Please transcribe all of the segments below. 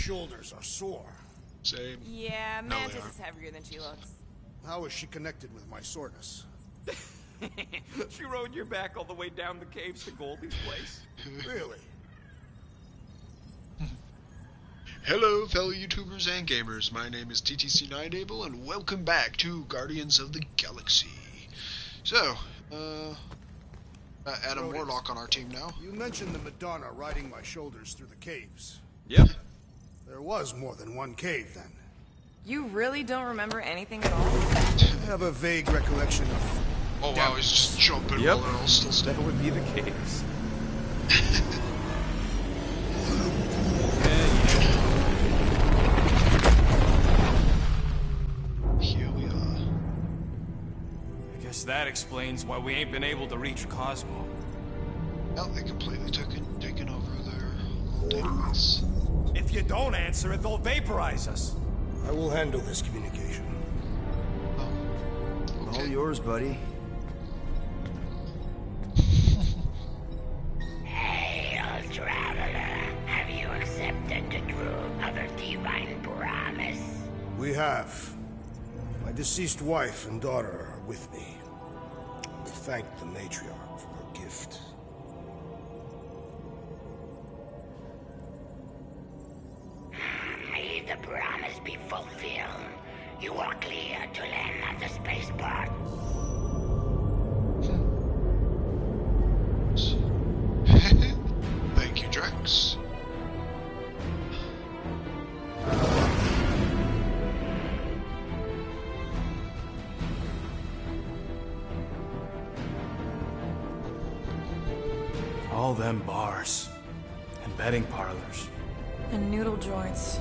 shoulders are sore. Same. Yeah, No, they Mantis aren't. is heavier than she looks. How is she connected with my soreness? She rode your back all the way down the caves to Goldie's place. Really? Hello, fellow YouTubers and gamers. My name is TTC9Able, and welcome back to Guardians of the Galaxy. So, Adam Warlock on our team now. You mentioned the Madonna riding my shoulders through the caves. Yep. There was more than one cave then. You really don't remember anything at all? I have a vague recollection of... Oh wow, he's just jumping Yep. while they're all still That standing. would be the caves. Here we are. I guess that explains why we ain't been able to reach Cosmo. Well, they completely taken over their database. If you don't answer it, they'll vaporize us. I will handle this communication. Okay. All yours, buddy. Hail, traveler. Have you accepted the truth of a divine promise? We have. My deceased wife and daughter are with me. We thank the matriarch for her gift. May the promise be fulfilled. You are clear to land at the spaceport. Thank you, Drax. All them bars and betting parlors. And noodle joints.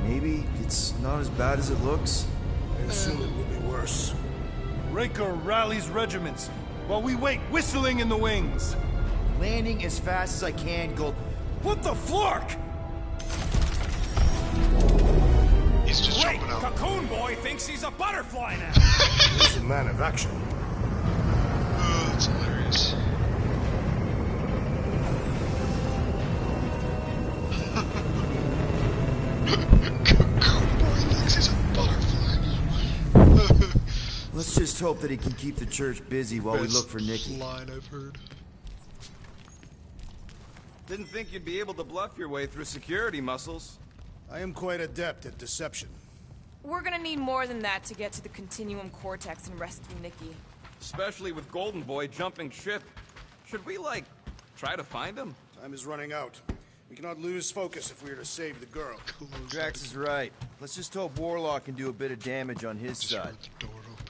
Maybe it's not as bad as it looks. I assume it will be worse. Raker rallies regiments while we wait whistling in the wings. Landing as fast as I can, Gold. What the flork? He's just Wait, jumping out. Cocoon Boy thinks he's a butterfly now. He's a man of action. Oh, that's hilarious. Boy thinks he's a butterfly. Let's just hope that he can keep the church busy while we Best look for Nikki. line I've heard. Didn't think you'd be able to bluff your way through security muscles. I am quite adept at deception. We're gonna need more than that to get to the Continuum Cortex and rescue Nikki. Especially with Golden Boy jumping ship. Should we, like, try to find him? Time is running out. We cannot lose focus if we are to save the girl. Drax is right. Let's just hope Warlock can do a bit of damage on his Just side. heard the door open.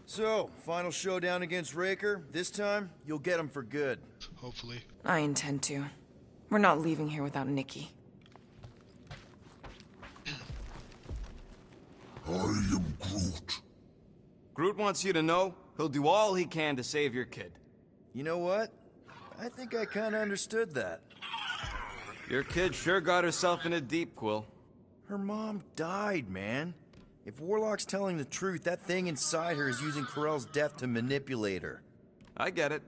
So, final showdown against Raker. This time, you'll get him for good. Hopefully. I intend to. We're not leaving here without Nikki. I am Groot. Groot wants you to know he'll do all he can to save your kid. You know what? I think I kind of understood that. Your kid sure got herself in a deep, Quill. Her mom died, man. If Warlock's telling the truth, that thing inside her is using Corell's death to manipulate her. I get it.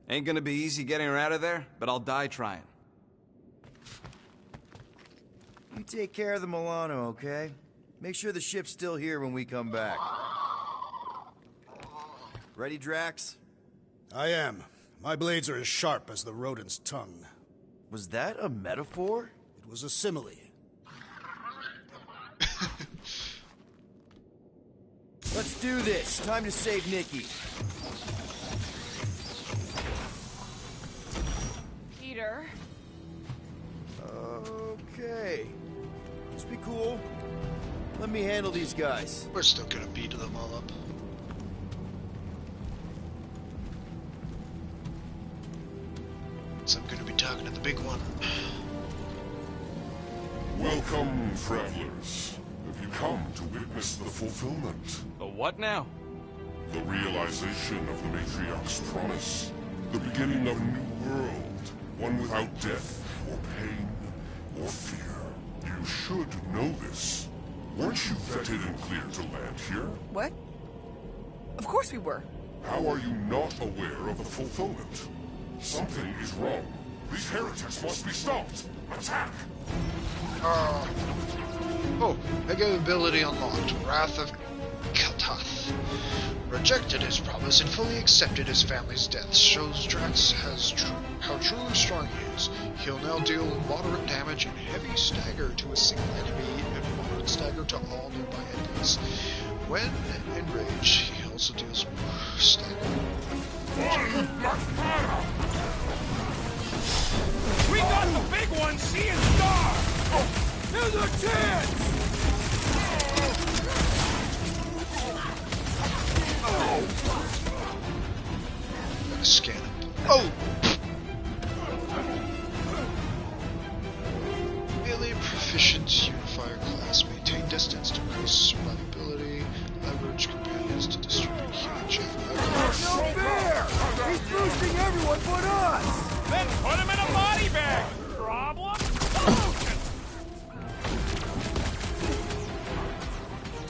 Ain't gonna be easy getting her out of there, but I'll die trying. You take care of the Milano, okay? Make sure the ship's still here when we come back. Ready, Drax? I am. My blades are as sharp as the rodent's tongue. Was that a metaphor? It was a simile. Let's do this. Time to save Nikki. Peter? Okay. Just be cool. Let me handle these guys. We're still gonna beat them all up. So I'm gonna be talking to the big one. Welcome, travelers. Have you come to witness the fulfillment? The what now? The realization of the Matriarch's promise. The beginning of a new world. One without death, or pain, or fear. You should know this. Weren't you vetted and cleared to land here? What? Of course we were. How are you not aware of the fulfillment? Something is wrong. These heretics vortex must be stopped. Attack! Oh, mega ability unlocked. Wrath of Kaltath. Rejected his promise and fully accepted his family's death. Shows Drax how truly strong he is. He'll now deal moderate damage and heavy stagger to a single enemy and moderate stagger to all nearby enemies. When enraged, he also deals more stagger. We got the big one, seeing star! Here's our chance! Gotta scan him. Oh! Melee proficient unifier class. Maintain distance to increase survivability. Leverage companions to distribute healing chain. No fair! He's boosting everyone but us! Then put him in a body bag! Problem?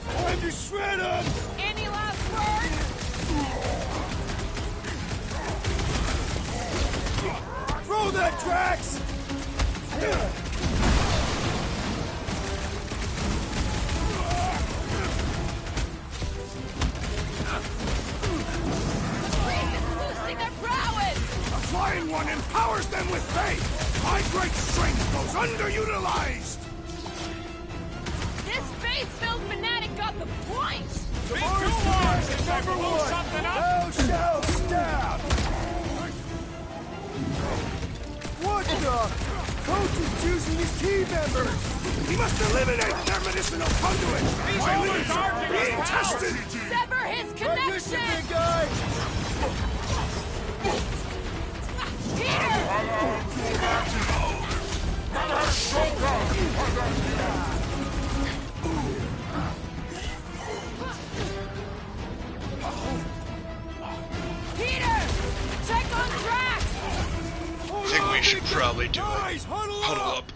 Time to shred him! Any last words? Throw that, Drax! Boosting their prowess! The flying one empowers them with faith! My great strength goes underutilized! This faith-filled fanatic got the point! Tomorrow's Mars is number one! Thou shalt stab! What the? Coach is choosing his team members! He must eliminate their medicinal conduit! My leaders are being tested! Sever his connection! Big guy! Peter! Peter! Check on Drax! I think we should probably do it. Huddle up.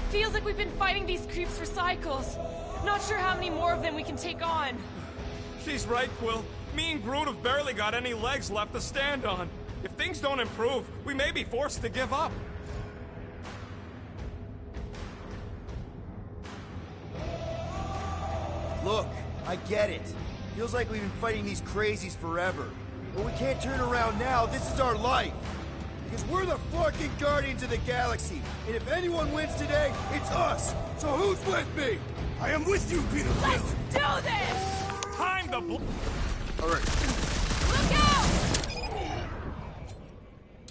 Feels like we've been fighting these creeps for cycles. Not sure how many more of them we can take on. She's right, Quill. Me and Groot have barely got any legs left to stand on. If things don't improve, we may be forced to give up. Look, I get it. Feels like we've been fighting these crazies forever. But we can't turn around now. This is our life. Because we're the fucking Guardians of the Galaxy. And if anyone wins today, it's us. So who's with me? I am with you, Peter Quill! Let's do this! Time to Alright. Look out!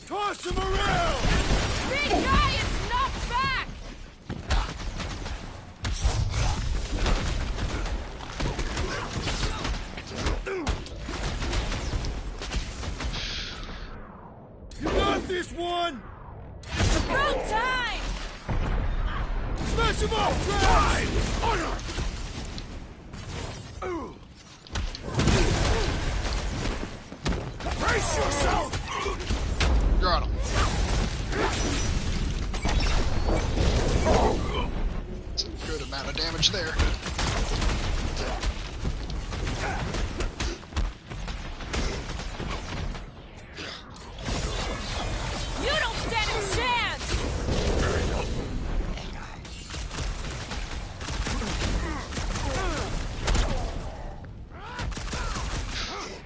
Toss him around! Big guy is knocked back! You got this one! Go time! Smash him up! Drive! Honor! Brace yourself! Got him. That's a good amount of damage there. You don't stand a chance!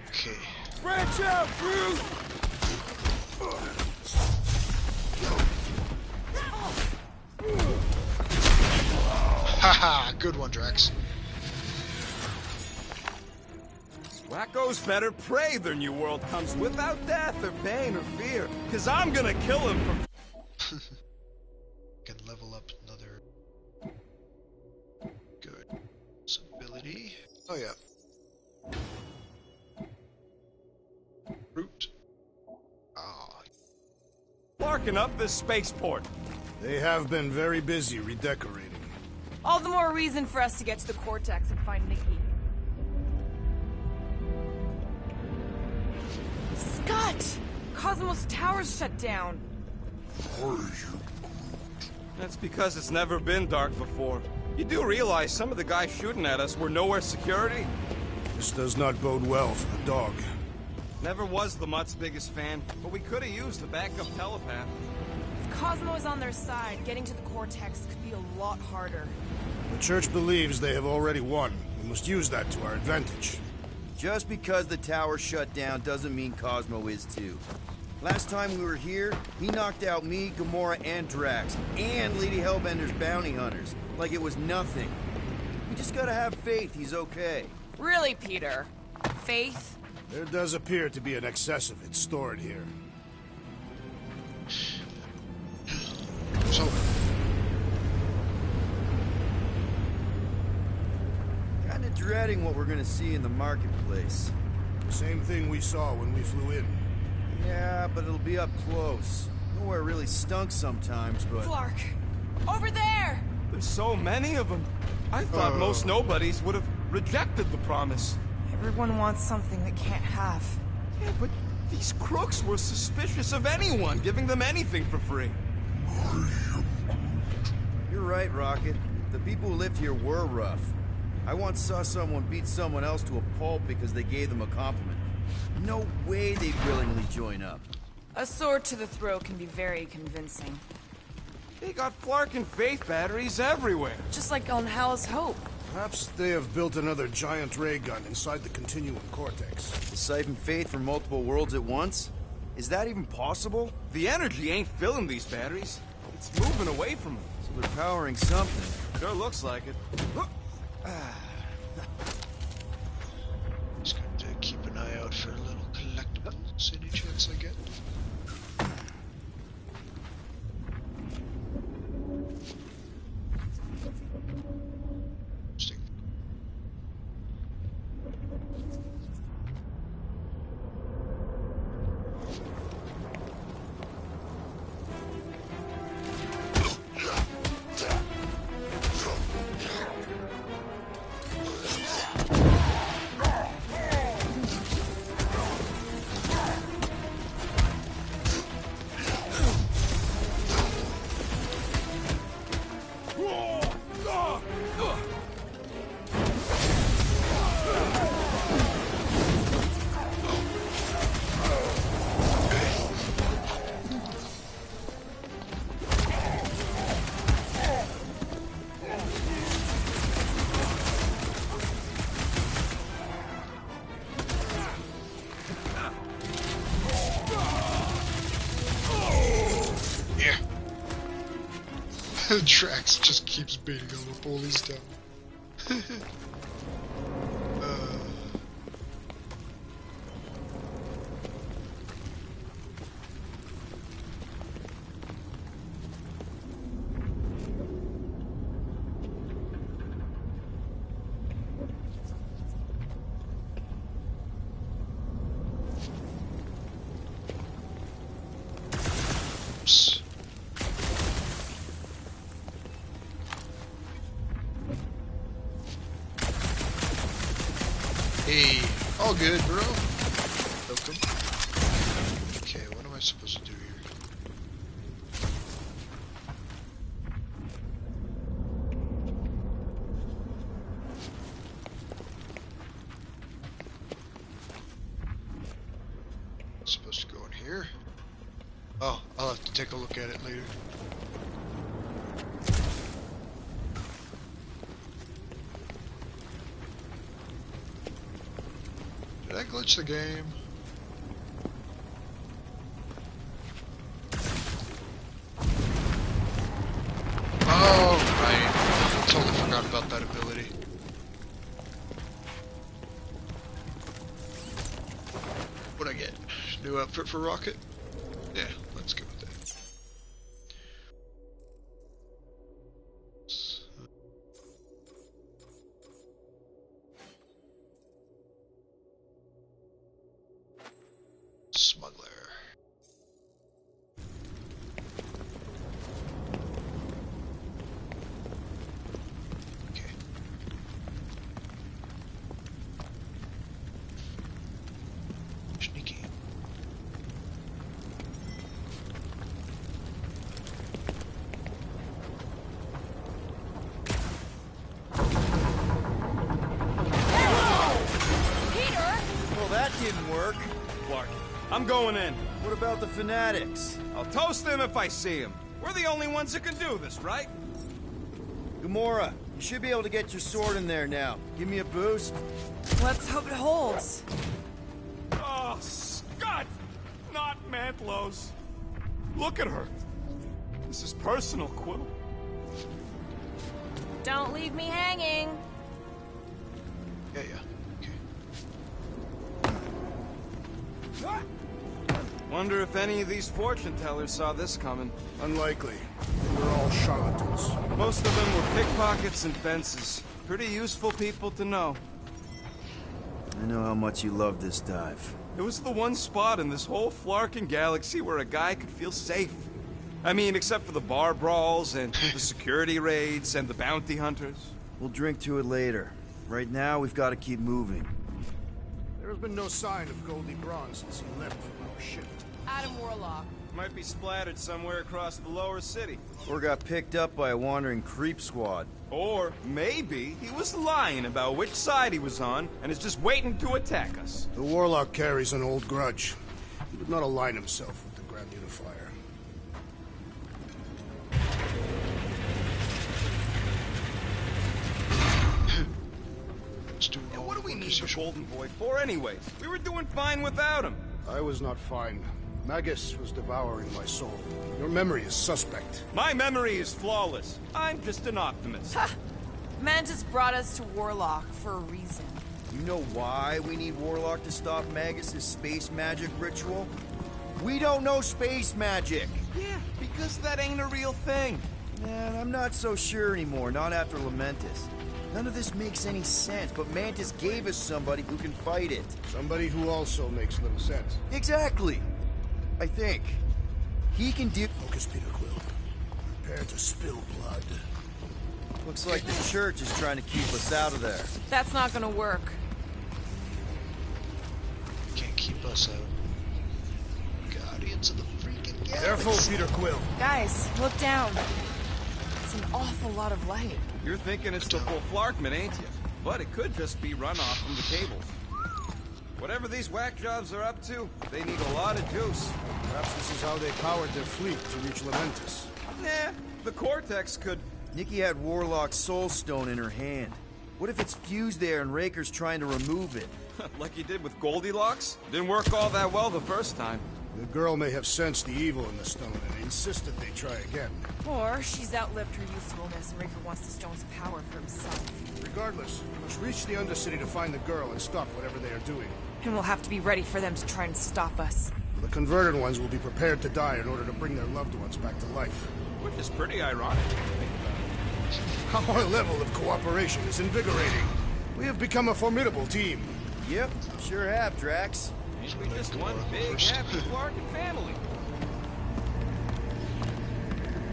Okay. Branch out, Groot! Haha, good one, Drax. Wacko's better pray their new world comes without death or pain or fear. Cause I'm gonna kill him for... Can level up another... Good. Ability. Oh yeah. Root. Ah. Larking up this spaceport. They have been very busy redecorating. All the more reason for us to get to the Cortex and find Nikki. Scott! Cosmos Tower's shut down. That's because it's never been dark before. You do realize some of the guys shooting at us were nowhere security? The This does not bode well for the dog. Never was the Mutt's biggest fan, but we could have used a backup telepath. If Cosmo is on their side, getting to the Cortex could be a lot harder. The Church believes they have already won. We must use that to our advantage. Just because the tower shut down doesn't mean Cosmo is too. Last time we were here, he knocked out me, Gamora, and Drax, and Lady Hellbender's bounty hunters, like it was nothing. We just gotta have faith he's okay. Really, Peter? Faith? There does appear to be an excess of it stored here. So, Kinda dreading what we're gonna see in the marketplace. Same thing we saw when we flew in. Yeah, but it'll be up close. Nowhere really stunk sometimes, but... Flark! Over there! There's so many of them. I thought most nobodies would have rejected the promise. Everyone wants something they can't have. Yeah, but these crooks were suspicious of anyone giving them anything for free. You're right, Rocket. The people who lived here were rough. I once saw someone beat someone else to a pulp because they gave them a compliment. No way they'd willingly join up. A sword to the throat can be very convincing. They got Flark and Faith batteries everywhere. Just like on Hal's Hope. Perhaps they have built another giant ray gun inside the Continuum Cortex. To siphon faith from multiple worlds at once? Is that even possible? The energy ain't filling these batteries. It's moving away from them. So they're powering something. Sure looks like it. just going to keep an eye out for little collectibles any chance I get. Interesting. Drax just keeps beating on the bullies down. Oops. Hey, all good, bro. Welcome. Okay, what am I supposed to do here? Supposed to go in here? Oh, I'll have to take a look at it later. Did I glitch the game? Oh, right. I totally forgot about that ability. What'd I get? New outfit for Rocket? Yeah, let's go with that. Smuggler. Okay. Sneaky. Well, that didn't work. Clark, I'm going in. What about the fanatics? I'll toast them if I see them. We're the only ones that can do this, right? Gamora, you should be able to get your sword in there now. Give me a boost. Let's hope it holds. Oh, Scott! Not Mantlo's. Look at her. This is personal, Quill. Don't leave me hanging. Yeah, okay. Wonder if any of these fortune tellers saw this coming. Unlikely. They're all charlatans. Most of them were pickpockets and fences. Pretty useful people to know. I know how much you love this dive. It was the one spot in this whole Flarkin galaxy where a guy could feel safe. I mean, except for the bar brawls and the security raids and the bounty hunters. We'll drink to it later. Right now, we've got to keep moving. There has been no sign of Goldie Braun since he left from our ship. Adam Warlock. Might be splattered somewhere across the lower city. Or got picked up by a wandering creep squad. Or maybe he was lying about which side he was on and is just waiting to attack us. The Warlock carries an old grudge. He would not align himself with the Grand Unifier. Yeah, what do we need the Golden Boy for anyways? We were doing fine without him. I was not fine. Magus was devouring my soul. Your memory is suspect. My memory is flawless. I'm just an optimist. Ha! Mantis brought us to Warlock for a reason. You know why we need Warlock to stop Magus' space magic ritual? We don't know space magic! Yeah, because that ain't a real thing. Man, I'm not so sure anymore, not after Lamentus. None of this makes any sense, but Mantis gave us somebody who can fight it. Somebody who also makes little sense. Exactly! I think. He can do— Focus, Peter Quill. Prepare to spill blood. Looks like the church is trying to keep us out of there. That's not gonna work. Can't keep us out. Guardians of the freaking galaxy. Careful, Peter Quill. Guys, look down. It's an awful lot of light. You're thinking it's the full Flarkman, ain't you? But it could just be runoff from the cables. Whatever these whack jobs are up to, they need a lot of juice. Perhaps this is how they powered their fleet to reach Lamentus. Nah, the Cortex could... Nikki had Warlock's soul stone in her hand. What if it's fused there and Raker's trying to remove it? like you did with Goldilocks? Didn't work all that well the first time. The girl may have sensed the evil in the stone and insisted they try again. Or she's outlived her usefulness and Raker wants the stone's power for himself. Regardless, we must reach the Undercity to find the girl and stop whatever they are doing. And we'll have to be ready for them to try and stop us. The converted ones will be prepared to die in order to bring their loved ones back to life. Which is pretty ironic if you think about it. Our level of cooperation is invigorating. We have become a formidable team. Yep, sure have, Drax. Ain't we just one big, happy Flarkin family?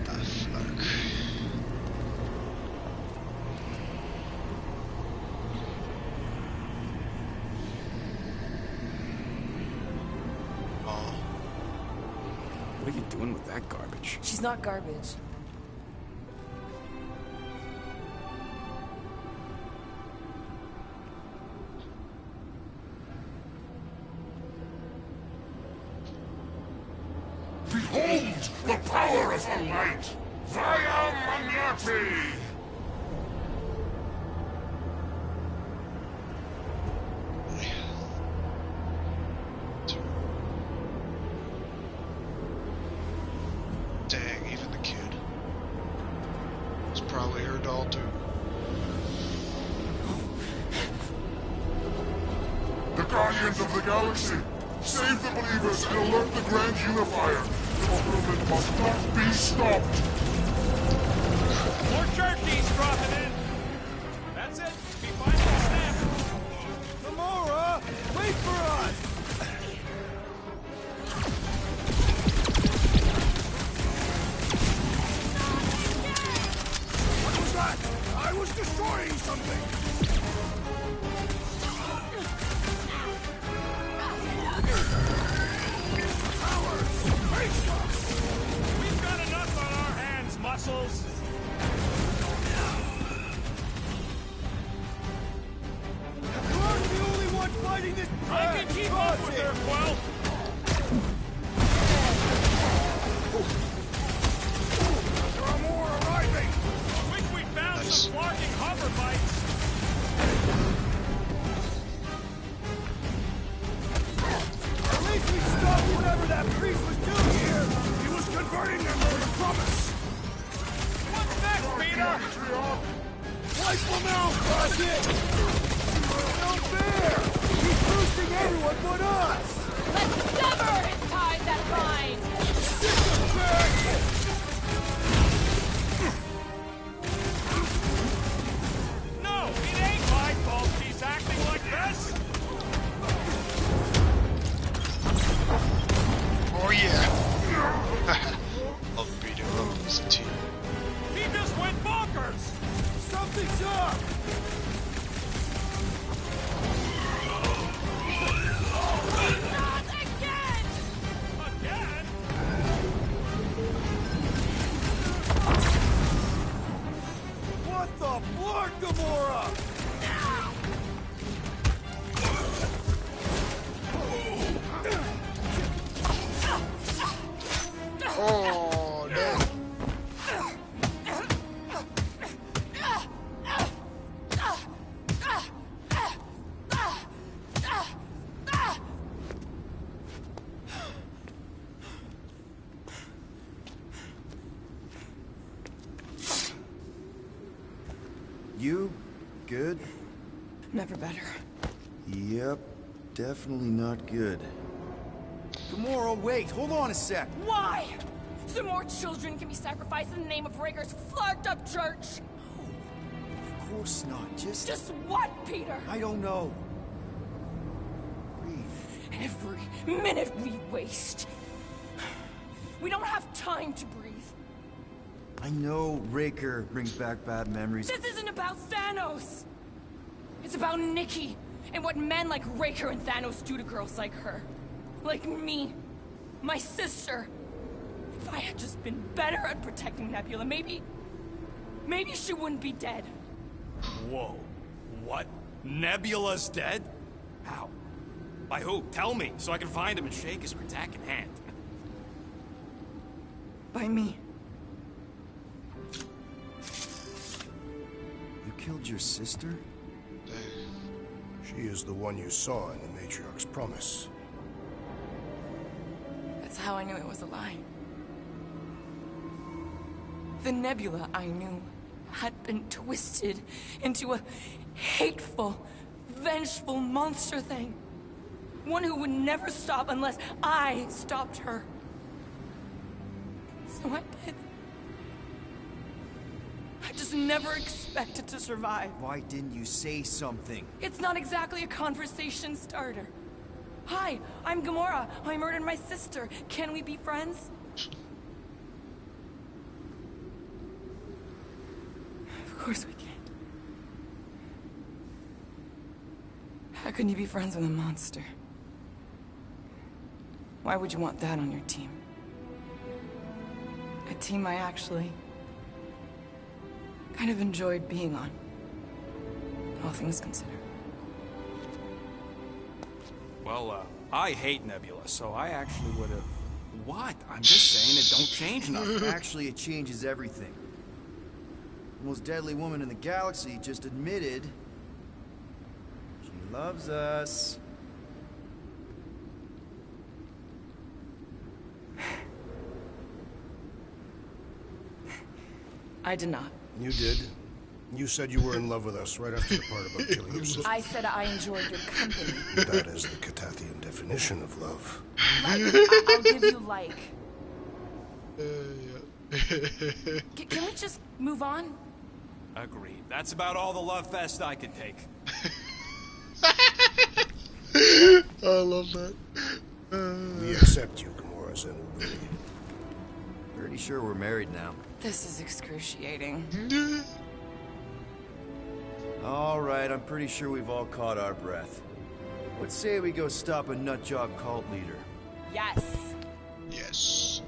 Fuck. Oh. What are you doing with that garbage? She's not garbage. Behold the power of the light! Via Magnati! Dang, even the kid. It's probably her doll too. The Guardians of the Galaxy! Save the believers and alert the Grand Unifier! The movement must not be stopped! More turkeys dropping in! That's it! Be final snap! Gamora! Wait for us! What was that? I was destroying something! We've got enough on our hands! I can keep up with her, Quell! There are more arriving! Wish we found some flarking hover bites! At least we stopped whatever that priest was doing here! He was converting them for the promise! What's next, Peter? Wipe them out, Bucket! No fair! He's boosting everyone but us! Let's sever his ties that bind! No, it ain't my fault she's acting like this! Oh yeah. Love beating up as a team. He just went bonkers! Something's up! Not again! Again? What the Flark, Gamora? Oh, damn. You good? Never better. Yep, definitely not good. Gamora, wait, hold on a sec. Why? So more children can be sacrificed in the name of Raker's flarked up church? Of course not, Just what, Peter? I don't know. Breathe. Every minute we waste. We don't have time to breathe. I know Raker brings back bad memories. This isn't about Thanos. It's about Nikki and what men like Raker and Thanos do to girls like her. Like me. My sister. If I had just been better at protecting Nebula, maybe she wouldn't be dead. Whoa. What? Nebula's dead? How? By who? Tell me, so I can find him and shake his Radak in hand. By me. You killed your sister? She is the one you saw in the Matriarch's promise. That's how I knew it was a lie. The Nebula I knew had been twisted into a hateful, vengeful monster thing. One who would never stop unless I stopped her. So I did. I just never expected to survive. Why didn't you say something? It's not exactly a conversation starter. Hi, I'm Gamora. I murdered my sister. Can we be friends? Of course we can't. How can you be friends with a monster? Why would you want that on your team? A team I actually kind of enjoyed being on. All things considered. Well, I hate Nebula, so I actually would have... What? I'm just saying it don't change nothing. Actually, it changes everything. The most deadly woman in the galaxy just admitted she loves us. I did not. You did. You said you were in love with us right after the part about killing your sister. I said I enjoyed your company. That is the Catathian definition of love. Like, I'll give you like. Can we just move on? Agreed. That's about all the love fest I could take. I love that. We accept you, Gamora Zenobili. Pretty sure we're married now. This is excruciating. All right, I'm pretty sure we've all caught our breath. Let's say we go stop a nutjob cult leader. Yes. Yes.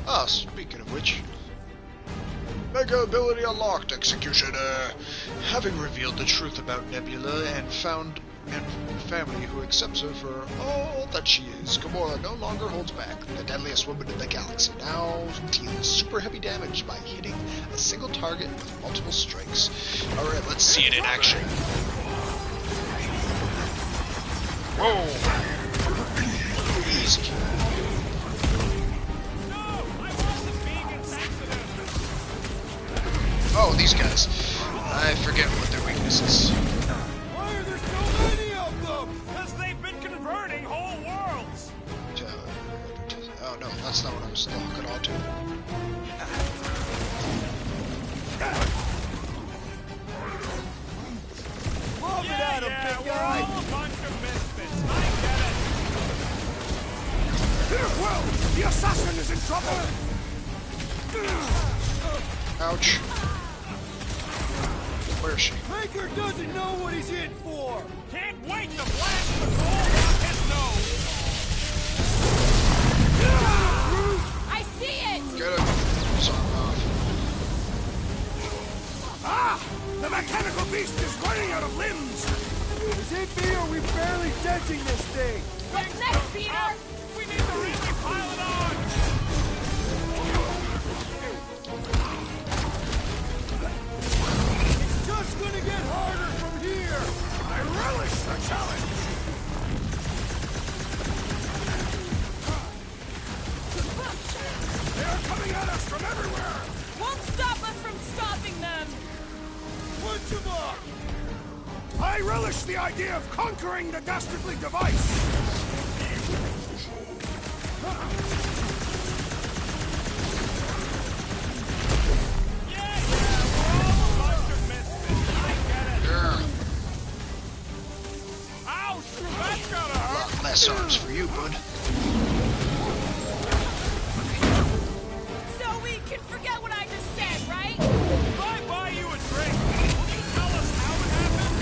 Ah, speaking of which, Mega ability unlocked, Executioner. Having revealed the truth about Nebula and found a family who accepts her for all that she is, Gamora no longer holds back. The deadliest woman in the galaxy now deals super heavy damage by hitting a single target with multiple strikes. Alright, let's see it in action. Whoa! Easy. Oh, these guys. I forget what their weaknesses. Why are there so many of them? Because they've been converting whole worlds. Oh no, that's not what I was looking on to. Love it, Adam, big guy. We're all a bunch of misfits. I get it. Well, the assassin is in trouble. Ouch. Where is she? Baker doesn't know what he's in for. Can't wait to blast the gold off his nose. I see it! Get it. Something off. Ah! The mechanical beast is running out of limbs. Is it me or are we barely denting this thing? What's next, Peter? We need to really pile it on. It's just gonna get harder from here. I relish the challenge. They are coming at us from everywhere. Won't stop us from stopping them. I relish the idea of conquering the dastardly device! Less arms for you, bud. So we can forget what I just said, right? If I buy you a drink, will you tell us how it happened?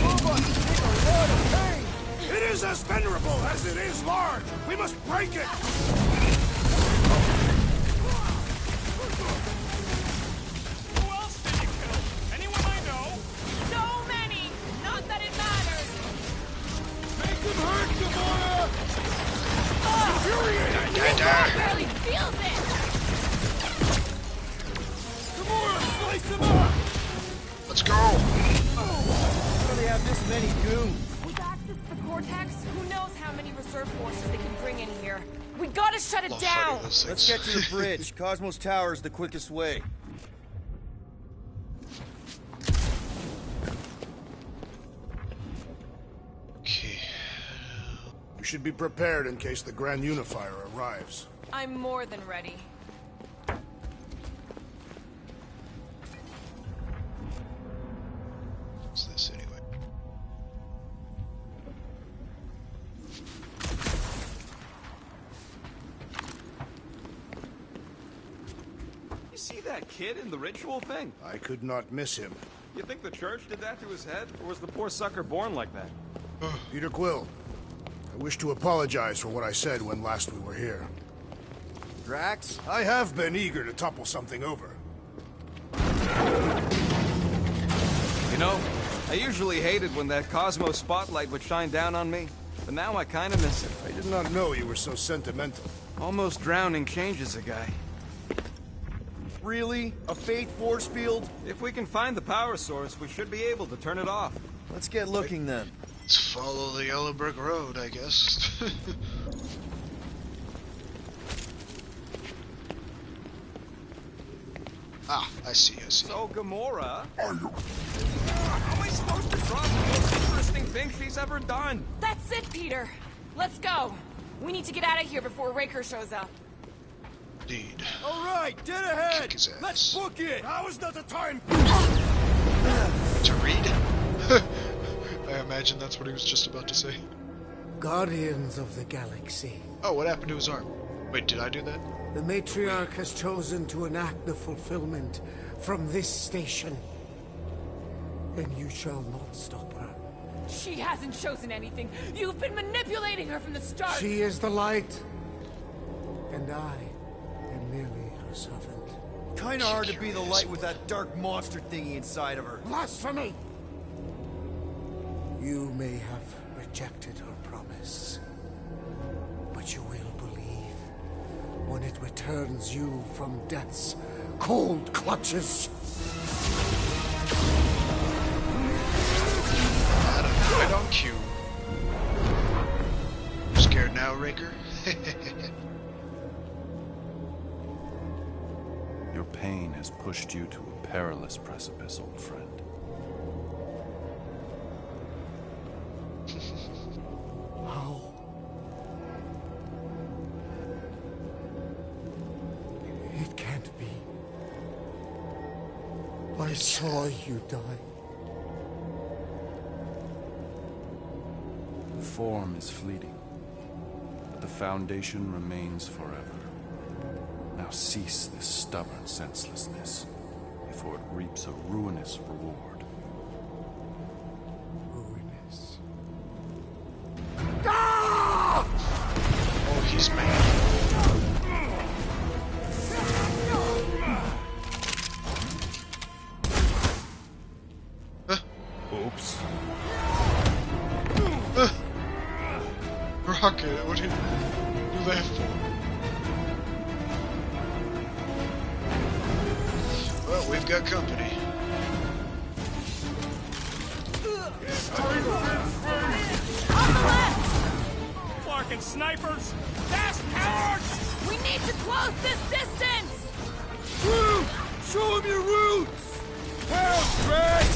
Robots take a lot of pain. It is as venerable as it is large. We must break it. Who else did you kill? Anyone I know? So many! Not that it matters! Make him hurt, Gamora! Infuriating! Barely feels it! Gamora, slice him up! Let's go! How do they have this many goons? With access to the Cortex, who knows how many reserve forces they can bring in here. We gotta shut it down! Let's get to the bridge. Cosmos Tower is the quickest way. Okay. You should be prepared in case the Grand Unifier arrives. I'm more than ready. What's this anyway? You see that kid in the ritual thing? I could not miss him. You think the church did that to his head? Or was the poor sucker born like that? Peter Quill, I wish to apologize for what I said when last we were here. Drax? I have been eager to topple something over. You know, I usually hated when that Cosmo spotlight would shine down on me, but now I kinda miss it. I did not know you were so sentimental. Almost drowning changes a guy. Really? A fate force field? If we can find the power source, we should be able to turn it off. Let's get looking then. Let's follow the yellow brick road, I guess. Ah, I see. So, Gamora... How am I supposed to drop the most interesting thing she's ever done? That's it, Peter! Let's go! We need to get out of here before Raker shows up. Indeed. All right, dead ahead! Kick his ass. Let's book it! Now is not the time! To read? I imagine that's what he was just about to say. Guardians of the Galaxy. Oh, what happened to his arm? Wait, did I do that? The Matriarch has chosen to enact the fulfillment from this station. And you shall not stop her. She hasn't chosen anything. You've been manipulating her from the start. She is the light. And I am merely her servant. kinda hard to be the light with that dark monster thingy inside of her. Blasphemy! You may have rejected her promise, but you will believe when it returns you from death's cold clutches. Adam, right on cue. Scared now, Raker? Your pain has pushed you to a perilous precipice, old friend. How? It can't be. I saw you die. Form is fleeting, but the foundation remains forever. Now cease this stubborn senselessness, before it reaps a ruinous reward. Ruinous. Oh, he's mad. Oops. Rocket, what did you do that for? Well, we've got company. On the left! Fucking snipers! Fast cowards! We need to close this distance! Woo! Show him your roots! Pound, Drax!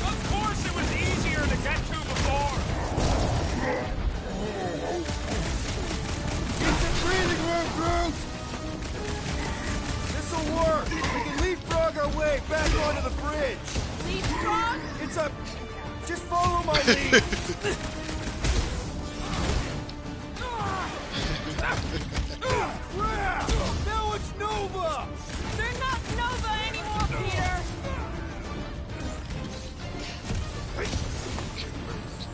Of course it was easier to get to before! Get some breathing room, Groot! This'll work! We can leapfrog our way back onto the bridge! Leapfrog? It's a... Just follow my lead! Crap! Now it's Nova! They're not Nova anymore, Peter!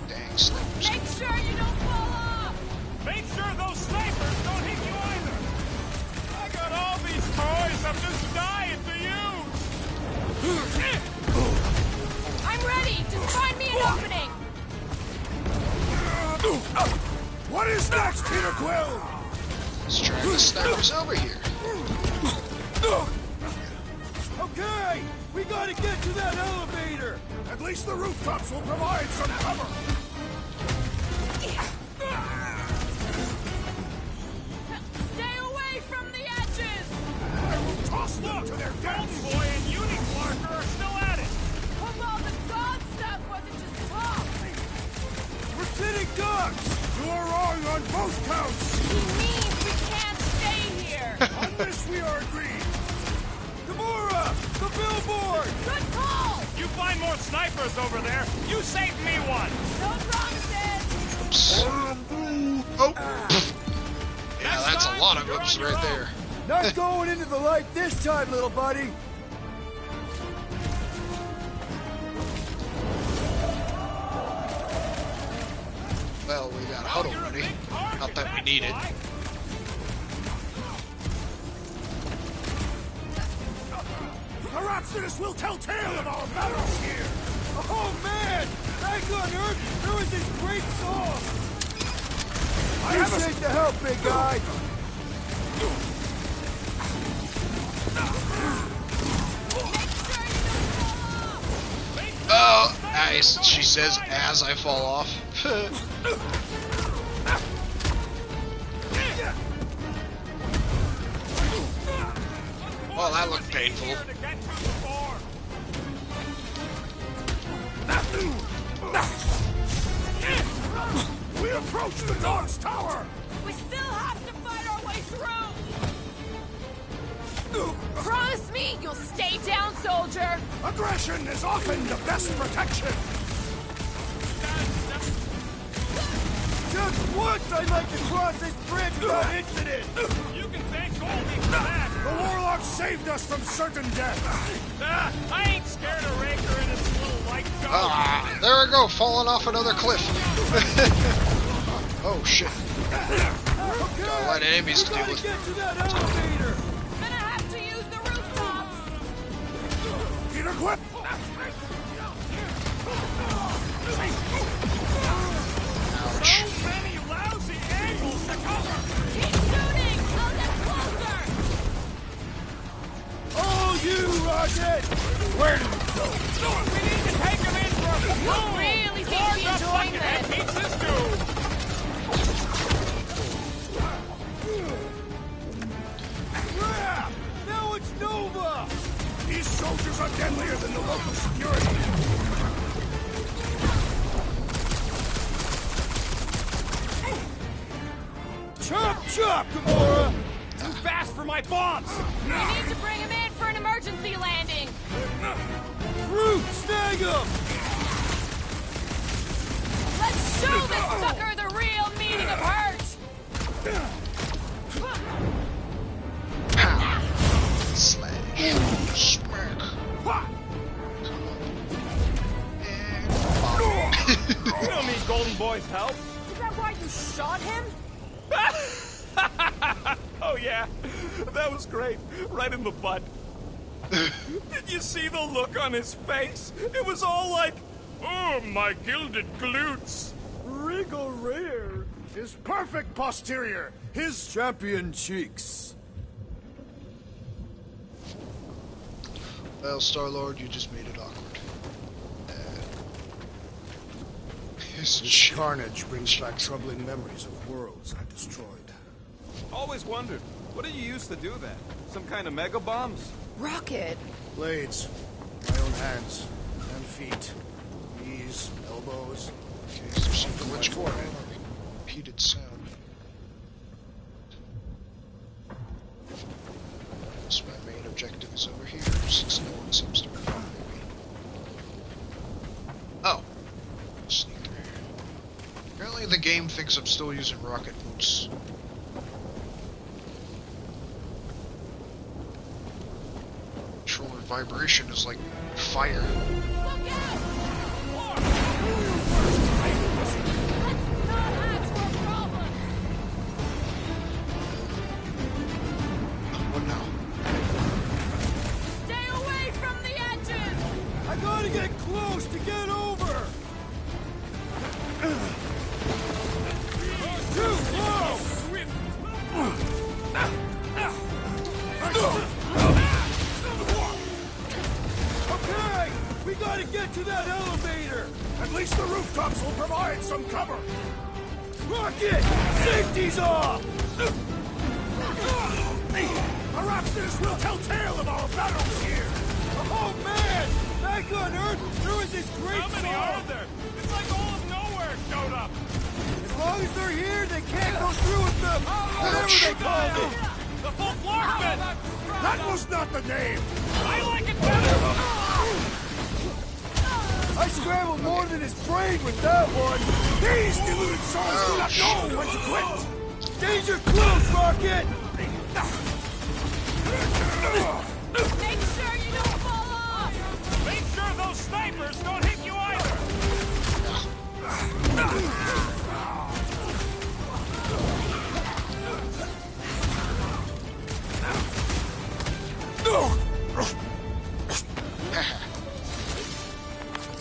Dang snipers. Make sure you don't fall off! Make sure those snipers don't hit you either! I got all these toys I'm just dying to use! I'm ready! Just find me an opening! What is next, Peter Quill? Let's drag the snipers over here. Okay! We gotta get to that elevator! At least the rooftops will provide some cover. Stay away from the edges! I will toss them to their Golden deaths. Boy and Unicorn are still at it! Hope all the god stuff wasn't just talk! We're sitting ducks! You are wrong on both counts. He means we can't stay here! On this we are agreed. Gamora! The billboard! Good call! You find more snipers over there, you save me one! No promises! Oops. Oh! Yeah, that's a lot of oops right there. Not going into the light this time, little buddy! Well, we got huddle money. Not that we need it. Perhaps this will tell tale of our battles here. Oh man! Back on Earth, there was this great song! Appreciate the help, big guy! Oh, nice. She says as I fall off. Well, that looked painful. We approach the dog's tower. We still have to fight our way through! Promise me you'll stay down, soldier! Aggression is often the best protection. Just once I'd like to cross this bridge without incident! You can thank Goldie for that! The Warlock saved us from certain death. I ain't scared of Raker and his little light dog. Ah, there we go, falling off another cliff. Oh shit. Got a lot of enemies to deal with. Get to that elevator! Gonna have to use the rooftops! Peter, quit! Ouch. So many lousy angles to cover! Keep shooting! I'll get closer! Oh, you, Rocket! Where did it go? We need to take him in for a You roll! really seem to be enjoying this! Meets his due! Yeah! Now it's Nova! These soldiers are deadlier than the local security. Chop, chop, Gamora! Too fast for my bombs! We need to bring him in for an emergency landing! Groot, snag him! Let's show this sucker the real meaning of hurt! Pow. Slash. Smack. And bomb. You don't need Golden Boy's help. Is that why you shot him? Oh yeah, that was great. Right in the butt. Did you see the look on his face? It was all like, oh, my gilded glutes. Wriggle rear. His perfect posterior. His Champion cheeks. Well, Star-Lord, you just made it awkward. His This carnage brings back troubling memories of worlds I destroyed. Always wondered, what did you use to do that? Some kind of mega bombs? Rocket! Blades. My own hands. And feet. Knees. Elbows. Okay, is there some glitch going on? Repeated sound. So my main objective is over here, since no one seems to be following me. Oh. Sneak through here. Apparently the game thinks I'm still using rocket boots. Controller vibration is like fire. Look out! Let's not add to our problem! What now? Stay away from the edges! I gotta get close to get over! Too close! Okay! We gotta get to that elevator! At least the rooftops will provide some cover. Rocket! Safety's off! Perhaps this will tell tale of our battles here. Oh man! Back on Earth, there was this great How many song! are there? It's like all of nowhere showed up! As long as they're here, they can't go through with them! Whatever they call it! The full floor fit! That was not the name. I like it better! I scrambled more than his brain with that one! These deluded souls do not know when to quit. Danger close, Rocket! Make sure you don't fall off! Make sure those snipers don't hit you either!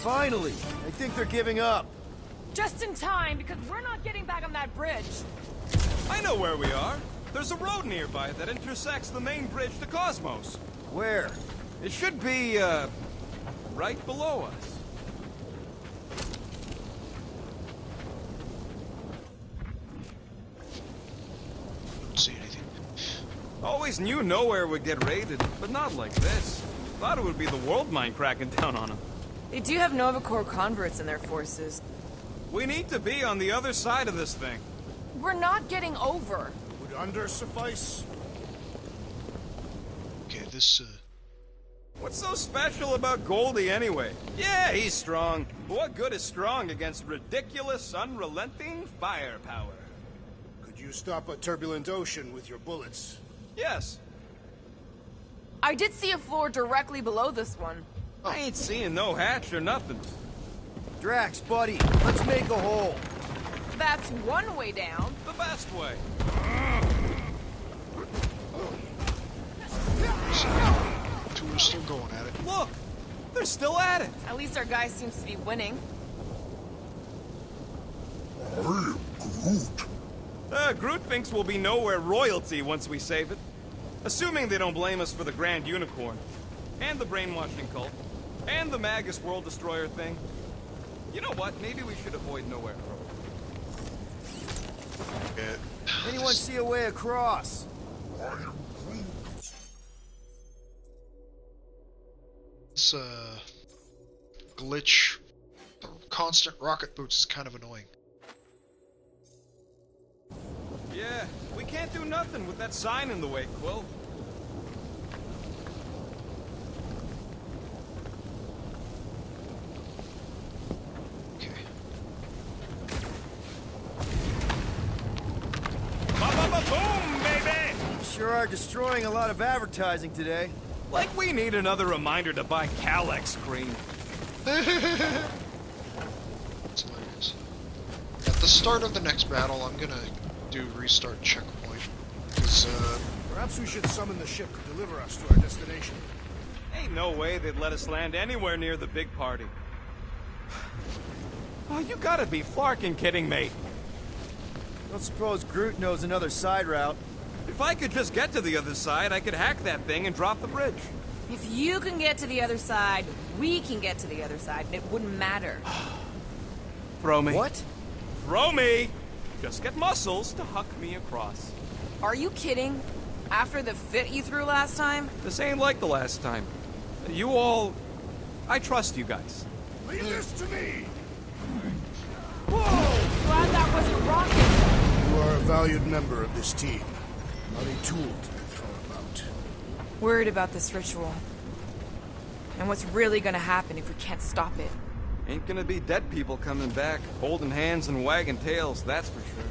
Finally! I think they're giving up. Just in time, because we're not getting back on that bridge. I know where we are. There's a road nearby that intersects the main bridge to Cosmos. Where? It should be, right below us. Don't see anything. Always knew nowhere would get raided, but not like this. Thought it would be the world mind cracking down on them. They do have Nova Corps converts in their forces. We need to be on the other side of this thing. We're not getting over. Would under suffice? Okay, this, What's so special about Goldie anyway? Yeah, he's strong. But what good is strong against ridiculous, unrelenting firepower? Could you stop a turbulent ocean with your bullets? Yes. I did see a floor directly below this one. I ain't seeing no hatch or nothing. Drax, buddy, let's make a hole. That's one way down. The best way. Two are still going at it. Look! They're still at it! At least our guy seems to be winning. I am Groot. Groot thinks we'll be nowhere royalty once we save it. Assuming they don't blame us for the Grand Unicorn. And the brainwashing cult. And the Magus World Destroyer thing. You know what? Maybe we should avoid nowhere for a while. Anyone see a way across? I am Groot. This, glitch. The constant rocket boots is kind of annoying. Yeah, we can't do nothing with that sign in the way, Quill. Okay. Boom, baby! Sure are destroying a lot of advertising today. Like we need another reminder to buy Calyx cream. That's hilarious. At the start of the next battle, I'm gonna do restart checkpoint. Because, Perhaps we should summon the ship to deliver us to our destination. Ain't no way they'd let us land anywhere near the big party. Oh, you gotta be flarking kidding me. Don't suppose Groot knows another side route. If I could just get to the other side, I could hack that thing and drop the bridge. If you can get to the other side, we can get to the other side, and it wouldn't matter. Throw me. What? Throw me! Just get muscles to huck me across. Are you kidding? After the fit you threw last time? This ain't like the last time. You all... I trust you guys. Leave this to me! Whoa! Glad that wasn't rocket. You are a valued member of this team. Not a tool to be thrown about. Worried about this ritual. And what's really gonna happen if we can't stop it. Ain't gonna be dead people coming back, holding hands and wagging tails, that's for sure.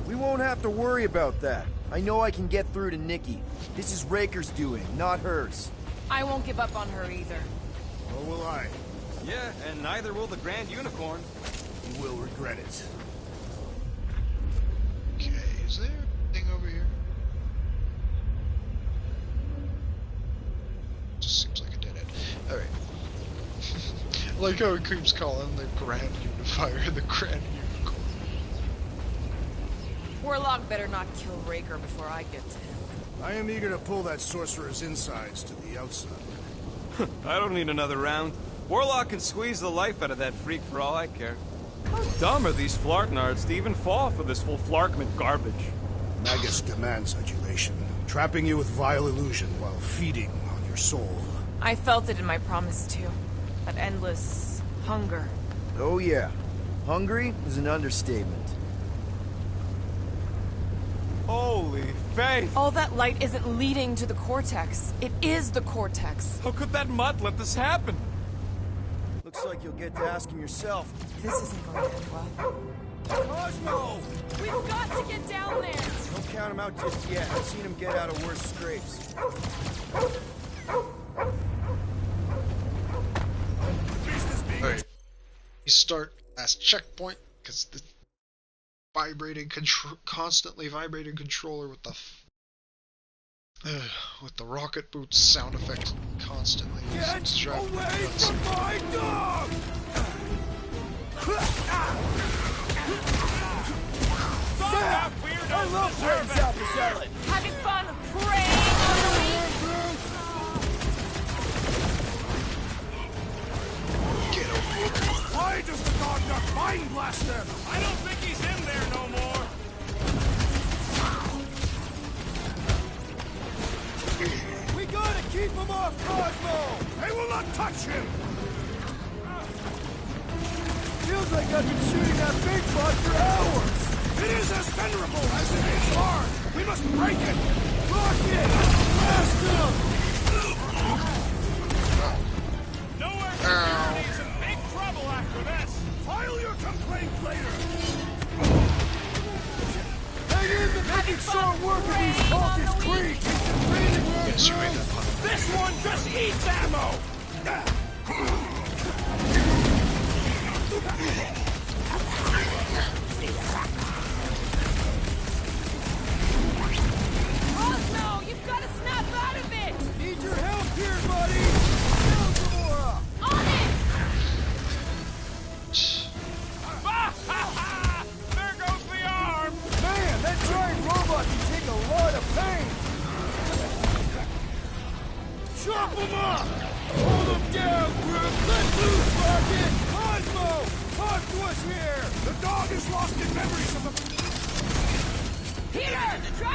We won't have to worry about that. I know I can get through to Nikki. This is Raker's doing, not hers. I won't give up on her either. Nor will I. Yeah, and neither will the Grand Unicorn. You will regret it. okay, is there anything over here? Just seems like a dead end. Alright. I like how it keeps calling the Grand Unifier the Grand Unicorn. Warlock better not kill Raker before I get to him. I am eager to pull that sorcerer's insides to the outside. I don't need another round. Warlock can squeeze the life out of that freak for all I care. How dumb are these flartnards to even fall for this full flarkment garbage? Magus demands adulation, trapping you with vile illusion while feeding on your soul. I felt it in my promise too. That endless hunger. Oh yeah. Hungry is an understatement. Holy faith! All that light isn't leading to the Cortex. It is the Cortex. How could that mutt let this happen? Looks like you'll get to ask him yourself. This isn't going to end well. Cosmo! We've got to get down there! Don't count him out just yet. I've seen him get out of worse scrapes. Alright. We start last checkpoint, because the constantly vibrating controller with the rocket boots sound effect constantly. Get away from my dog! Sam! I love playing South Salad! Having fun praying on the weak. Get over here. Why does the dog not mind blast them? I don't think he's in there no more. We gotta keep him off Cosmo! They will not touch him! Feels like I've been shooting that big bug for hours! It is as venerable as it is large! We must break it! Lock it! Blast him! Nowhere Security's in big trouble after this. File your complaint later! Hang in the making short work of these cultists creep! Yes, you made that pun. This one just eats ammo!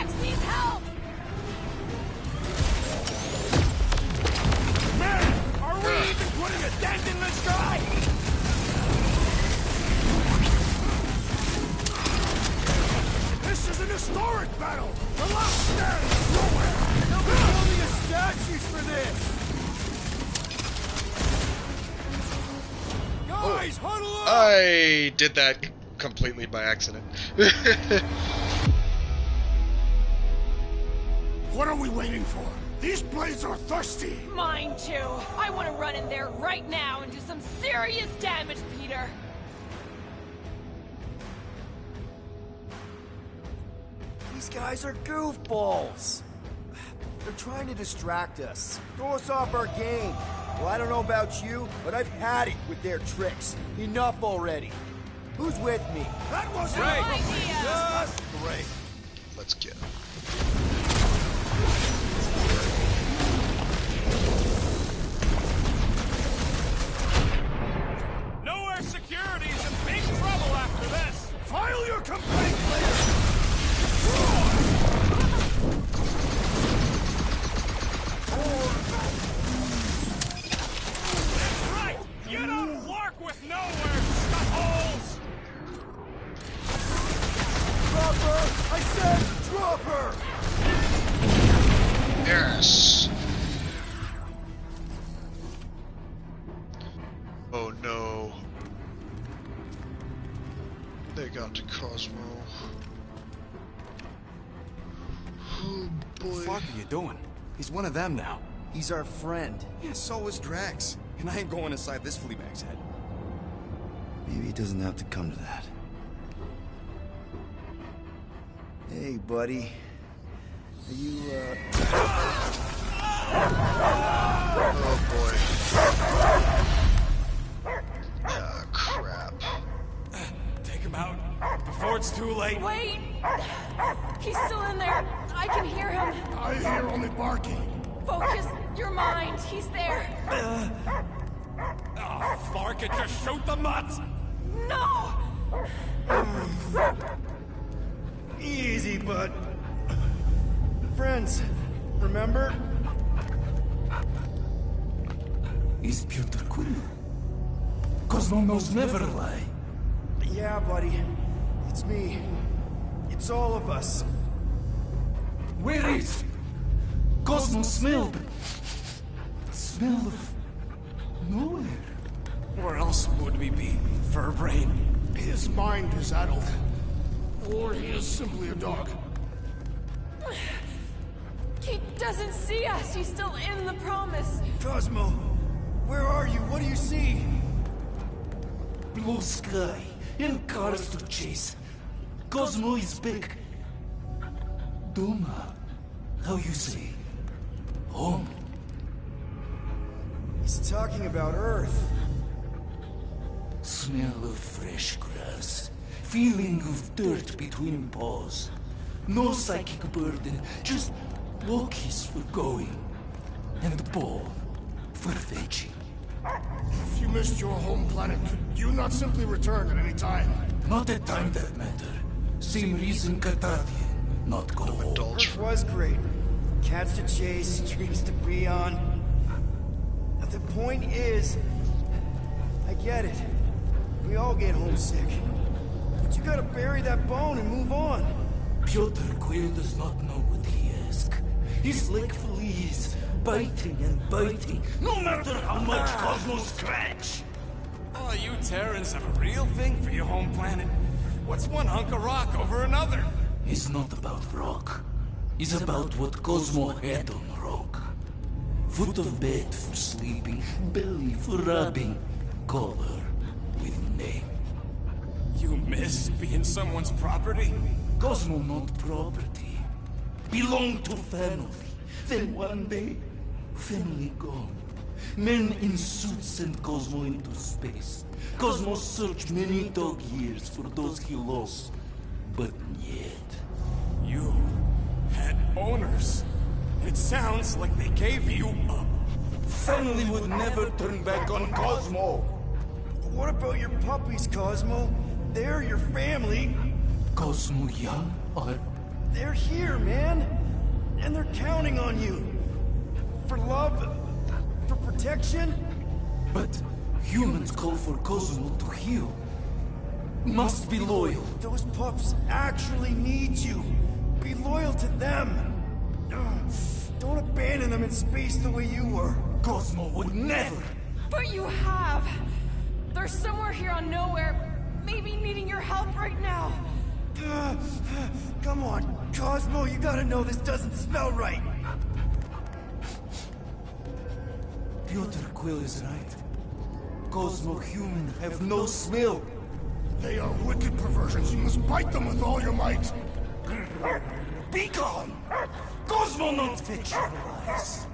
Drax needs help! Man, are we even putting a dent in this guy? This is an historic battle! The last stand is nowhere! They'll be building us statues for this! Guys, huddle up! I did that completely by accident. What are we waiting for? These blades are thirsty! Mine too. I want to run in there right now and do some serious damage, Peter. These guys are goofballs! They're trying to distract us, throw us off our game. Well, I don't know about you, but I've had it with their tricks. Enough already. Who's with me? That was Great idea! Just great. Let's get him. Nowhere Security's in big trouble after this. File your complaint later! That's right! You don't work with nowhere, scuttholes! Drop her! I said drop her! Yes. Oh no. They got to Cosmo. Oh boy. What the fuck are you doing? He's one of them now. He's our friend. Yeah, so is Drax. And I ain't going inside this fleabag's head. Maybe it doesn't have to come to that. Hey, buddy. Are you, Oh boy. Ah, crap. Take him out before it's too late. Wait! He's still in there. I can hear him. I hear only barking. Focus your mind. He's there. Oh, fuck it, just shoot the mutts! No! easy, bud. Friends, remember? Is Piotr Quill? Cosmo knows never lie. Yeah, buddy. It's me. It's all of us. Where is Cosmo smelled? Smell of nowhere. Where else would we be, Furbrain? His mind is addled. Or he is simply a dog. He doesn't see us. He's still in the promise. Cosmo, where are you? What do you see? Blue sky and cars to chase. Cosmo is back. Doma, how you say? Home. He's talking about Earth. Smell of fresh grass. Feeling of dirt between paws. No psychic burden, just walkies for going. And the ball for fetching. If you missed your home planet, could you not simply return at any time? Not a time that matter. Same reason Carthavian, not go home. Earth was great. Cats to chase, streets to be on. But the point is, I get it. We all get homesick. But you gotta bury that bone and move on. Piotr Quill does not know what he asks. He's like fleas, biting and biting, no matter how much Cosmo scratch. Oh, you Terrans have a real thing for your home planet. What's one hunk of rock over another? It's not about rock. It's about what Cosmo had on rock. Foot of bed for sleeping, belly for rubbing, color with name. You miss being someone's property? Cosmo not property. Belong to family. Then one day, family gone. Men in suits sent Cosmo into space. Cosmo searched many dog years for those he lost. But yet... You had owners. It sounds like they gave you up. Family would never turn back on Cosmo. What about your puppies, Cosmo? They're your family. Cosmo young or They're here, man. And they're counting on you. For love, for protection. But humans call for Cosmo to heal. Must be loyal. Those pups actually need you. Be loyal to them. Don't abandon them in space the way you were. Cosmo would never. But you have. They're somewhere here on Nowhere, maybe needing your help right now. Come on, Cosmo, you gotta know this doesn't smell right. Piotr Quill is right. Cosmo human have no smell. They are wicked perversions. You must bite them with all your might. Be gone! Cosmo not fictionalize.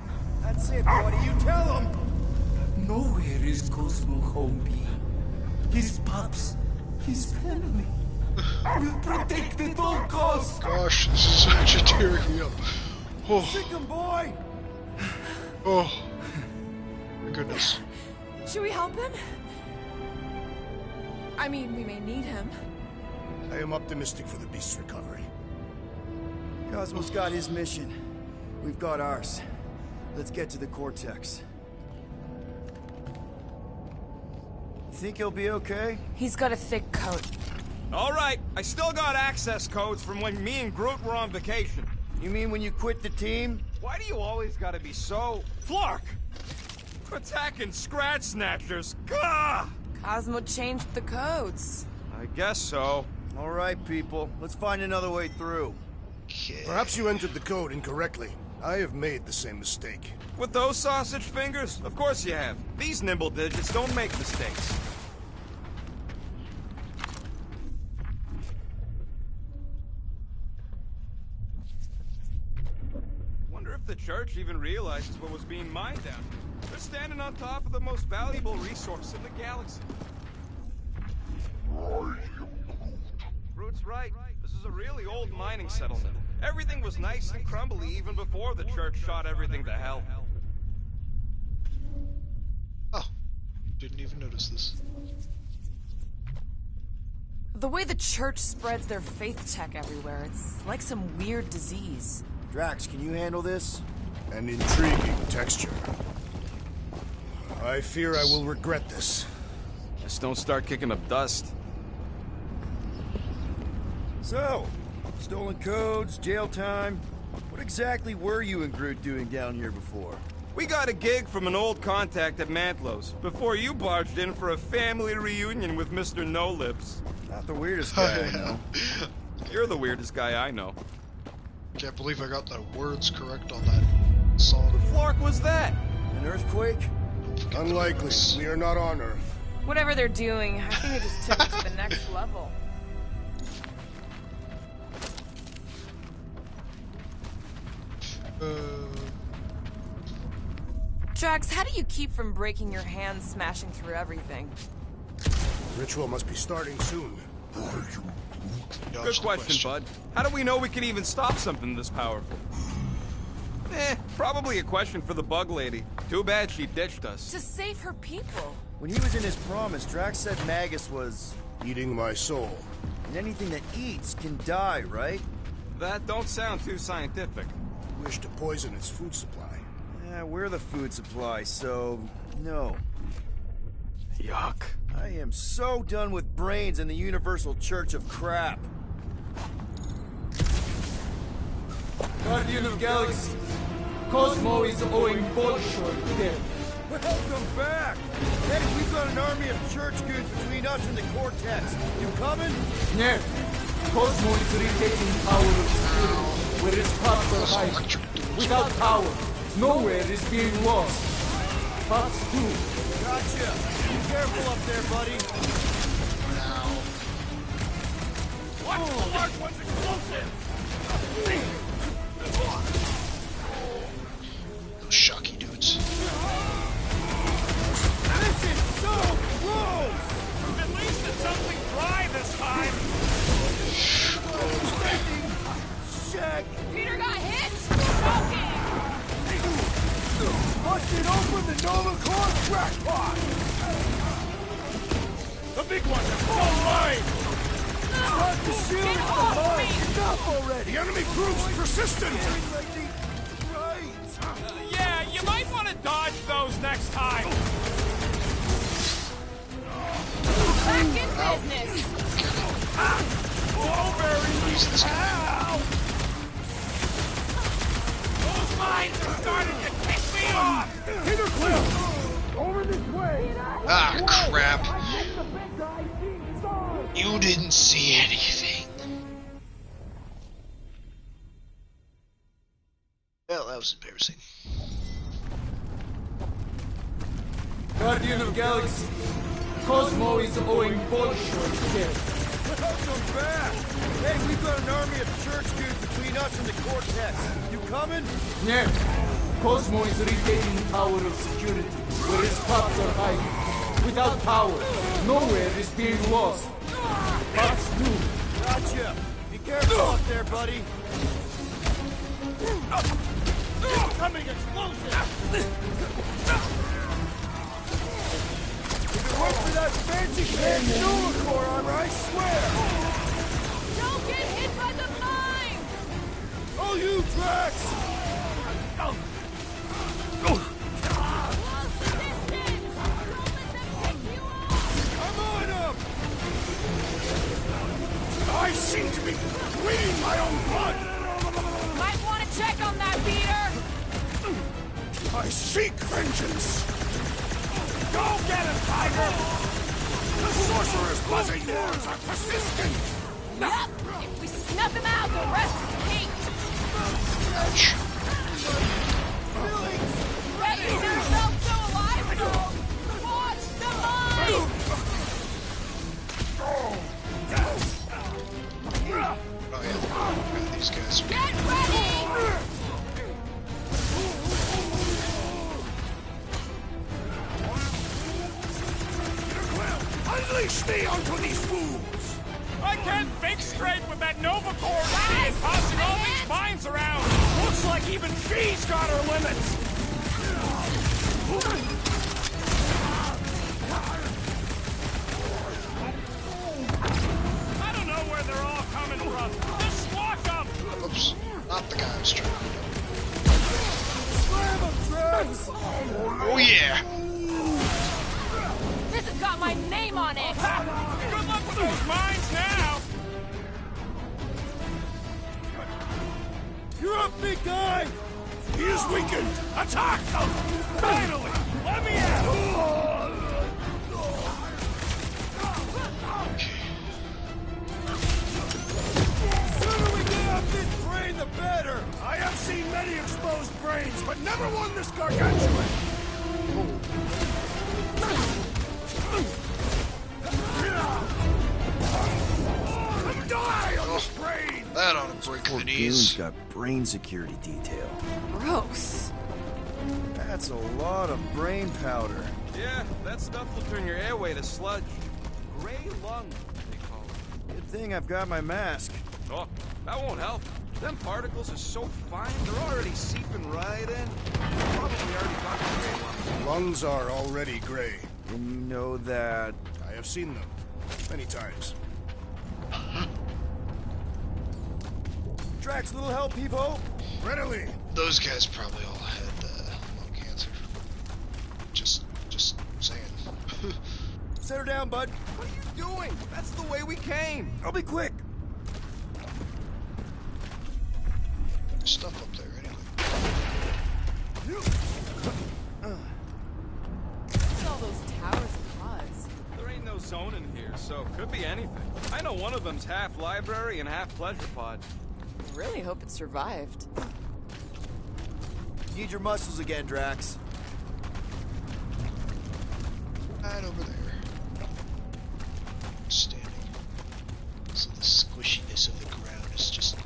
That's it, buddy. You tell him. Nowhere is Cosmo home be. His pups, his family, will protect at all costs. Gosh, this is actually tearing me up. Oh. Sick him, boy. Oh. My goodness. Should we help him? I mean, we may need him. I am optimistic for the beast's recovery. Cosmo's got his mission. We've got ours. Let's get to the Cortex. You think he'll be okay? He's got a thick coat. All right, I still got access codes from when me and Groot were on vacation. You mean when you quit the team? Why do you always gotta be so... Flark! Attacking Scratch Snatchers! Gah! Cosmo changed the codes. I guess so. All right, people. Let's find another way through. Perhaps you entered the code incorrectly. I have made the same mistake. With those sausage fingers? Of course you have. These nimble digits don't make mistakes. Wonder if the church even realizes what was being mined down here. They're standing on top of the most valuable resource in the galaxy. Groot's right. This is a really old mining settlement. Everything was nice and crumbly even before the church shot everything to hell. Oh, didn't even notice this. The way the church spreads their faith tech everywhere, it's like some weird disease. Drax, can you handle this? An intriguing texture. I fear I will regret this. Just don't start kicking up dust. So, stolen codes, jail time. What exactly were you and Groot doing down here before? We got a gig from an old contact at Mantlow's before you barged in for a family reunion with Mr. No-Lips. Not the weirdest guy I know. You're the weirdest guy I know. Can't believe I got the words correct on that song. What flark was that? An earthquake? Unlikely. We are not on Earth. Whatever they're doing, I think it just took it to the next level. Drax, how do you keep from breaking your hands smashing through everything? Ritual must be starting soon. Good question, bud. How do we know we can even stop something this powerful? Probably a question for the bug lady. Too bad she ditched us. To save her people. When he was in his promise, Drax said Magus was... eating my soul. And anything that eats can die, right? That don't sound too scientific. Wish to poison its food supply. Yeah, we're the food supply, so... no. Yuck. I am so done with brains and the Universal Church of crap. Guardian of Galaxy, Cosmo is owing Bolshoi death. Welcome back! Hey, we've got an army of church goons between us and the Cortex. You coming? No. Cosmo is retaking power of spirit, where his paths are hiding. Without power, nowhere is being lost. Paths too. Gotcha. Be careful up there, buddy. Watch the large one's explosive! Those shocky dudes. This is so gross! At least it's something dry this time! Check! Peter got hit! Choking! Busted open the Nova Corps crackpot! The big ones are all mine! Start the shield Get with the off mine! me! Enough already! The enemy proves persistent! Yeah, you might want to dodge those next time. Back in business! Blueberry! Ow! Those mines are starting to piss me off! Peter Quill! Over this way! Ah, crap. You didn't see anything. Well, that was embarrassing. Guardian of Galaxy, Cosmo is owing Bolshoi death. Welcome back! Hey, we've got an army of church dudes between us and the Cortex. You coming? Yeah. Cosmo is retaining Tower of Security, where his cops are hiding. Without power, nowhere is being lost. Cops do. Gotcha! Be careful out there, buddy! Incoming explosion! If it weren't for that fancy fancy unicorn armor, I swear! Don't get hit by the mine! Oh, you Drax! I'm on him! I seem to be bleeding my own blood! Might want to check on that, Peter! I seek vengeance! Go get him, Tiger! The sorcerer's buzzing wars are persistent! Yep! If we snuff him out, the rest is cake! Ouch. Bet you never felt so alive before! Watch the mine! Oh yeah, these guys are... Get ready! Unleash me onto these fools! I can't think straight with that Nova Corps idiot tossing all these mines around! Looks like even she's got her limits! I don't know where they're all coming from. Just squash them! Oops, not the guy I was trying to hit. Slam him, Drax! Oh yeah! This has got my name on it! Good luck with those mines now! You're up, big guy! He is weakened! Attack! Finally! Let me out! The sooner we get off this brain, the better! I have seen many exposed brains, but never one this gargantuan! Die on this brain! That ought to break the Goon's knees. got brain security detail. Gross. That's a lot of brain powder. Yeah, that stuff will turn your airway to sludge. Gray lung, they call it. Good thing I've got my mask. Oh, that won't help. Them particles are so fine, they're already seeping right in. Probably already got the gray lungs. Lungs are already gray. And you know that... I have seen them many times. Drax, little help, Peepo? Readily! Those guys probably all had lung cancer. Just saying. Set her down, bud. What are you doing? That's the way we came. I'll be quick. There's stuff up there anyway. What's all those towers and pods? There ain't no zone in here, so could be anything. I know one of them's half library and half pleasure pod. I really hope it survived. Need your muscles again, Drax. Right over there. Standing. So the squishiness of the ground is just...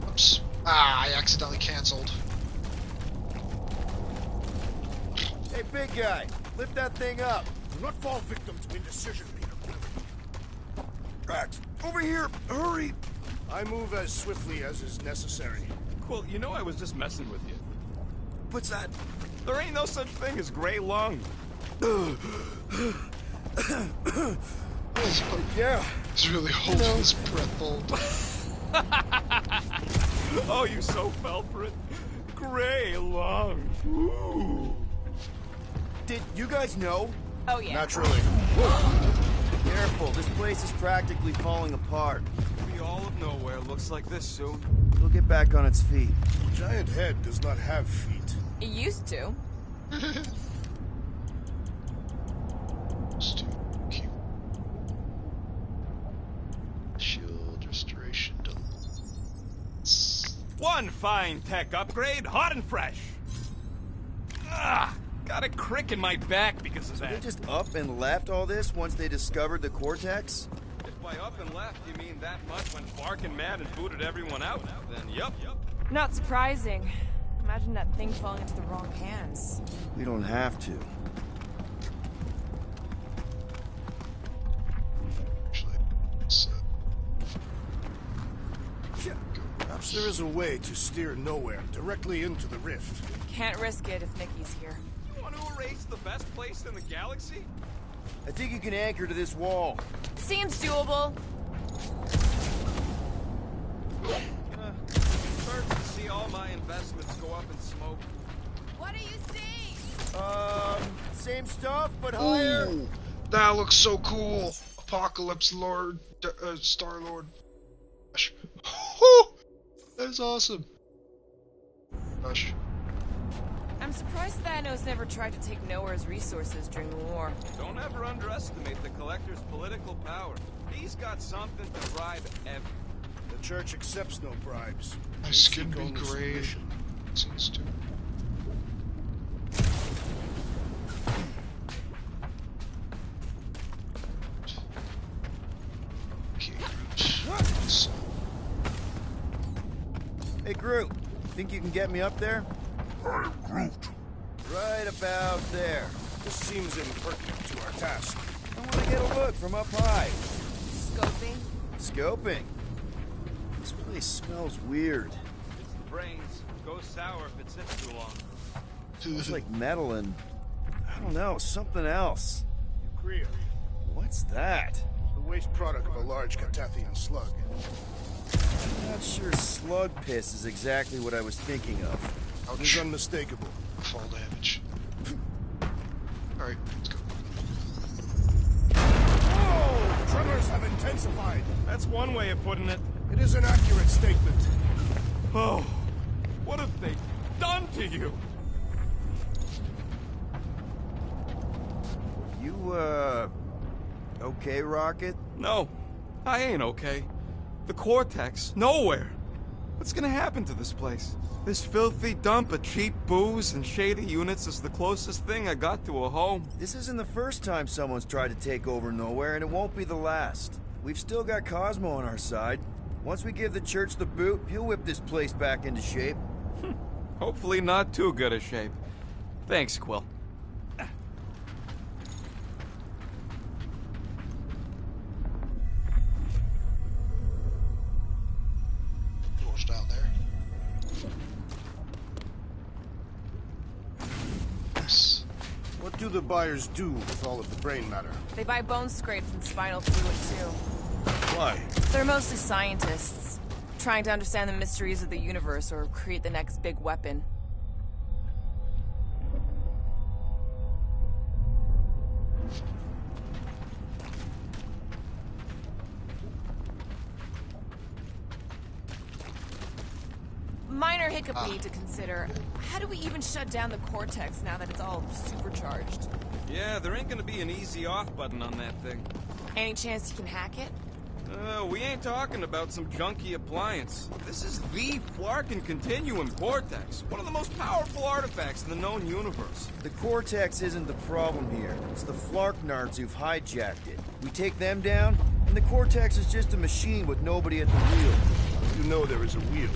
Oops. Ah, I accidentally canceled. Hey, big guy, lift that thing up. Do not fall victim to indecision, Peter. Drax, over here, hurry. I move as swiftly as is necessary. Quill, you know I was just messing with you. What's that? There ain't no such thing as gray lung. Yeah. He's really holding his breath all Oh, you so fell for it. Gray lung. Ooh. Did you guys know? Oh, yeah. Naturally. Careful, this place is practically falling apart. Be all of nowhere looks like this soon. It'll get back on its feet. Giant head does not have feet. It used to. It's too cute. Shield restoration done. One fine tech upgrade, hot and fresh. Ah, got a crick in my back because of They that. just up and left all this once they discovered the Cortex? If by up and left you mean that much when barking mad and booted everyone out, then yup. Not surprising. Imagine that thing falling into the wrong hands. We don't have to. Actually, so. Perhaps there is a way to steer nowhere directly into the rift. Can't risk it if Nikki's here. You want to erase the best place in the galaxy? I think you can anchor to this wall. Seems doable. First to see all my investments go up in smoke. What do you see? Same stuff, but higher. Ooh, that looks so cool. Apocalypse Lord, Star Lord. That is awesome. Gosh. I'm surprised Thanos never tried to take Nowhere's resources during the war. Don't ever underestimate the Collector's political power. He's got something to bribe everyone. The Church accepts no bribes. My They skin seek be only gray. submission. Seems to. Hey, Groot. Think you can get me up there? I am Groot. Right about there. This seems impertinent to our task. I want to get a look from up high. Scoping? Scoping. This place smells weird. It's the brains. Goes sour if it sits too long. Smells like metal and, I don't know, something else. Urea. What's that? The waste product of a large Catathian slug. I'm not sure slug piss is exactly what I was thinking of. It is unmistakable. Fall damage. Alright, let's go. Whoa! Tremors have intensified. That's one way of putting it. It is an accurate statement. Oh, what have they done to you? You, okay, Rocket? No, I ain't okay. The Cortex, nowhere. What's gonna happen to this place? This filthy dump of cheap booze and shady units is the closest thing I got to a home. This isn't the first time someone's tried to take over Nowhere, and it won't be the last. We've still got Cosmo on our side. Once we give the Church the boot, he'll whip this place back into shape. Hopefully not too good a shape. Thanks, Quill. Doors down there. Nice. What do the buyers do with all of the brain matter? They buy bone scrapes and spinal fluid, too. Why? They're mostly scientists, trying to understand the mysteries of the universe or create the next big weapon. Minor hiccup we need to consider. How do we even shut down the Cortex now that it's all supercharged? Yeah, there ain't gonna be an easy off button on that thing. Any chance you can hack it? We ain't talking about some junky appliance. This is the Flarkin Continuum Cortex, one of the most powerful artifacts in the known universe. The Cortex isn't the problem here. It's the Flarknards who've hijacked it. We take them down, and the Cortex is just a machine with nobody at the wheel. You know there is a wheel.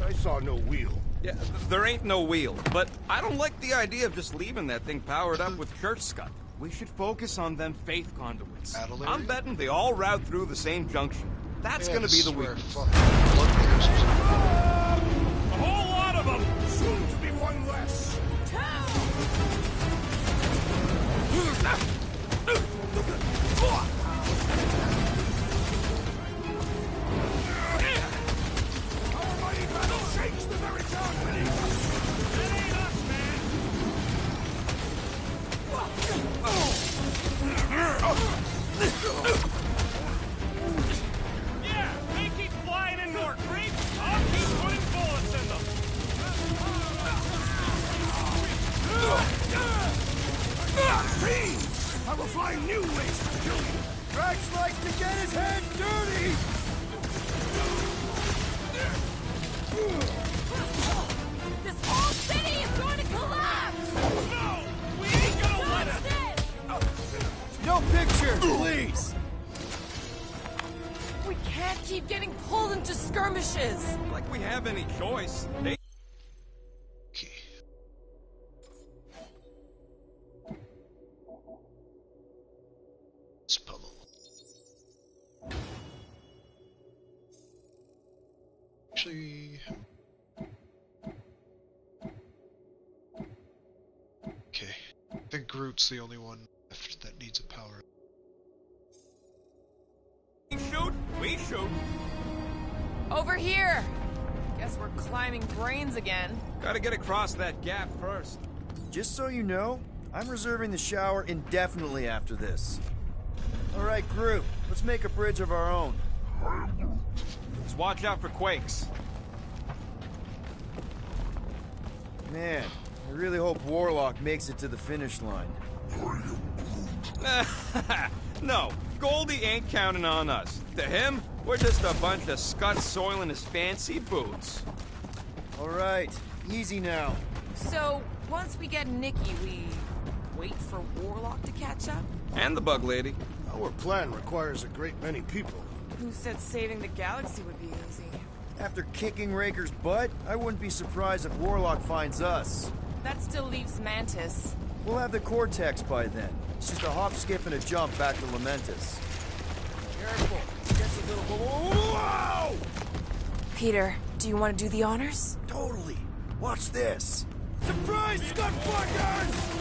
I saw no wheel. Yeah, there ain't no wheel, but I don't like the idea of just leaving that thing powered up with church scud. We should focus on them faith conduits. Battle I'm area? betting they all route through the same junction. That's Yeah, gonna be the swear, weakness. fuck. Blood bears. A whole lot of them! Soon to be one less! means! I will find new ways to kill you! Drax likes to get his hands dirty! This whole city is going to collapse! No! We ain't gonna let it! No picture, please! We can't keep getting pulled into skirmishes. Like we have any choice. They Okay. It's puzzle. Actually... Okay. I think Groot's the only one left that needs a power. we shoot. Over here. Guess we're climbing brains again. Gotta get across that gap first. Just so you know, I'm reserving the shower indefinitely after this. Alright, Groot, let's make a bridge of our own. Just watch out for quakes. Man, I really hope Warlock makes it to the finish line. No, Goldie ain't counting on us. To him, we're just a bunch of scuts soiling his fancy boots. Alright, easy now. So, once we get Nikki, we wait for Warlock to catch up? And the bug lady. Our plan requires a great many people. Who said saving the galaxy would be easy? After kicking Raker's butt, I wouldn't be surprised if Warlock finds us. That still leaves Mantis. We'll have the Cortex by then. It's just a hop, skip, and a jump back to Lamentus. Careful. Gets a little... Whoa! Peter, do you want to do the honors? Totally. Watch this. Surprise, Scud fuckers!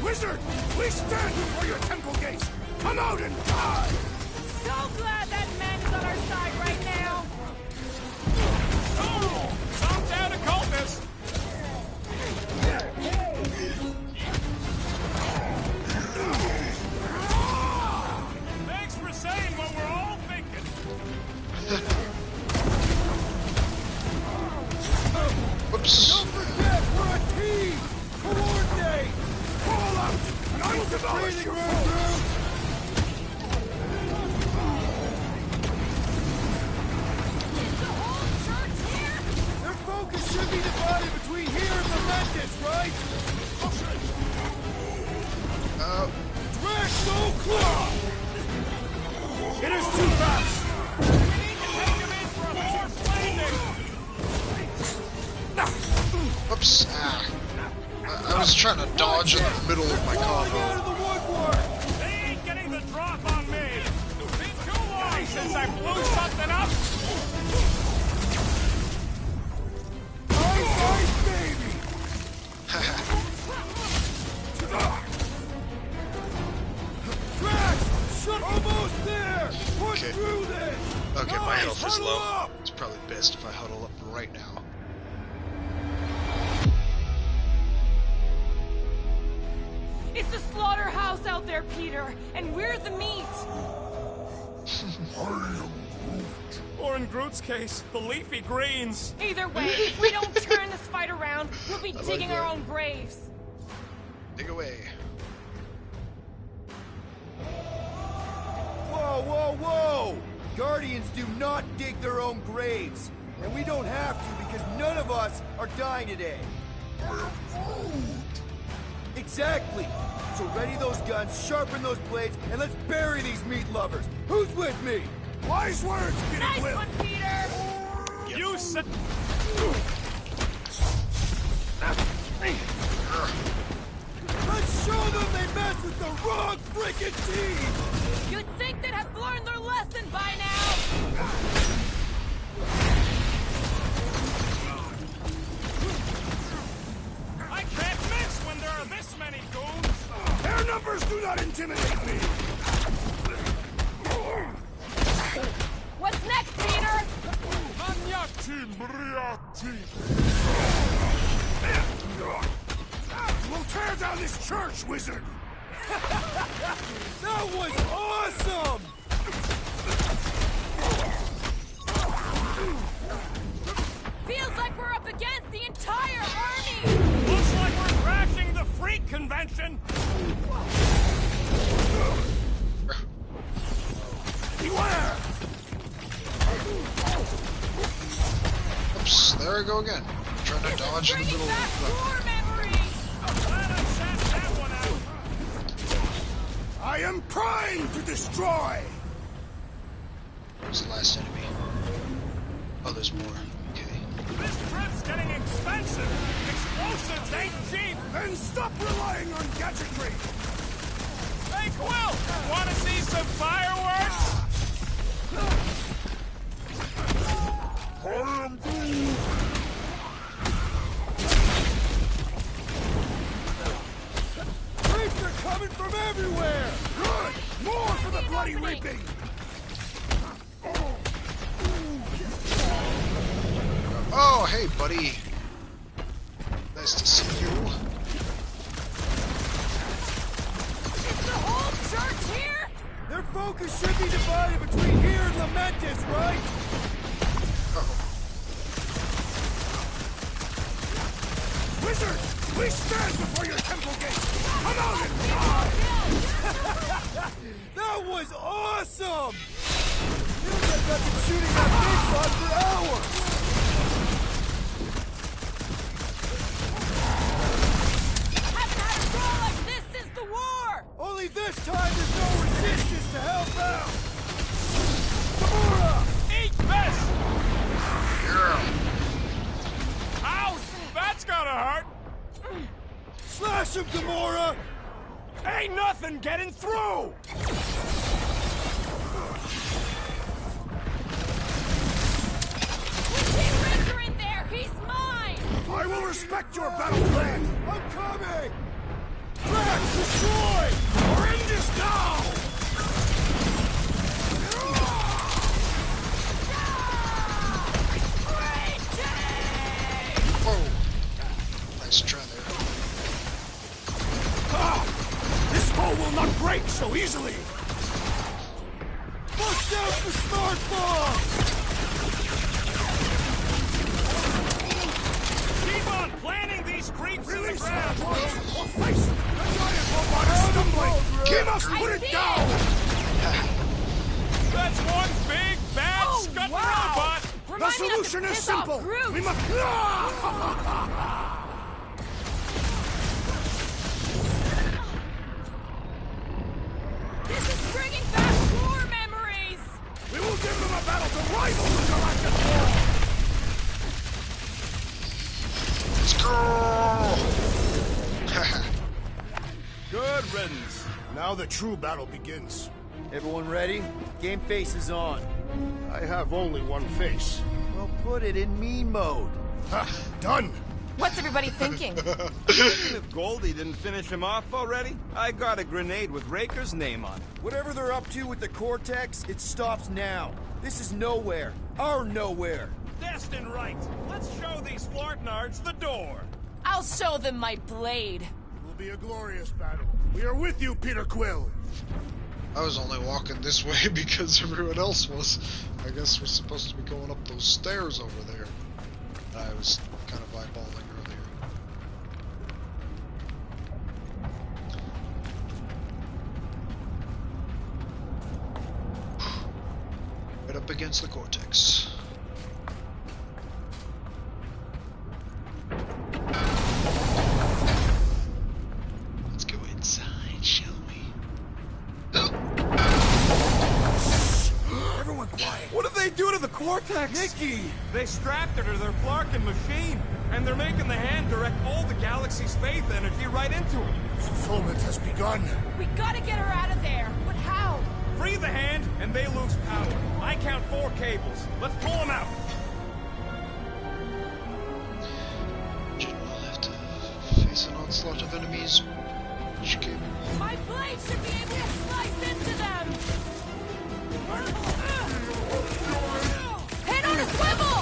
Wizard, we stand before your temple gates. Come out and die! So glad that man is on our side right now. Oh! Some down occultist! Thanks for saying what we're all thinking. Whoops. Don't forget, we're a team! Coordinate! Fall out, and I will demolish your foes! Their focus should be divided between here and Lamentus, right? Drax, no claw! It is too fast! Whoops. Ah. I was trying to dodge in the middle of my combo. They ain't getting the drop on me. It's been too long since I blew something up. Ice baby! Drax! Shut almost there! Push Okay. through this! Okay, my health is huddle low. up! It's probably best if I huddle up right now. It's the slaughterhouse out there, Peter, and we're the meat. Or in Groot's case, the leafy greens. Either way, if we don't turn this fight around, we'll be like digging our that. own graves. Dig away. Whoa, whoa, whoa! Guardians do not dig their own graves. And we don't have to because none of us are dying today. Exactly! So ready those guns, sharpen those blades, and let's bury these meat lovers! Who's with me? Wise words, Peter Nice Quill! one, Peter! You said. Let's show them they mess with the wrong freaking team! You'd think they'd have learned their lesson by now! I can't miss when there are this many goons. Their numbers do not intimidate me! What's next, Peter? We'll tear down this church, wizard! That was awesome! Feels like we're up against the entire army! Looks like we're crashing the freak convention! Beware! Oops, there I go again. Trying to dodge in the middle of the... I am primed to destroy! Where's the last enemy? Oh, there's more. Okay. This trip's getting expensive! Explosives ain't cheap! Then stop relying on gadgetry! Hey, Quill! Wanna see some fireworks? Creeps are coming from everywhere! Good! More for the bloody reaping! Oh, hey, buddy. Nice to see you. Is the whole church here? Their focus should be divided between here and Lamentus, right? Wizard! We stand before your temple gate! Come out and die! That was awesome! Feels like I've been shooting that big bot for hours! Haven't had a brawl like this since the war! Only this time there's no resistance to help out! Gamora! Eat this! Yeah. Ouch! That's gotta hurt! Slash him, Gamora! Ain't nothing getting through! Keep Ranger in there! He's mine! I will respect your battle plan! I'm coming! Drax, destroy! Rend us now! Whoa. Nice try there. This foe will not break so easily! Bust out the smart bomb! Keep on planting these creeps in the Release ground! that one, or face the giant robot is stumbling! He must put it down! That's one big, bad, scut robot! The solution is simple! We must... This is bringing back war memories! We will give them a battle to rival the Galactic War! Let's go! Good riddance. Now the true battle begins. Everyone ready? Game face is on. I have only one face. Well, put it in me mode. Ha! Done! What's everybody thinking? If Goldie didn't finish him off already, I got a grenade with Raker's name on it. Whatever they're up to with the Cortex, it stops now. This is nowhere. Our nowhere. Destined right! Let's show these Flartnards the door! I'll show them my blade. It will be a glorious battle. We are with you, Peter Quill! I was only walking this way because everyone else was. I guess we're supposed to be going up those stairs over there. I was kind of eyeballing earlier. Right up against the Cortex. Let's go inside, shall we? Everyone quiet! What did they do to the Cortex? Nikki! They strapped her to their Flarkin machine, and they're making the hand direct all the galaxy's faith energy right into it. Fulfillment has begun. We gotta get her out of there! But how? Free the hand, and they lose power. I count 4 cables. Let's pull them out. General will have to face an onslaught of enemies. Which cable? My blade should be able to slice into them! Hit on a swivel!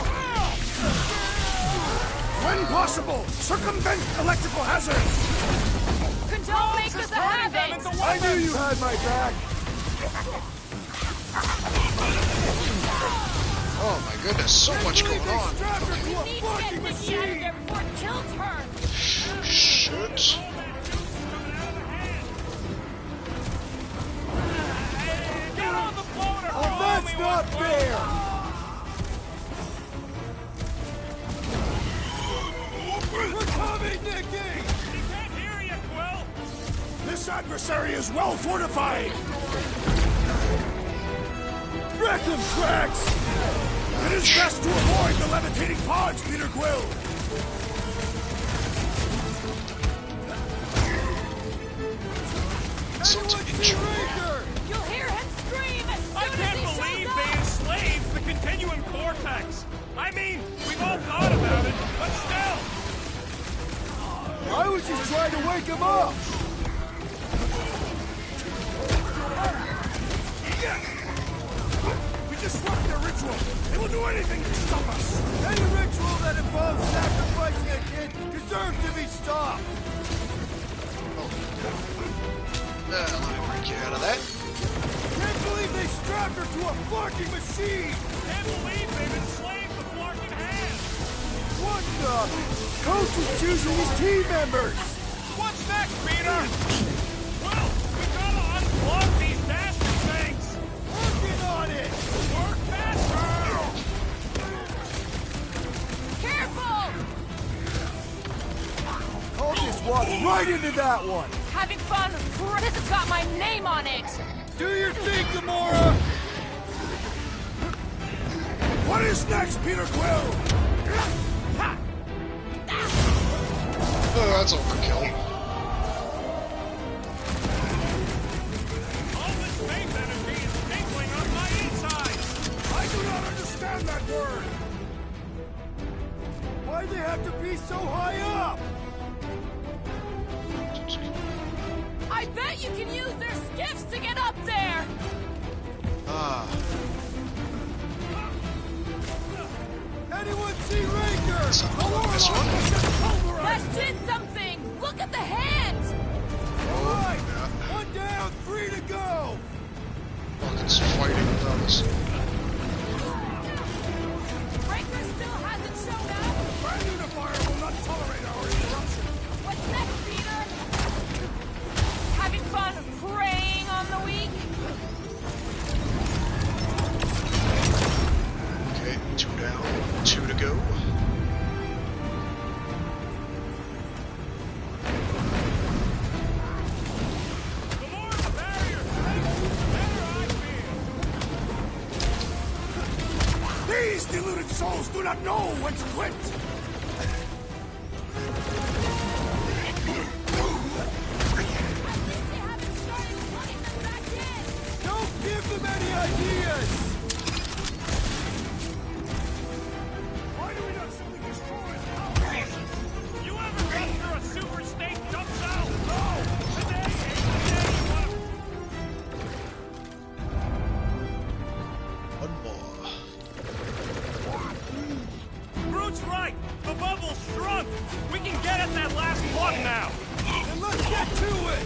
When possible, circumvent electrical hazards! Don't make us a habit! I knew you had my back! Oh my goodness, so much going on. We need to get Nikki out of there before it kills her. Shit. Get on the floater! Oh, that's not fair! We're coming, Nikki! He can't hear you, Quill! This adversary is well fortified! Wreck him, Tracks! It is best to avoid the levitating pods, Peter Quill! Something Raker! You'll hear him scream as soon I as can't he believe shows they up! enslaved the continuum cortex. I mean, we've all thought about it, but still. I was just trying to wake him up! We disrupt their ritual! They will do anything to stop us! Any ritual that involves sacrificing a kid deserves to be stopped! let me break you out of that. Can't believe they strapped her to a flarking machine! Can't believe they've enslaved the flarking hands. What the? Coach is choosing his team members! What's next, Peter? Well, we gotta unplug these bastard things. Working on it! Work faster. Careful! I'll just walk right into that one! Having fun? This has got my name on it! Do your thing, Gamora! What is next, Peter Quill? Oh, that's overkill. All this space energy is tingling on my insides. I do not understand that word! Why'd they have to be so high up? I bet you can use their skiffs to get up there! Anyone see Raker? This one? That did something! Look at the hands! Alright! One down, 3 to go! Fucking fighting without us. Breaker still hasn't shown up! Brand Unifier will not tolerate our interruption! What's next, Peter? Having fun preying on the weak? Okay, 2 down, 2 to go. These deluded souls do not know when to quit! Don't give them any ideas! Why do we not simply destroy the You ever picture a super snake jumps out? No! Today ain't the day you wanna... One more. Groot's right! The bubble's shrunk! We can get at that last plug now! Then let's get to it!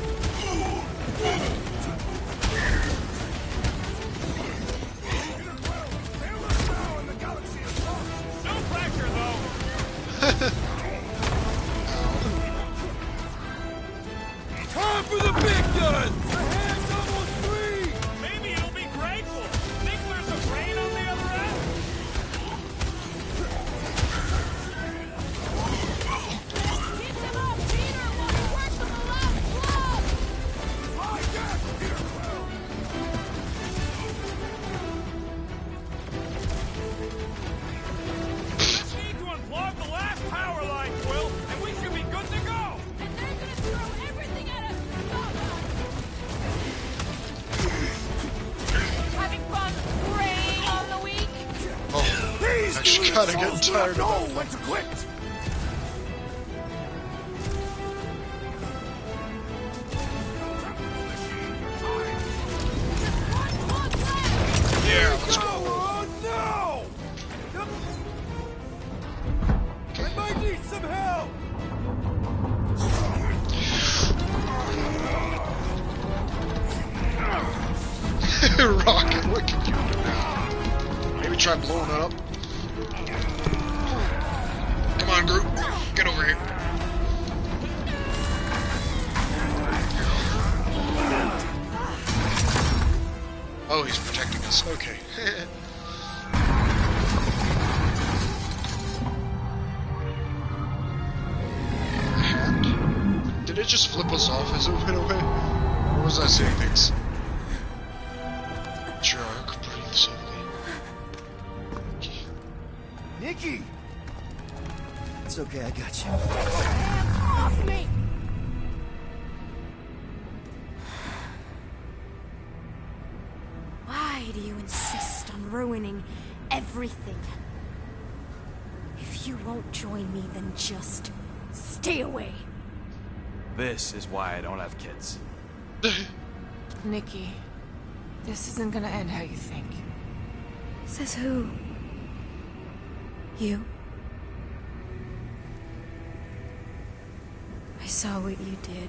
No pressure, though! Time for the big guns! The hand's almost free! Maybe it'll be grateful! Think there's a brain on the other end? Keep them up, Peter! While we work on the last plug! Just need to unplug the last power line, Quill, and we should be good to go! And they're gonna throw everything at us to stop us! Having fun preying on the weak? Oh, These I just deluded gotta souls get do tired not of know that. when to quit! Yeah, let's go. Oh no! I might need some help! Rocket, what can you do now? Maybe try blowing it up. Come on, Groot. Get over here. Oh, he's protecting us. Okay. Hand? Did it just flip us off as it went away? Or was I seeing things? Jerk, breathe softly. Nikki! It's okay, I got you. Hands off me! Why do you insist on ruining everything? If you won't join me, then just stay away. This is why I don't have kids. Nikki, this isn't gonna end how you think. Says who? You? I saw what you did.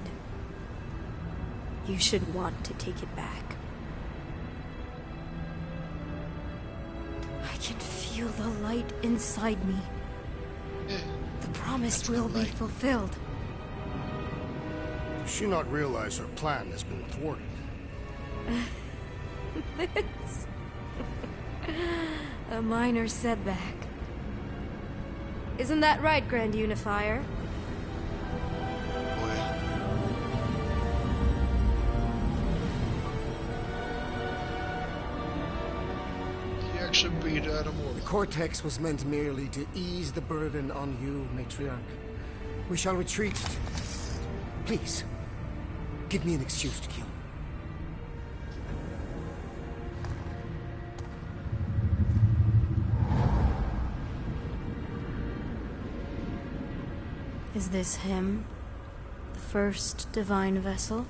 You should want to take it back. I can feel the light inside me. The promise will be fulfilled. Does she not realize her plan has been thwarted? This... a minor setback. Isn't that right, Grand Unifier? He actually beat Adam Warlock. The Cortex was meant merely to ease the burden on you, Matriarch. We shall retreat. Please, give me an excuse to kill. Is this him? The first divine vessel?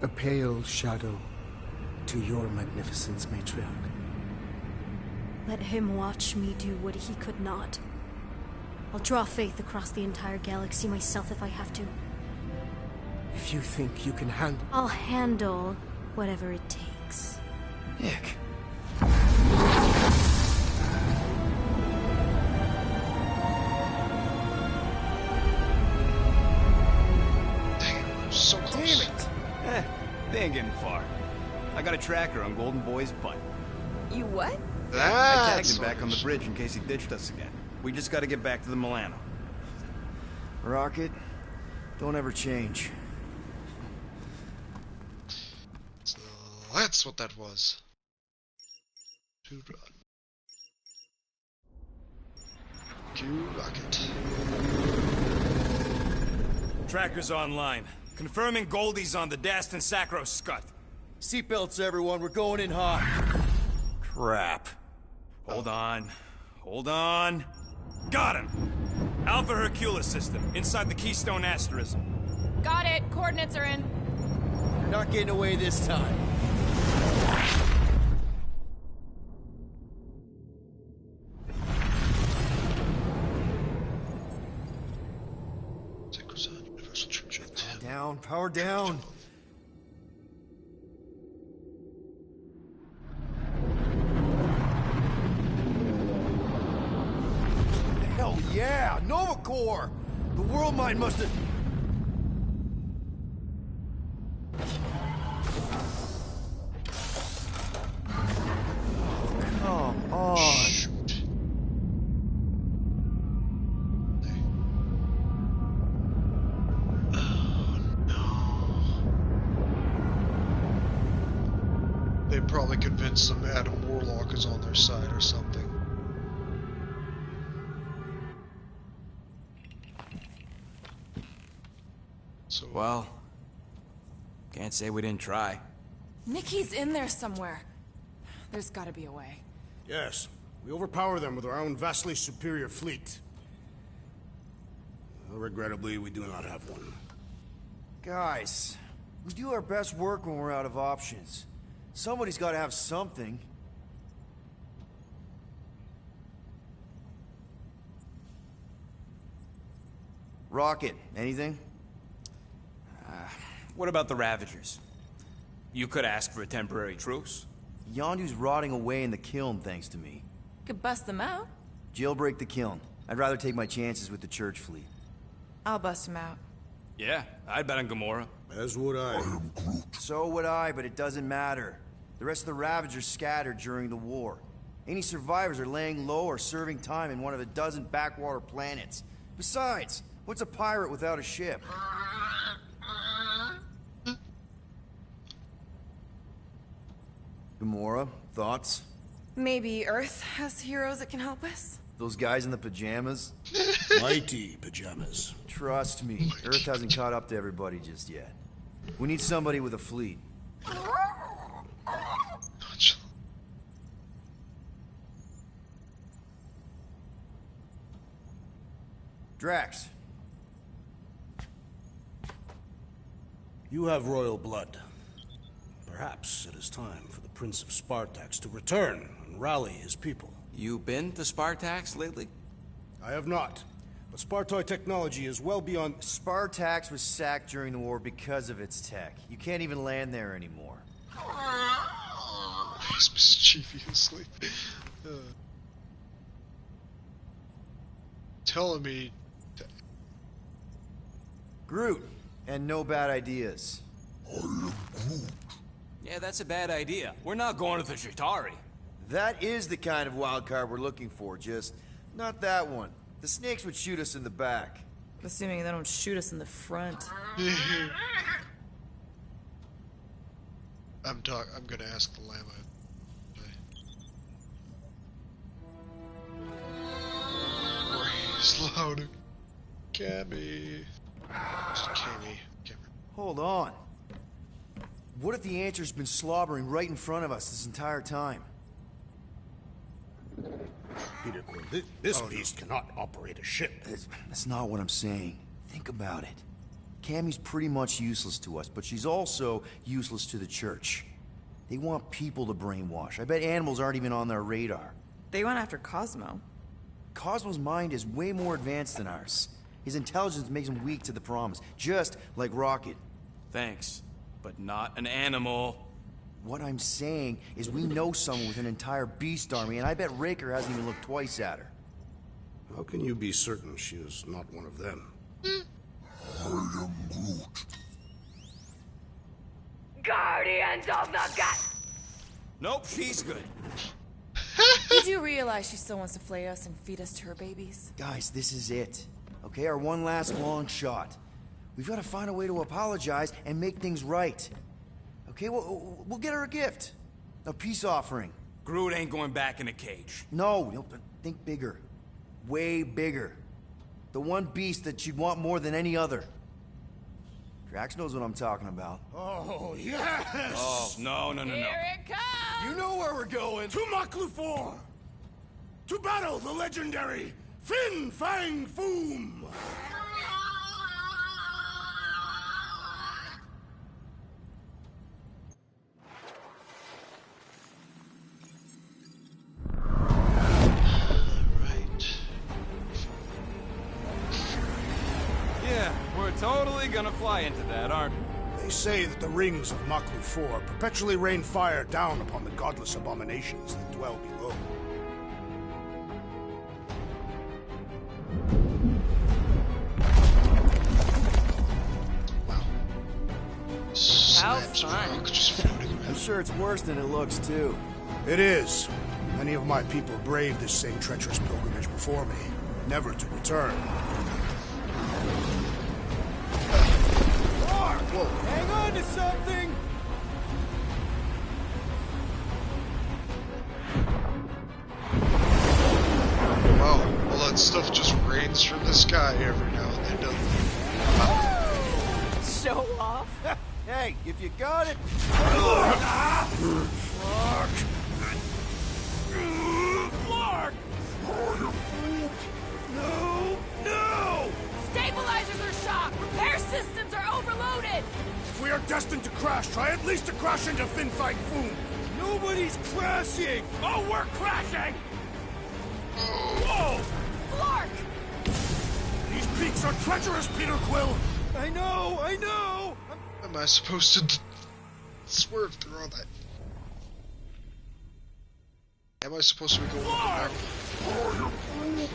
A pale shadow to your magnificence, Matriarch. Let him watch me do what he could not. I'll draw faith across the entire galaxy myself if I have to. If you think you can handle... I'll handle whatever it takes. Nick. So close. Damn it! They ain't getting far. I got a tracker on Golden Boy's butt. You what? I tagged him back on the bridge in case he ditched us again. We just gotta get back to the Milano. Rocket, don't ever change. So that's what that was. To run. Q Rocket. Tracker's online. Confirming Goldie's on the Dastan Sacro Scut. Seatbelts, everyone. We're going in hot. Crap. Hold on. Hold on. Got him! Alpha Hercules system, inside the Keystone Asterism. Got it. Coordinates are in. You're not getting away this time. Down, power down. Hell yeah, Nova Corps! The world mine must have... Come on. They probably convinced them Adam Warlock is on their side or something. So, well, can't say we didn't try. Nikki's in there somewhere. There's gotta be a way. Yes, we overpower them with our own vastly superior fleet. Well, regrettably, we do not have one. Guys, we do our best work when we're out of options. Somebody's got to have something. Rocket, anything? What about the Ravagers? You could ask for a temporary truce. Yondu's rotting away in the kiln thanks to me. Could bust them out. Jailbreak the kiln. I'd rather take my chances with the church fleet. I'll bust them out. Yeah, I'd bet on Gamora. As would I. So would I, but it doesn't matter. The rest of the Ravagers scattered during the war. Any survivors are laying low or serving time in one of a dozen backwater planets. Besides, what's a pirate without a ship? Gamora, thoughts? Maybe Earth has heroes that can help us? Those guys in the pajamas? Mighty pajamas. Trust me, Earth hasn't caught up to everybody just yet. We need somebody with a fleet. Drax. You have royal blood. Perhaps it is time for the Prince of Spartax to return and rally his people. You been to Spartax lately? I have not. But Spartoid technology is well beyond... Spartax was sacked during the war because of its tech. You can't even land there anymore. He's mischievously telling me to... Groot, and no bad ideas. Yeah, that's a bad idea. We're not going to the Chitauri. That is the kind of wild card we're looking for, just not that one. The snakes would shoot us in the back. Assuming they don't shoot us in the front. I'm gonna ask the llama. Breathe louder. Cammy. Cammy. Hold on. What if the Answer's been slobbering right in front of us this entire time? Peter Quill, this beast cannot operate a ship. That's not what I'm saying. Think about it. Cammy's pretty much useless to us, but she's also useless to the church. They want people to brainwash. I bet animals aren't even on their radar. They went after Cosmo. Cosmo's mind is way more advanced than ours. His intelligence makes him weak to the promise, just like Rocket. Thanks, but not an animal. What I'm saying is we know someone with an entire beast army, and I bet Raker hasn't even looked twice at her. How can you be certain she is not one of them? I am Groot. Guardians of the Gut. Nope, she's good. Did you realize she still wants to flay us and feed us to her babies? Guys, this is it. Okay, our one last long shot. We've got to find a way to apologize and make things right. Okay, we'll get her a gift. A peace offering. Groot ain't going back in a cage. No, think bigger. Way bigger. The one beast that she'd want more than any other. Drax knows what I'm talking about. Oh, yes! Oh, no. Here it comes! You know where we're going. To Maklu 4! To battle the legendary Fin Fang Foom! Totally gonna fly into that, aren't we? They say that the rings of Maklu 4 perpetually rain fire down upon the godless abominations that dwell below. Wow. How fun. I'm sure it's worse than it looks, too. It is. Many of my people braved this same treacherous pilgrimage before me, never to return. Whoa, hang on to something! Wow, all that stuff just rains from the sky every now and then, doesn't it? Show off? Hey, if you got it... Flark! No! Stabilizers are shot! Repair systems are overloaded! If we are destined to crash, try at least to crash into Fin Fang Foom! Nobody's crashing! Oh, we're crashing! Whoa! Flark! These peaks are treacherous, Peter Quill! I know! Am I supposed to swerve through all that? Am I supposed to be going up and down?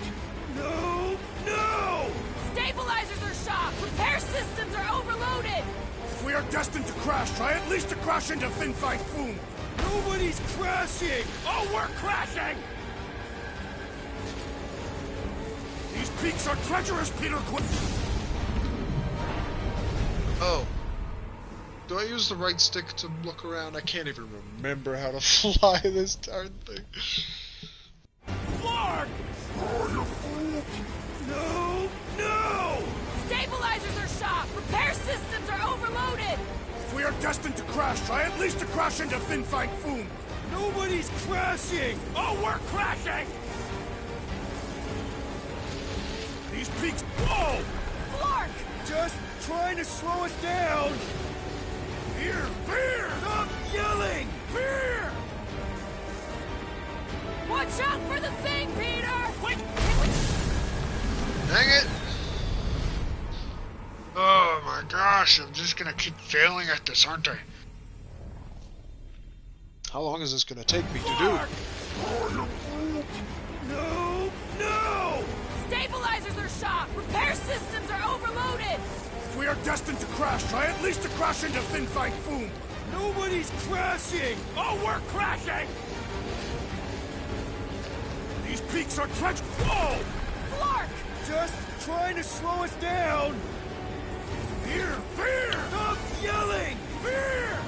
No! No! Stabilizers are shot! Repair systems are overloaded! If we are destined to crash, try at least to crash into Fin Fang Foom! Nobody's crashing! Oh, we're crashing! These peaks are treacherous, Peter Quill! Oh. Do I use the right stick to look around? I can't even remember how to fly this darn thing. Flark! No! No! Stabilizers are shot! Repair systems are overloaded! If we are destined to crash, try at least to crash into Fin Fang Foom! Nobody's crashing! Oh, we're crashing! These peaks... Whoa! Flark! Just trying to slow us down! Fear! Fear! Stop yelling! Fear! Watch out for the thing, Peter! Wait! Dang it! Oh my gosh, I'm just gonna keep failing at this, aren't I? How long is this gonna take me to do? No! No! Stabilizers are shot! Repair systems are overloaded! If we are destined to crash, try at least to crash into Fin Fang Foom! Nobody's crashing! Oh, we're crashing! These peaks are Whoa! Flark! Just trying to slow us down! Fear! Fear! Stop yelling! Fear!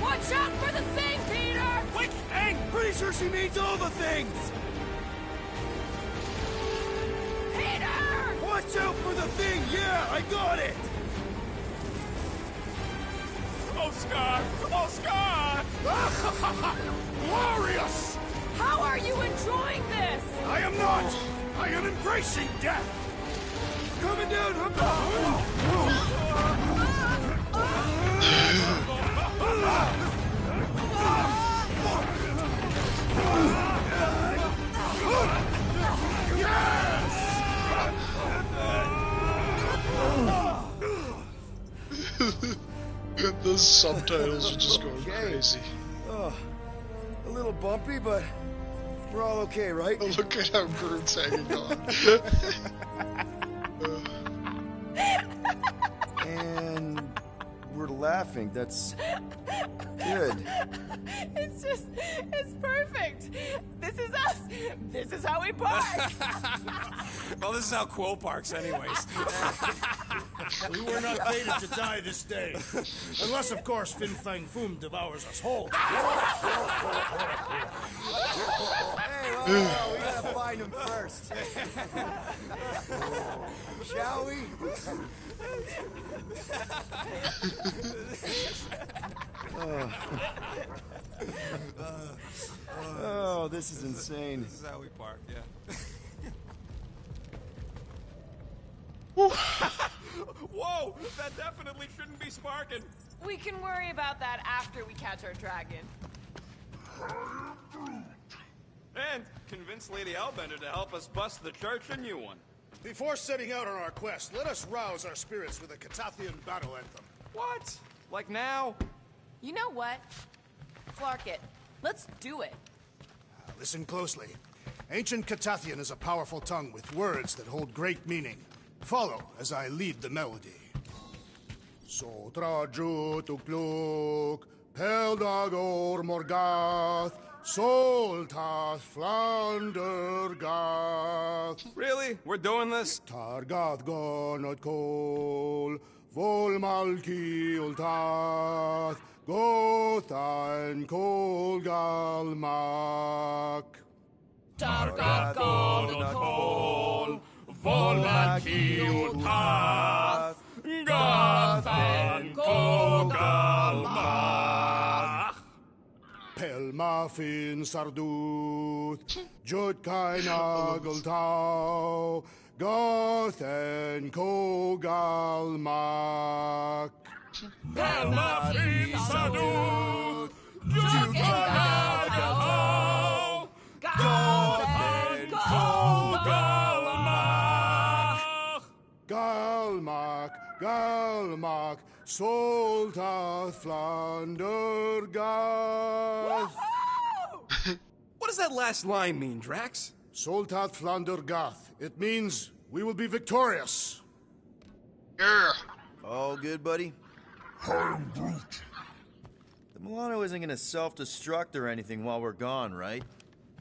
Watch out for the thing, Peter! Which thing? Pretty sure she means all the things! Peter! Watch out for the thing! Yeah, I got it! Oscar! Oscar! Glorious! How are you enjoying this? I am not! I am embracing death! Coming down! The subtitles are just going crazy. A little bumpy, but we're all okay, right? Look at how Groot's hanging on. And we're laughing. That's good. It's perfect. This is us. This is how we park. Well, this is how Quill parks anyways. We were not fated to die this day. Unless, of course, Fin Fang Foom devours us whole. Hey, well, we gotta find him first. Shall we? Oh, this is insane. This is how we park, yeah. Whoa! That definitely shouldn't be sparking. We can worry about that after we catch our dragon. And convince Lady Hellbender to help us bust the church a new one. Before setting out on our quest, let us rouse our spirits with a Catathian battle anthem. What? Like now? You know what? Flark it. Let's do it. Listen closely. Ancient Catathian is a powerful tongue with words that hold great meaning. Follow as I lead the melody. Sotra jutukluk, peldagor morgath, soltas flandergath. Really? We're doing this? Targath gonot kol, volmalki ultath, gothan kol galmak. Targath gonot kol, volmalki ultath, gothan kol galmak. Pelmafin sardut, jutkai nageltau, gothan kol galmak. Pelmafin sardut, jutkai nageltau, gothan kol galmak. Galmak, galmak, soltath flandergath. does that last line mean, Drax? Soltat Flander Gath. It means we will be victorious. Yeah. All good, buddy? I'm Groot. The Milano isn't gonna self-destruct or anything while we're gone, right?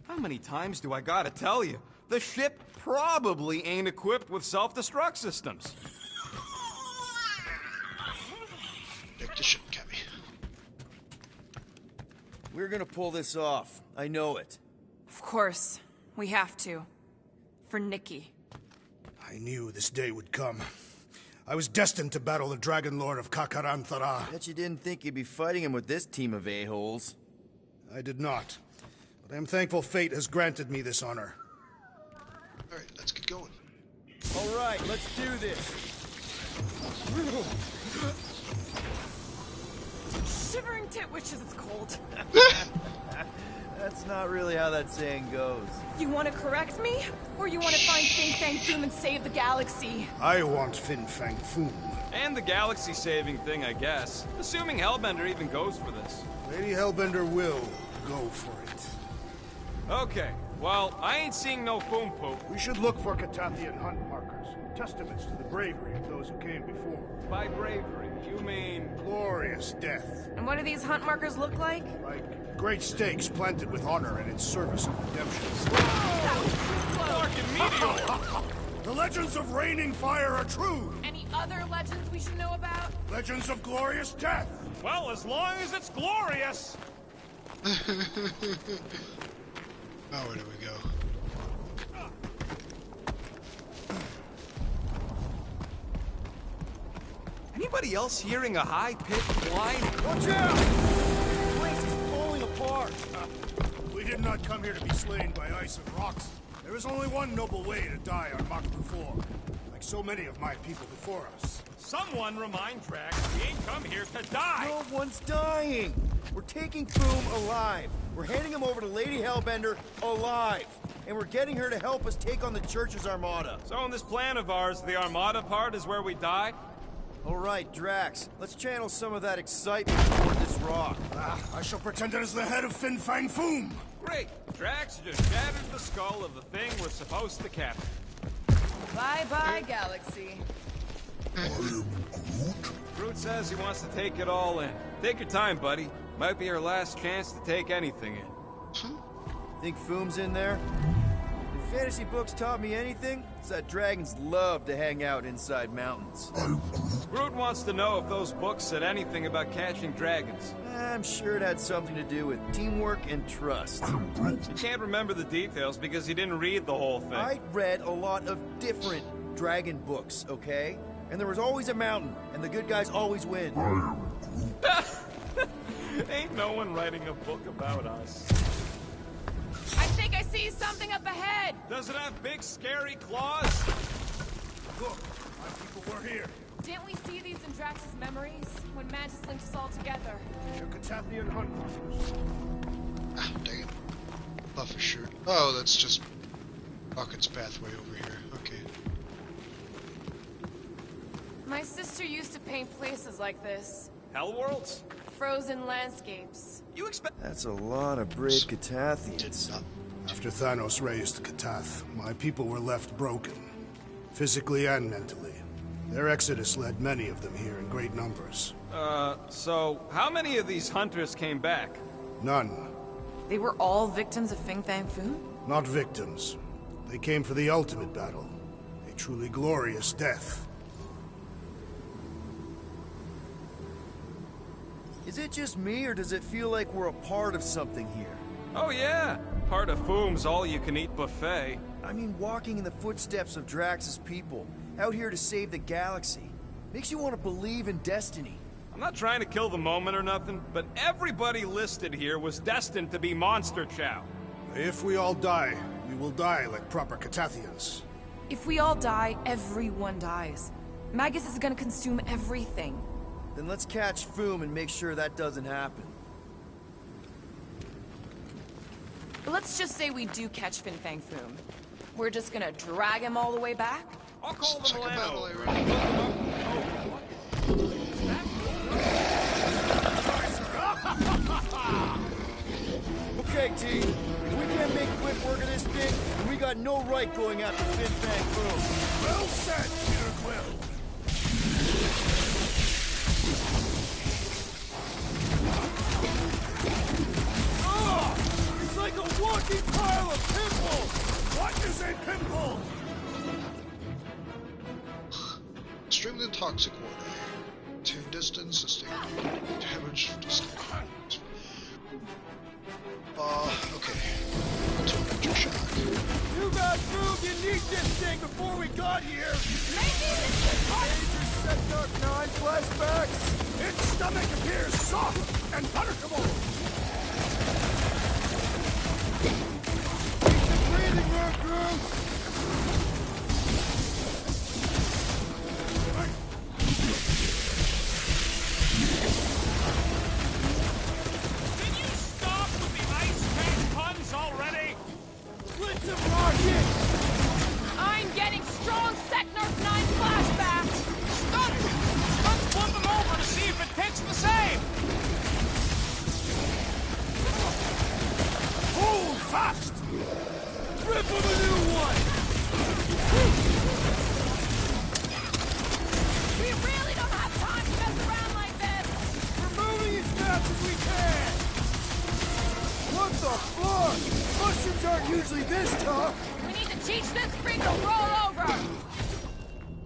How many times do I gotta tell you? The ship probably ain't equipped with self-destruct systems. Take the ship, Cabby. We're gonna pull this off. I know it. Of course. We have to. For Nikki. I knew this day would come. I was destined to battle the Dragon Lord of Kakaranthara. Bet you didn't think you'd be fighting him with this team of a-holes. I did not. But I am thankful fate has granted me this honor. Alright, let's get going. All right, let's do this. Shivering tit wishes it's cold. That's not really how that saying goes. You want to correct me? Or you want to find Fin Fang Foom and save the galaxy? I want Fin Fang Foom. And the galaxy-saving thing, I guess. Assuming Hellbender even goes for this. Lady Hellbender will go for it. Okay, well, I ain't seeing no foom poop. We should look for Catathian hunt markers. Testaments to the bravery of those who came before. By bravery, you mean... Glorious death. And what do these hunt markers look like? Like great stakes planted with honor and in service of redemption. Fucking meteor! The legends of raining fire are true! Any other legends we should know about? Legends of glorious death! Well, as long as it's glorious. Now where do we go? Anybody else hearing a high-pitched whine? Watch out! The place is falling apart! We did not come here to be slain by ice and rocks. There is only one noble way to die on Mach 4, like so many of my people before us. Someone remind Drax we ain't come here to die. No one's dying! We're taking Foom alive. We're handing him over to Lady Hellbender alive. And we're getting her to help us take on the Church's Armada. So in this plan of ours, the Armada part is where we die? All right, Drax. Let's channel some of that excitement toward this rock. I shall pretend it is the head of Fin Fang Foom. Great. Drax just shattered the skull of the thing we're supposed to capture. Bye-bye, galaxy. I am Groot. Groot says he wants to take it all in. Take your time, buddy. Might be our last chance to take anything in. Think Foom's in there? If fantasy books taught me anything, it's that dragons love to hang out inside mountains. I'm Groot. Groot wants to know if those books said anything about catching dragons. I'm sure it had something to do with teamwork and trust. I'm Groot. He can't remember the details because he didn't read the whole thing. I read a lot of different dragon books, okay? And there was always a mountain, and the good guys always win. I am Groot. Ain't no one writing a book about us. I think I see something up ahead! Does it have big, scary claws? Look, my people were here. Didn't we see these in Drax's memories? When Mantis linked us all together? They're Catathian hunt markers. Ah, dang it. Buffer shirt. Oh, that's just Rocket's pathway over here. Okay. My sister used to paint places like this. Hellworlds? Frozen landscapes. You expect... That's a lot of brave Catathians. Did not. After Thanos raised Katath, my people were left broken, physically and mentally. Their exodus led many of them here in great numbers. So how many of these hunters came back? None. They were all victims of Fin Fang Foom? Not victims. They came for the ultimate battle. A truly glorious death. Is it just me, or does it feel like we're a part of something here? Oh yeah, part of Foom's all-you-can-eat buffet. I mean, walking in the footsteps of Drax's people, out here to save the galaxy. Makes you want to believe in destiny. I'm not trying to kill the moment or nothing, but everybody listed here was destined to be monster chow. If we all die, we will die like proper Catathians. If we all die, everyone dies. Magus is gonna consume everything. Then let's catch Foom and make sure that doesn't happen. Let's just say we do catch Fin Fang Foom. We're just gonna drag him all the way back? I'll call the Second battle Milano. area. Okay, team. We can't make quick work of this thing, and we got no right going after Fin Fang Foom. Well said, Peter Quill. It's like a walking pile of pimples! What is a pimple? Extremely toxic water. To distance, sustain damage. Okay. To electric shock. You got proof you need this thing before we got here! Maybe this is Major Sector 9 flashbacks! Its stomach appears soft and punishable. Keep the breathing room, Groot! Can you stop with the ice tank puns already? Blitz of rocket! I'm getting strong Sector 9 flashbacks! Stunning! Let's flip them over to see if it picks the same! Hold fast! Rip him a new one! We really don't have time to mess around like this! We're moving as fast as we can! What the fuck? Mushrooms aren't usually this tough! We need to teach this freak to roll over!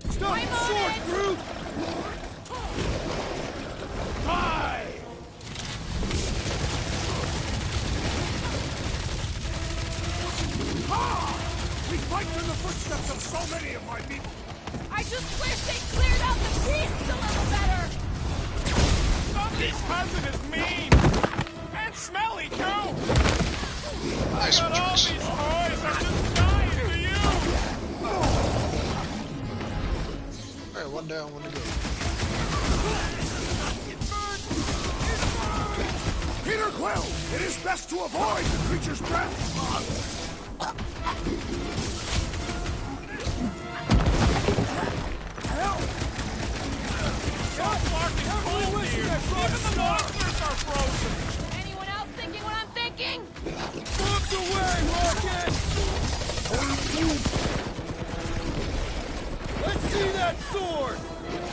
Stop I'm on short, it! Groot! Die! Ah! We fight in the footsteps of so many of my people. I just wish they cleared out the beasts a little better! Somebody's cousin is mean! And smelly, too! Nice I one, got all Jax. these toys, I'm just dying for you! Alright, one down, one to go. Peter Quill, it is best to avoid the creature's breath. So fucking cold here! Even the monsters are frozen! Anyone else thinking what I'm thinking? Bombs away, Rocket! Let's see that sword!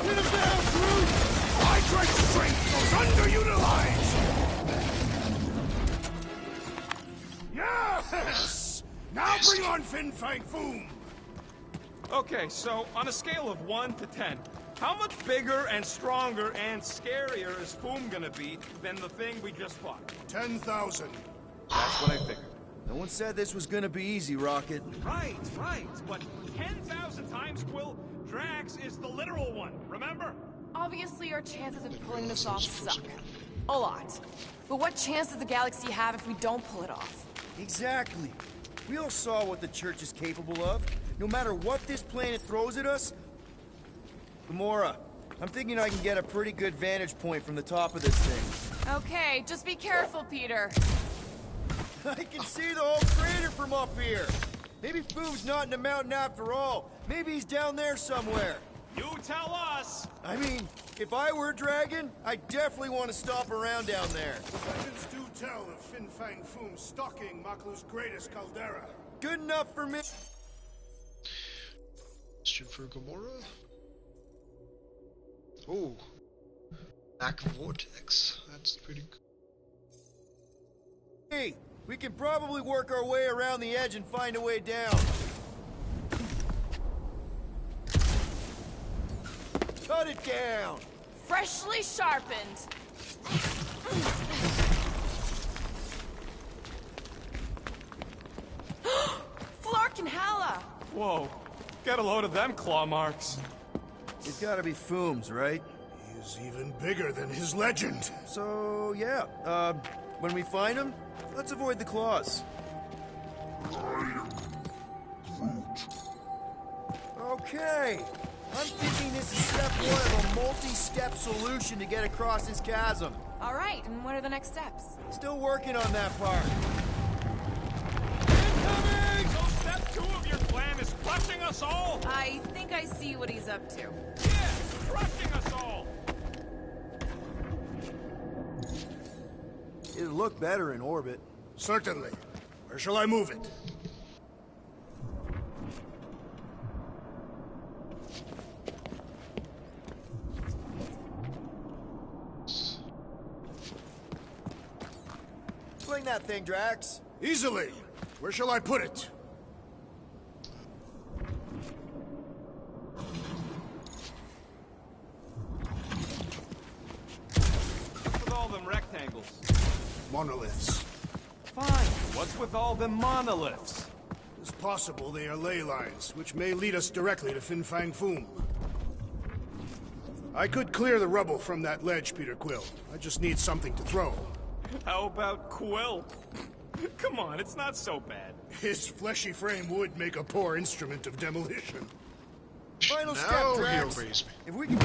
Hit him down, Groot! Hydrate strength goes underutilized. Yes! Now bring on Fin Fang Foom. Okay, so on a scale of 1 to 10, how much bigger and stronger and scarier is Foom gonna be than the thing we just fought? 10,000. That's what I figured. No one said this was gonna be easy, Rocket. Right, but 10,000 times, Quill, Drax is the literal one, remember? Obviously, our chances of pulling this off suck. A lot. But what chance does the galaxy have if we don't pull it off? Exactly. We all saw what the Church is capable of. No matter what this planet throws at us... Gamora, I'm thinking I can get a pretty good vantage point from the top of this thing. Okay, just be careful, Peter. I can see the whole crater from up here. Maybe Foom's not in the mountain after all. Maybe he's down there somewhere. You tell us! I mean, if I were a dragon, I definitely want to stop around down there. Legends do tell of Fin Fang Foom stalking Maklu's greatest caldera. Good enough for me. Question for Gamora? Oh. Back Vortex. That's pretty good. Hey, we can probably work our way around the edge and find a way down. Cut it down! Freshly sharpened. Flark and Hala! Whoa, get a load of them claw marks. It's gotta be Foom's, right? He's even bigger than his legend. So, yeah, when we find him, let's avoid the claws. Okay, I'm thinking this is step one of a multi-step solution to get across this chasm. All right, and what are the next steps? Still working on that part. Incoming! So step 2 of your plan is crushing us all? I think I see what he's up to. Yeah, crushing us all! It'll look better in orbit. Certainly. Where shall I move it? Swing that thing, Drax. Easily. Where shall I put it? What's with all them rectangles? Monoliths. Fine. What's with all them monoliths? It's possible they are ley lines, which may lead us directly to Fin Fang Foom. I could clear the rubble from that ledge, Peter Quill. I just need something to throw. How about Quill? Come on, it's not so bad. His fleshy frame would make a poor instrument of demolition. Final Now step, Drax. he'll raise me. If we can...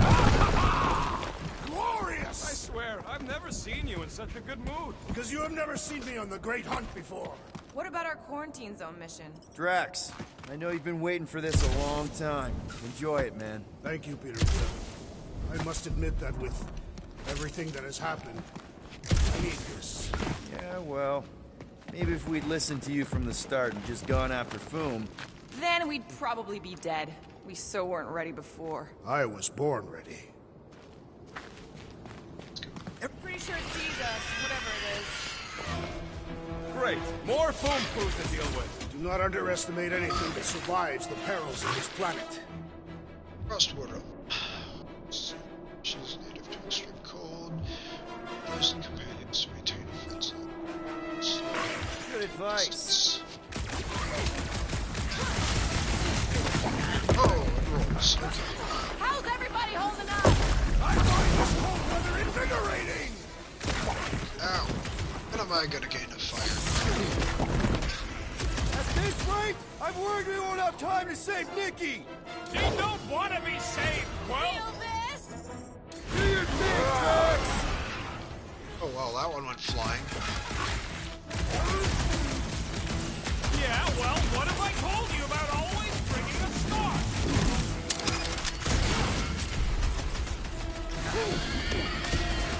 Glorious! I swear, I've never seen you in such a good mood. Because you have never seen me on the Great Hunt before. What about our quarantine zone mission? Drax, I know you've been waiting for this a long time. Enjoy it, man. Thank you, Peter Quill. I must admit that with everything that has happened, I need this. Yeah, well, maybe if we'd listened to you from the start and just gone after Foom... Then we'd probably be dead. We so weren't ready before. I was born ready. Pretty sure it sees us, whatever it is. Great. More foam food to deal with. Do not underestimate anything that survives the perils of this planet. Frostwater. She's native to extreme cold. Those companions to maintain a friend's levels. Good advice. Oh, it rolls. Okay. How's everybody holding up? I find this cold weather invigorating! Ow. When am I gonna gain a fire? At this rate, I'm worried we won't have time to save Nikki! She don't want to be saved, Quill! Feel this? Do your thing, Drax! Oh well, that one went flying. Yeah, well, what have I told you about always bringing a star?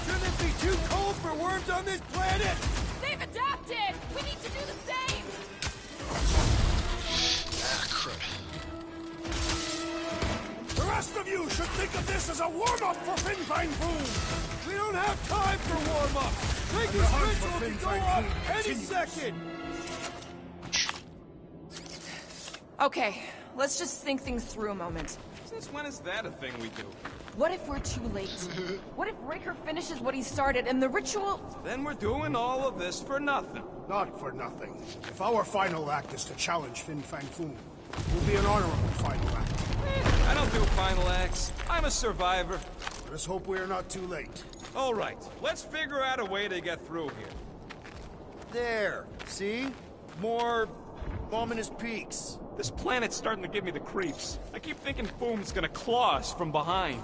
Shouldn't it be too cold for worms on this planet? They've adapted! We need to do the same! Ah, crud. The rest of you should think of this as a warm-up for Fin Fang Foom! We don't have time for warm-up! Make this ritual can go up any second! Okay, let's just think things through a moment. Since when is that a thing we do? What if we're too late? What if Raker finishes what he started and the ritual... Then we're doing all of this for nothing. Not for nothing. If our final act is to challenge Fin Fang Foom, it will be an honorable final act. I don't do final acts. I'm a survivor. Let us hope we are not too late. All right, let's figure out a way to get through here. There, see? More ominous peaks. This planet's starting to give me the creeps. I keep thinking Foom's gonna claw us from behind.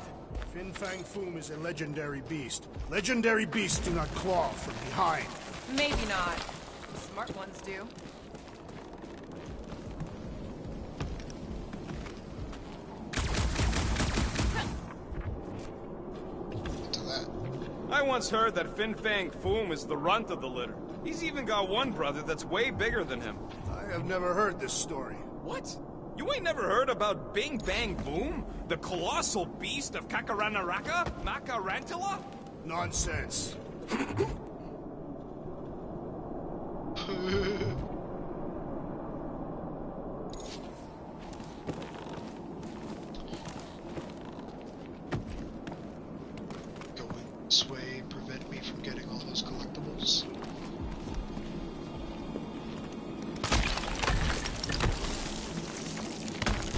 Fin Fang Foom is a legendary beast. Legendary beasts do not claw from behind. Maybe not. Smart ones do. To that. I once heard that Fin Fang Foom is the runt of the litter. He's even got one brother that's way bigger than him. I have never heard this story. What? You ain't never heard about Bing Bang Boom? The colossal beast of Kakaranaraka? Makarantula? Nonsense. Going this way prevent me from getting all those collectibles.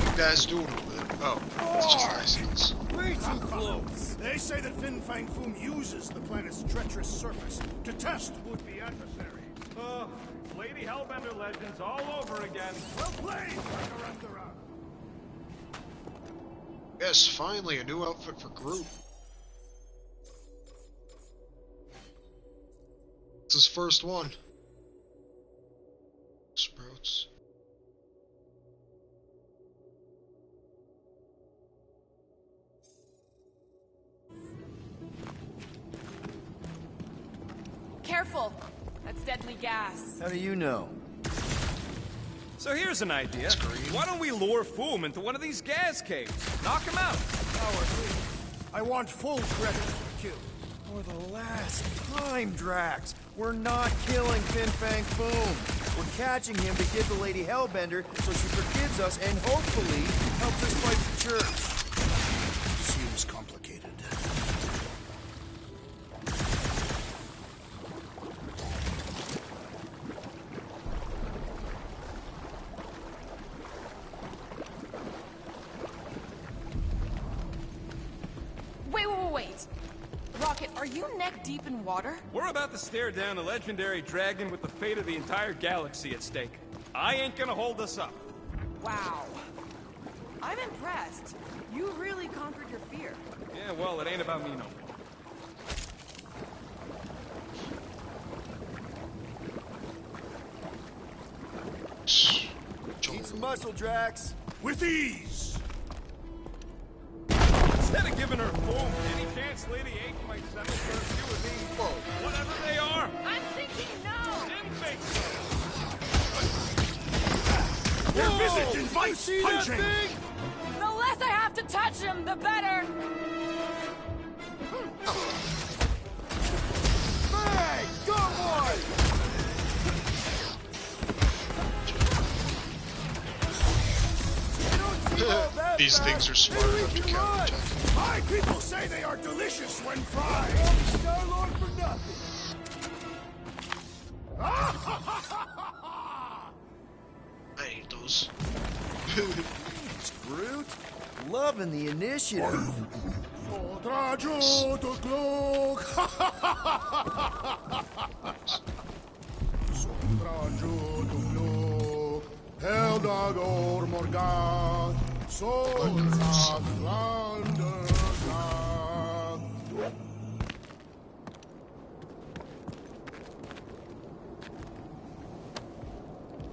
You guys doing with it? Oh, it's just icicles. Way too close! They say that Fin Fang Foom uses the planet's treacherous surface to test would-be adversaries. Lady Hellbender legends all over again. Well played, Makarantara. Yes, finally a new outfit for Groot. It's his first one. Sprouts. Careful! That's deadly gas. How do you know? So here's an idea. Why don't we lure Foom into one of these gas caves? Knock him out. I want full credit for the kill. For the last time, Drax. We're not killing Fin Fang Foom. We're catching him to give the Lady Hellbender so she forgives us and hopefully helps us fight the church. Seems complicated. Wait. Rocket, are you neck deep in water? We're about to stare down a legendary dragon with the fate of the entire galaxy at stake. I ain't gonna hold us up. Wow. I'm impressed. You really conquered your fear. Yeah, well, it ain't about me no more. Need some muscle, Drax. With ease! Instead of giving her Foom any chance Lady H might settle for a few of these, whatever they are. I'm thinking no! Didn't think so. Their visit invites punching! The less I have to touch him, the better! Hey, go boy! These things are smart enough to counterattack. My people say they are delicious when fried! Star-Lord for nothing! I hate those. Groot, loving the initiative. Heldagor Morgan, Soldat Landergan.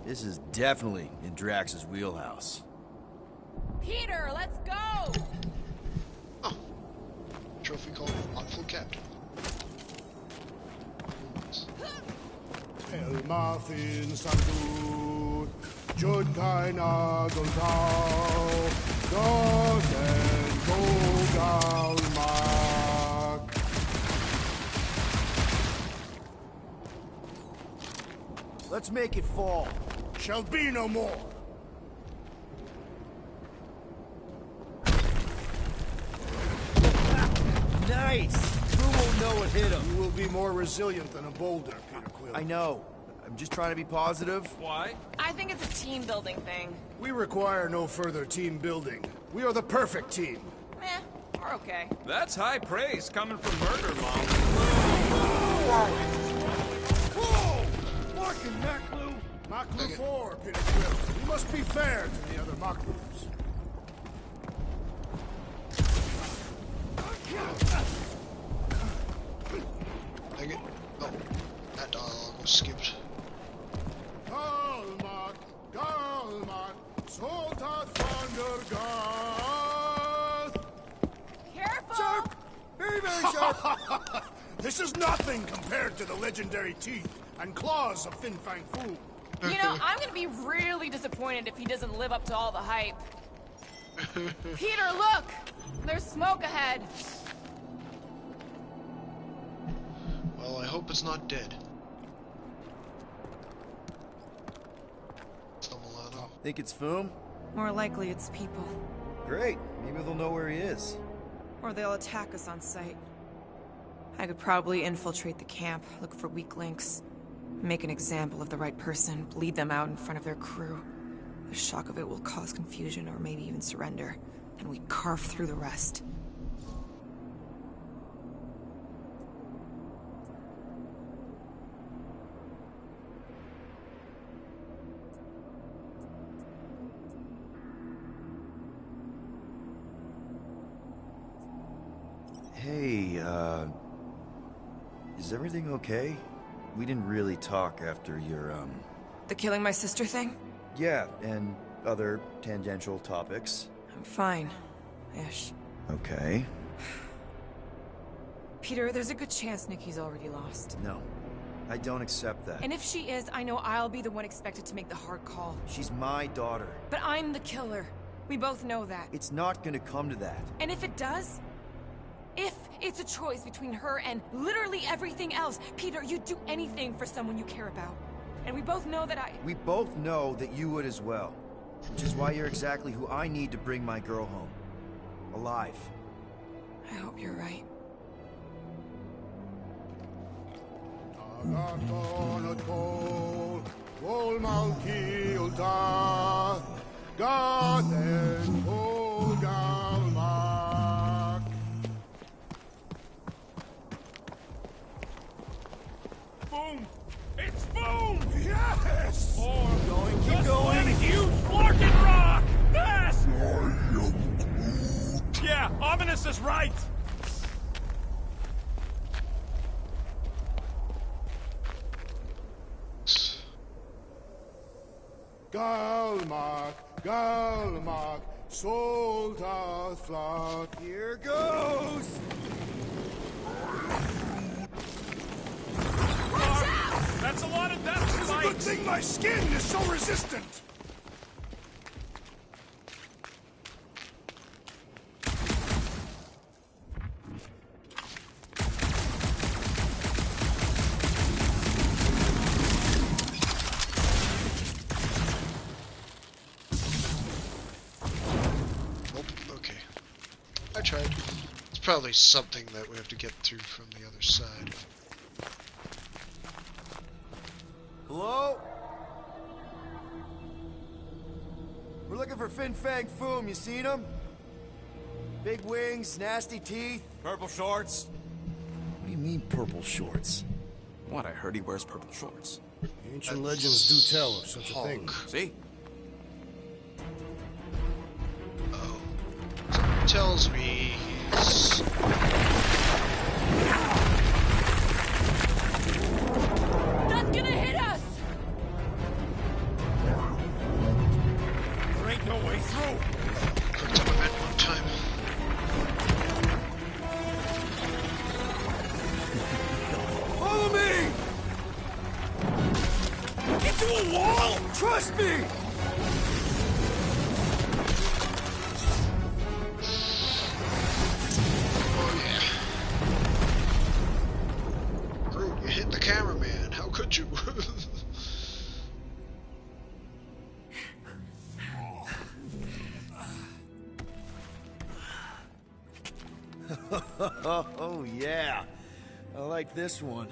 This is definitely in Drax's wheelhouse. Peter, let's go! Oh. Trophy called Thoughtful Captain. Elmathin Sandu, Jud Kaina Goldau, Dogen Gogalmak. Let's make it fall. Shall be no more. Nice! Who won't know what hit him? You will be more resilient than a boulder, Peter Quill. I know. I'm just trying to be positive. Why? I think it's a team building thing. We require no further team building. We are the perfect team. Eh, we're okay. That's high praise coming from Murder Mom. Whoa! Fucking Maklu! Maklu 4, Peter Quill. We must be fair to the other Maklus. Dang it. Oh, that dialogue was skipped. Galmat, Galmat, Soldat Vandergaard. Careful! Sharp! Very, very sharp! This is nothing compared to the legendary teeth and claws of Fin Fang Foom. You know, I'm gonna be really disappointed if he doesn't live up to all the hype. Peter, look! There's smoke ahead. Well, I hope it's not dead. Think it's Foom? More likely it's people. Great. Maybe they'll know where he is. Or they'll attack us on sight. I could probably infiltrate the camp, look for weak links, make an example of the right person, bleed them out in front of their crew. The shock of it will cause confusion or maybe even surrender, and we carve through the rest. Hey, is everything okay? We didn't really talk after your, The killing my sister thing? Yeah, and other tangential topics. I'm fine. Ish. Okay. Peter, there's a good chance Nikki's already lost. No. I don't accept that. And if she is, I know I'll be the one expected to make the hard call. She's my daughter. But I'm the killer. We both know that. It's not gonna come to that. And if it does? If it's a choice between her and literally everything else, Peter, you'd do anything for someone you care about. And we both know that We both know that you would as well. Which is why you're exactly who I need to bring my girl home. Alive. I hope you're right. Boom! It's boom! Yes! Or Keep going. Let you Larkin rock! Fast! Yeah, Ominous is right! Galmak, soldat flak. Here goes! That's a lot of death, It's a good thing my skin is so resistant. Okay. I tried. It's probably something that we have to get through from the other side. Hello? We're looking for Fin Fang Foom. You seen him? Big wings, nasty teeth. Purple shorts? What do you mean, purple shorts? What, I heard he wears purple shorts. Ancient legends do tell of such a thing. See? Oh. Something tells me he's... That's gonna hit us! There ain't no way through! Cooked up a bit one time. Follow me! Into a wall! Trust me! Oh yeah. Groot, you hit the cameraman. How could you? Oh yeah. I like this one.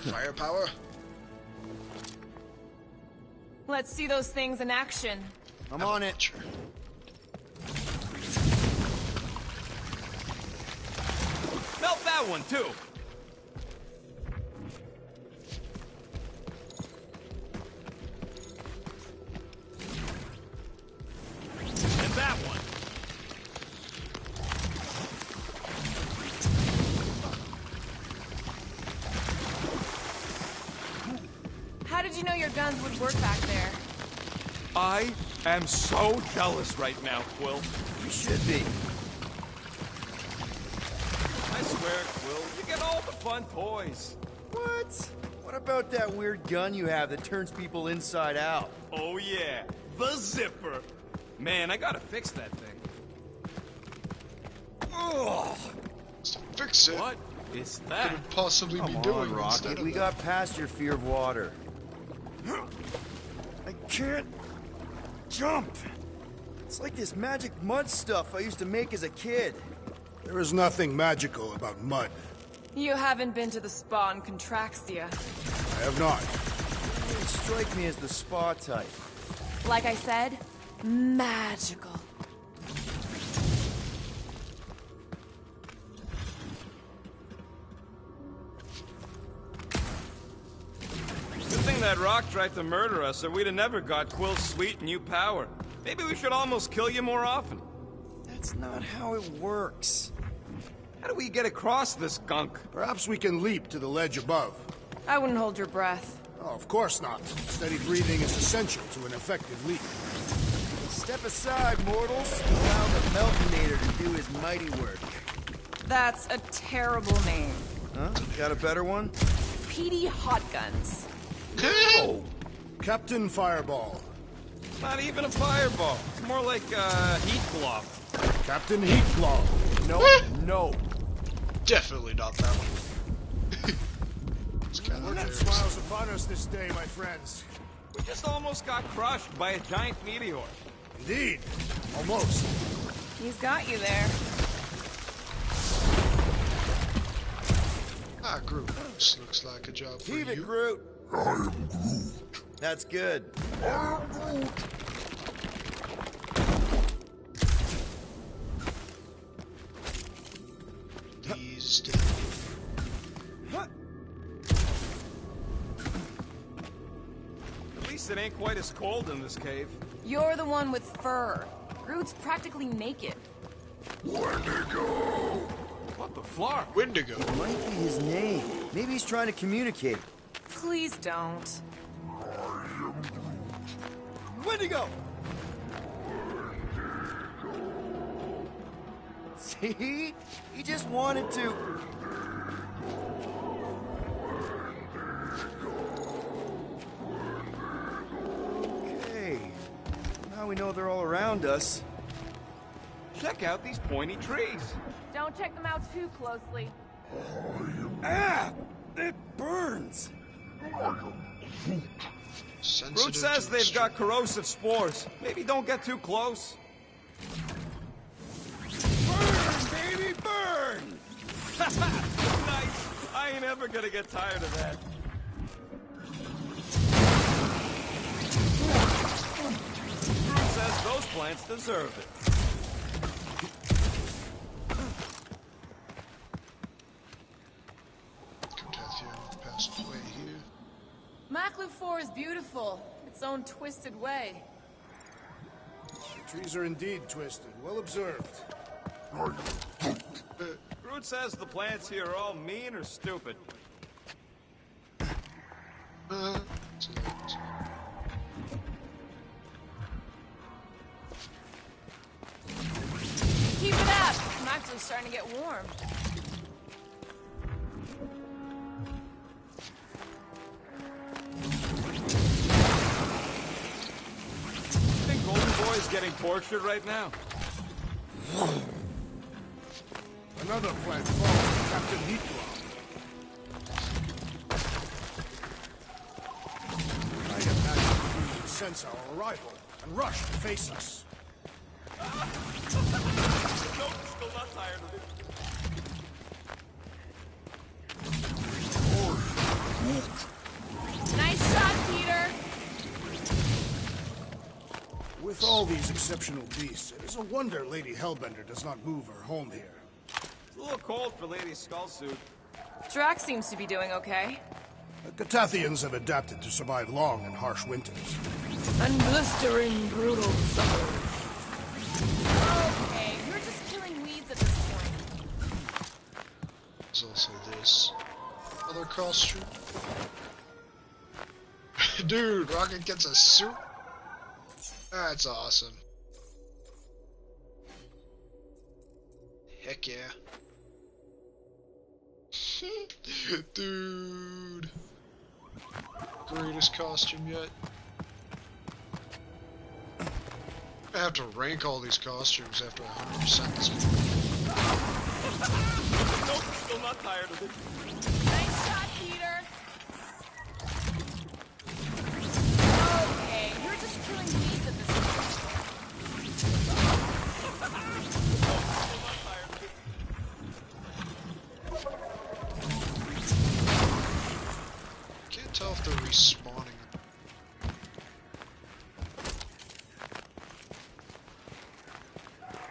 Firepower? Let's see those things in action. I'm on it. Sure. Melt that one, too! And that one! How did you know your guns would work back there? I am so jealous right now, Quill. You should be. I swear, Quill, you get all the fun toys. What? What about that weird gun you have that turns people inside out? Oh yeah, the zipper. Man, I gotta fix that thing. Ugh. Fix it. What is Could that? it possibly be Come doing on, instead Rocket. of We that? got past your fear of water. I can't jump. It's like this magic mud stuff I used to make as a kid. There is nothing magical about mud. You haven't been to the spa in Contraxia. I have not. You don't strike me as the spa type. Like I said, magical. Good thing that rock tried to murder us, or we'd have never got Quill's sweet new power. Maybe we should almost kill you more often. That's not how it works. How do we get across this gunk? Perhaps we can leap to the ledge above. I wouldn't hold your breath. Oh, of course not. Steady breathing is essential to an effective leap. Step aside, mortals. Allow the Meltonator to do his mighty work. That's a terrible name. Huh? Got a better one? PD hot guns. Oh, Captain Fireball. Not even a fireball. It's more like heat glove. Captain Heatclaw. No, no. Definitely not that one. It's kind of Fortune smiles upon us this day, my friends. We just almost got crushed by a giant meteor. Indeed. Almost. He's got you there. Ah, Groot. This looks like a job for Heave you. it, Groot. I am Groot. That's good. I am Groot. These At least it ain't quite as cold in this cave. You're the one with fur. Groot's practically naked. Wendigo. What the flar? Wendigo. It might be his name. Maybe he's trying to communicate. Please don't. Wendigo! See? He just wanted to... Okay. Now we know they're all around us. Check out these pointy trees. Don't check them out too closely. Ah! It burns! Groot says they've got corrosive spores. Maybe don't get too close. Burn, baby, burn! Nice. I ain't ever gonna get tired of that. Groot says those plants deserve it. Passed away here. Maklu 4 is beautiful. Its own twisted way. The trees are indeed twisted. Well observed. Groot says the plants here are all mean or stupid. Keep it up! Maklu's starting to get warm. Think Golden Boy is getting tortured right now? Another plant falls, Captain Heatclaw. I imagine he would sense our arrival and rush to face us. Nope, still not tired of it. Nice shot, Peter! With all these exceptional beasts, it is a wonder Lady Hellbender does not move her home here. It's a little cold for Lady Skullsuit. Drax seems to be doing okay. The Catathians have adapted to survive long and harsh winters. And blistering, brutal summers. Okay, you're just killing weeds at this point. There's also this other costume. Dude, Rocket gets a suit. That's awesome. Heck yeah. Dude. Greatest costume yet. I have to rank all these costumes after 100% this movie. Nope, still not tired of it. Nice shot, Peter! Okay, you're just killing weeds at this point. Can't tell if they're respawning.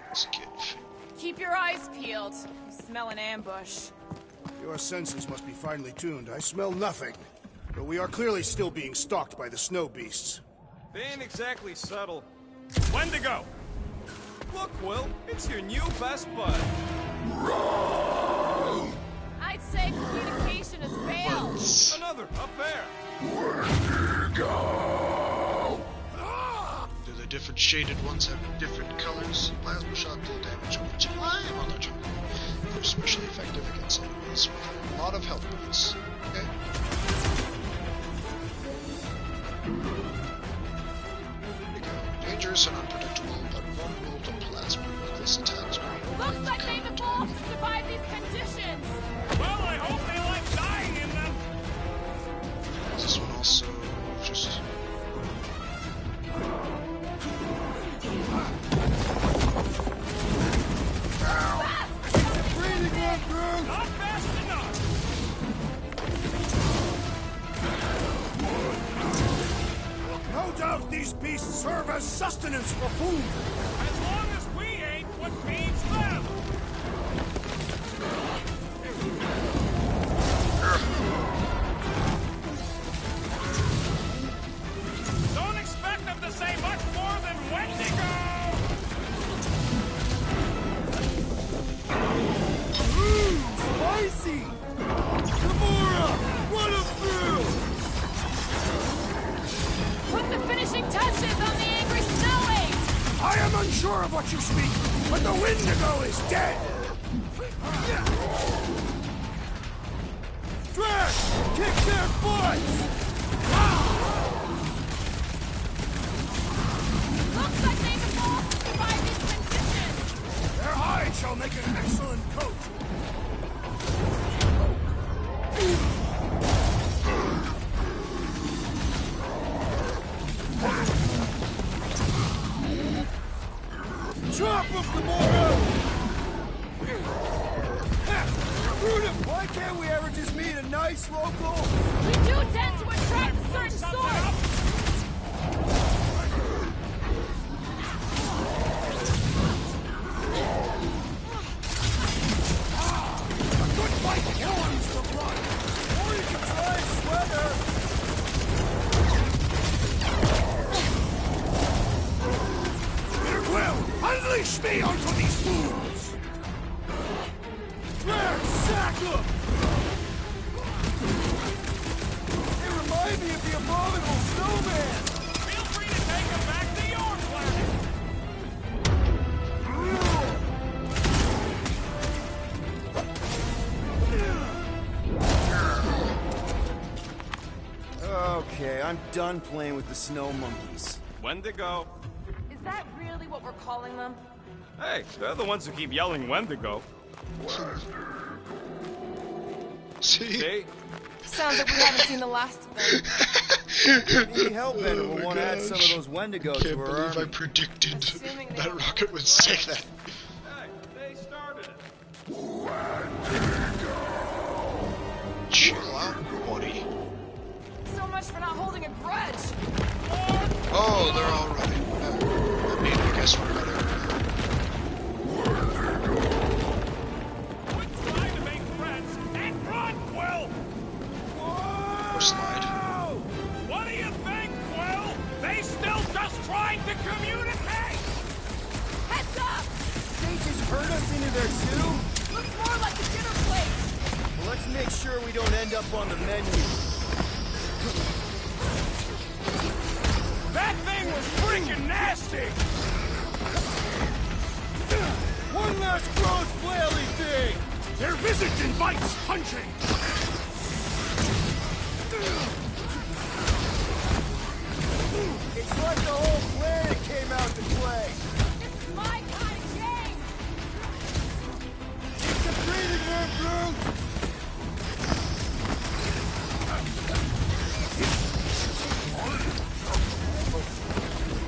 Let's get Keep your eyes peeled. You smell an ambush. Your senses must be finely tuned. I smell nothing. But we are clearly still being stalked by the snow beasts. They ain't exactly subtle. Wendigo! Look, Will, it's your new best bud. I'd say communication has failed. Another, up there. Do the different shaded ones have different colors. Plasma shot deal damage over time on their turn. They're especially effective against enemies with a lot of health points. Okay. Dangerous and unpredictable, but vulnerable to plasma. This attacks green. Looks like they've evolved to survive these conditions! Well, I hope they like dying in them! Is this one also just... Not fast enough! No doubt these beasts serve as sustenance for food. As long as we ain't what feeds them! Don't expect them to say much more than Wendigo! Spicy! Gamora! Run him through! Put the finishing touches on the angry snow ace! I am unsure of what you speak, but the Wendigo is dead! Drax! Kick their butts! Looks like they've evolved to survive these conditions! Their hide shall make an excellent coat! Drop him, Gamora! Why can't we ever just meet a nice local? We do tend to attract a certain sort! A good fight warms the blood! Or you can try sweater! Well, unleash me onto these fools! Drax, sack him! They remind me of the abominable snowman! Feel free to take them back to your planet! Okay, I'm done playing with the snow monkeys. Wendigo. Is that really what we're calling them? Hey, they're the ones who keep yelling Wendigo. See? Sounds like we haven't seen the last of them. Maybe Hellbender will want to add some of those Wendigo to Can't her believe I army. predicted that Rocket would say that. Hey, they started it. Chill out, buddy. So much for not holding a grudge! Oh, they're all running. I mean, I guess we're better. Quit trying to make friends and run, Quill! Or slide. What do you think, Quill? They still just trying to communicate! Heads up! They just hurt us into their soup? Looks more like a dinner plate! Well, let's make sure we don't end up on the menu. That thing was freaking nasty! One last gross flaily thing! Their visit invites punching! It's like the whole planet came out to play! This is my kind of game! It's a breathing room, Groot!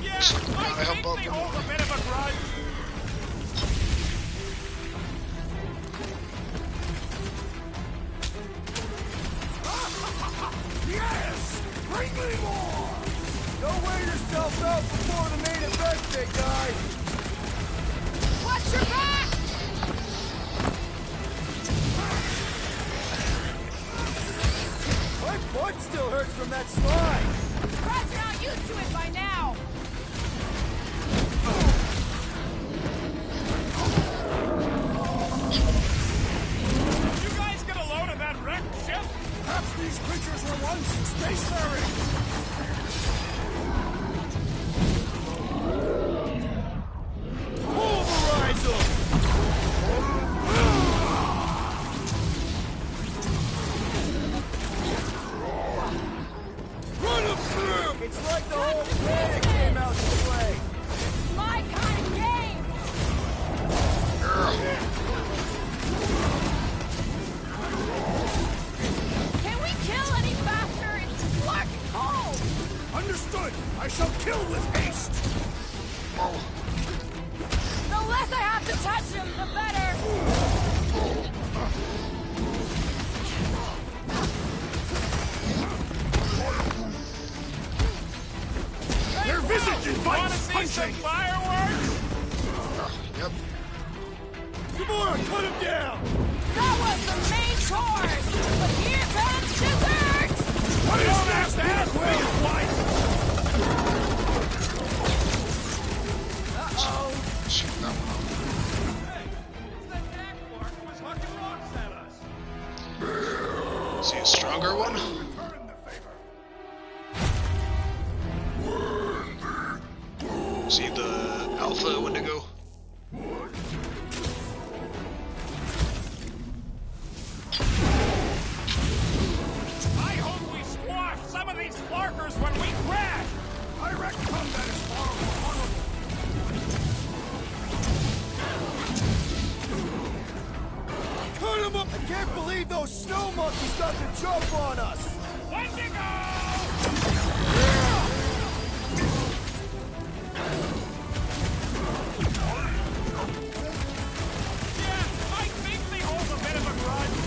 Yeah, So, I I help think out they the hold a bit of a grudge. Yes! Bring me more! Don't wear yourself out before the main event, big guy! Watch your back! My butt still hurts from that slide! Surprised you're not used to it by now! You guys get a load of that wrecked ship? Perhaps these creatures were once spacefaring! The less I have to touch him, the better! Their visage invites See some fireworks? Yep. Gamora, cut him down! That was the main course! But here comes dessert! What is that? That will twice! Uh-oh. Shoot that one off. Hey, it's that jackpot who was hucking rocks at us. See a stronger one? Return the favor. See the Alpha Wendigo? I hope we squash some of these flarkers when we crash! I reckon combat is far more honorable. Cut him up! I can't believe those snow monkeys got the jump on us! Yeah, I think they hold a bit of a grudge.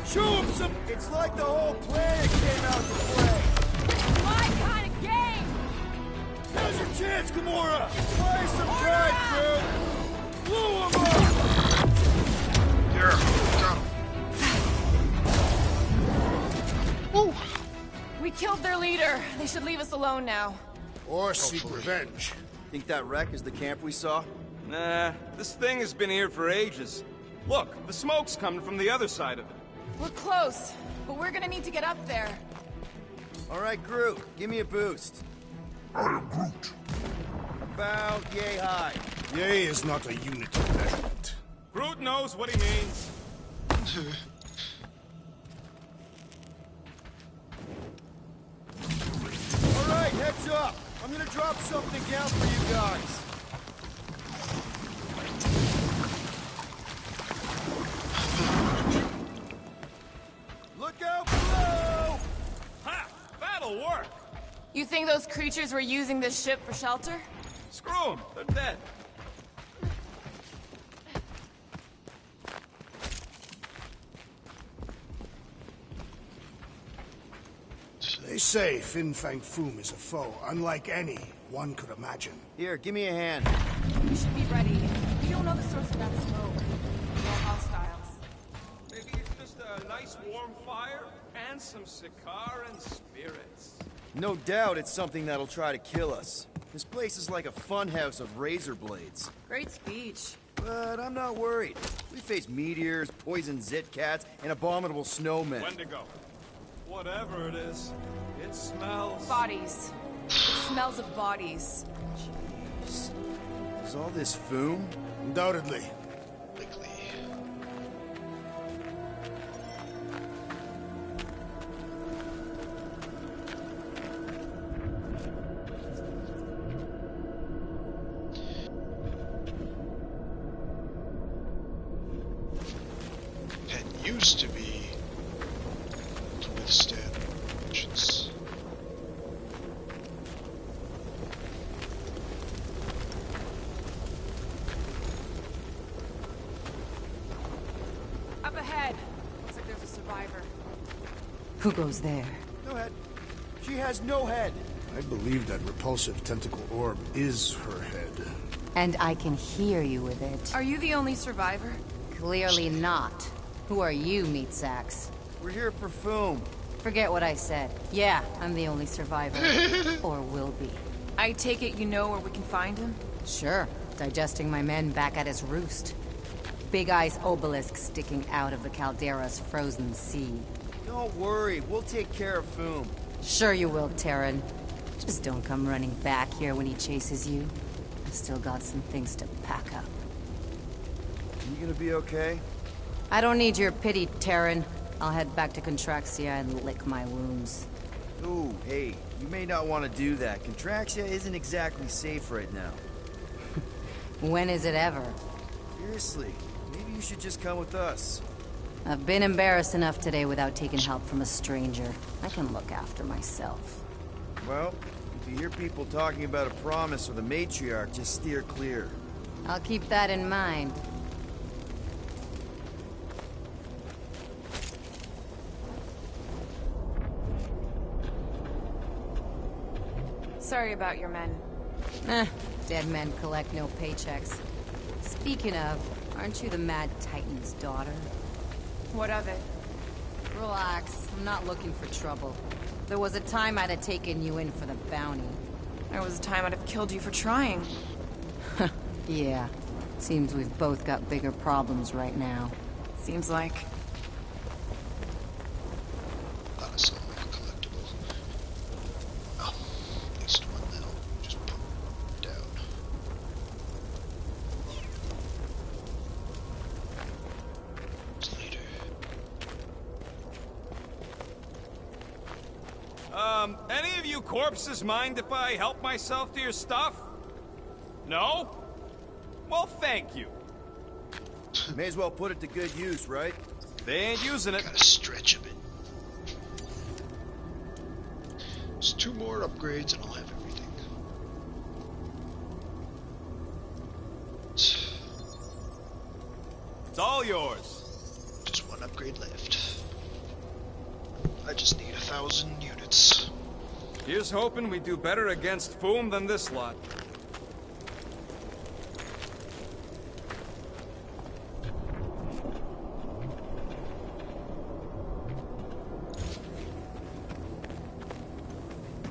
Show him some... It's like the whole planet came out to play! My kind of game! Now's your chance, Gamora! Play some pride, crew! Blow him up! Here, got him. Woo! We killed their leader. They should leave us alone now. Or seek revenge. Think that wreck is the camp we saw? Nah, this thing has been here for ages. Look, the smoke's coming from the other side of it. We're close, but we're gonna need to get up there. Alright, Groot, give me a boost. I am Groot. About yay high. Yay is not a unit of measurement. Groot knows what he means. Alright, heads up! I'm gonna drop something down for you guys. Look out below! Ha! That'll work! You think those creatures were using this ship for shelter? Screw them, they're dead. They say Fin Fang Foom is a foe unlike any one could imagine. Here, give me a hand. We should be ready. We don't know the source of that smoke. We're hostiles. Maybe it's just a nice warm fire and some Sakaran spirits. No doubt it's something that'll try to kill us. This place is like a funhouse of razor blades. Great speech. But I'm not worried. We face meteors, poison zit cats, and abominable snowmen. Wendigo. Whatever it is, it smells... Bodies. It smells of bodies. Jeez. Is all this Foom? Undoubtedly. Likely. It used to be to withstand vengeance. Up ahead. Looks like there's a survivor. Who goes there? No head. She has no head. I believe that repulsive tentacle orb is her head. And I can hear you with it. Are you the only survivor? Clearly not. Who are you, meat sacks? We're here for Foom. Forget what I said. Yeah, I'm the only survivor. Or will be. I take it you know where we can find him? Sure. Digesting my men back at his roost. Big Eye's obelisk sticking out of the Caldera's frozen sea. Don't worry, we'll take care of Foom. Sure you will, Terran. Just don't come running back here when he chases you. I've still got some things to pack up. You gonna be okay? I don't need your pity, Terran. I'll head back to Contraxia and lick my wounds. Ooh, hey, you may not want to do that. Contraxia isn't exactly safe right now. When is it ever? Seriously, maybe you should just come with us. I've been embarrassed enough today without taking help from a stranger. I can look after myself. Well, if you hear people talking about a promise or the matriarch, just steer clear. I'll keep that in mind. Sorry about your men. Dead men collect no paychecks. Speaking of, aren't you the Mad Titan's daughter? What of it? Relax, I'm not looking for trouble. There was a time I'd have taken you in for the bounty. There was a time I'd have killed you for trying. Yeah. Seems we've both got bigger problems right now. Seems like. That is something like a collectible. Oh, at least one now. Just put it down. It's later. Any of you corpses mind if I help myself to your stuff? No? Well, thank you. May as well put it to good use, right? They ain't using it. Gotta stretch a bit. Just 2 more upgrades and I'll have everything. It's all yours. Just 1 upgrade left. I just need 1,000 units. Here's hoping we do better against Foom than this lot.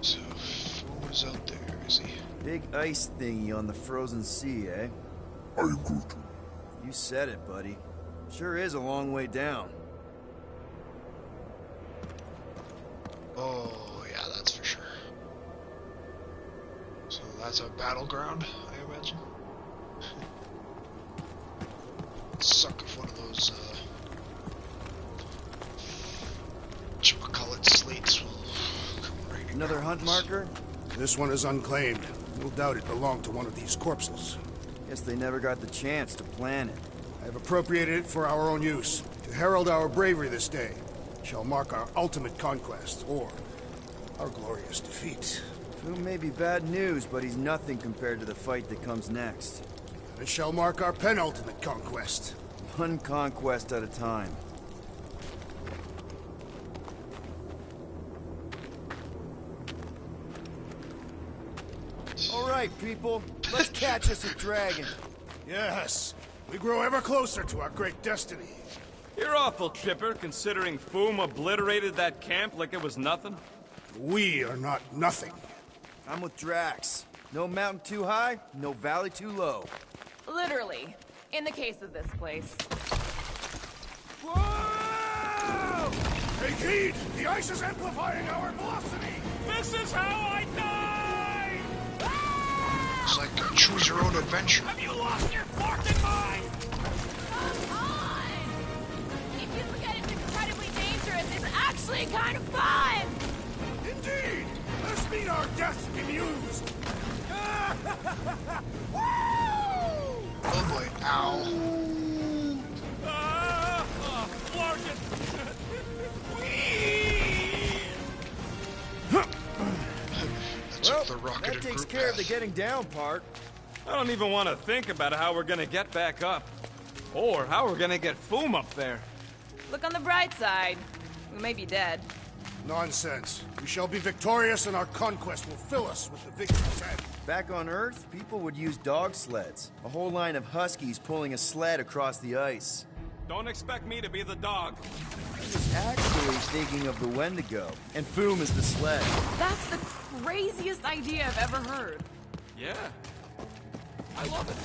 So, Foom is out there, is he? Big ice thingy on the frozen sea, eh? I agree to. You said it, buddy. Sure is a long way down. Oh, yeah, that's for sure. So that's a battleground, I imagine. Suck if one of those, whatchamacallit slates will come right Another across. hunt marker? This one is unclaimed. No doubt it belonged to one of these corpses. Guess they never got the chance to plan it. I have appropriated it for our own use, to herald our bravery this day. It shall mark our ultimate conquest, or our glorious defeat. Foom may be bad news, but he's nothing compared to the fight that comes next. It shall mark our penultimate conquest. One conquest at a time. All right, people. Let's catch us a dragon. Yes, we grow ever closer to our great destiny. You're awful chipper, considering Foom obliterated that camp like it was nothing. We are not nothing. I'm with Drax. No mountain too high, no valley too low. Literally. In the case of this place. Whoa! Take heed! The ice is amplifying our velocity! This is how I die! It's like a choose your own adventure. Have you lost your fucking mind? Come on! If you forget it's incredibly dangerous, it's actually kind of fun! Indeed! Let's meet our deaths bemused! Oh boy, ow. Well, the rocket that takes group care of the path. getting down part. I don't even want to think about how we're gonna get back up. Or how we're gonna get Foom up there. Look on the bright side. We may be dead. Nonsense. We shall be victorious and our conquest will fill us with the victor's head. Back on Earth, people would use dog sleds. A whole line of huskies pulling a sled across the ice. Don't expect me to be the dog. I was actually thinking of the Wendigo, and Foom is the sled. That's the craziest idea I've ever heard. Yeah. I love it.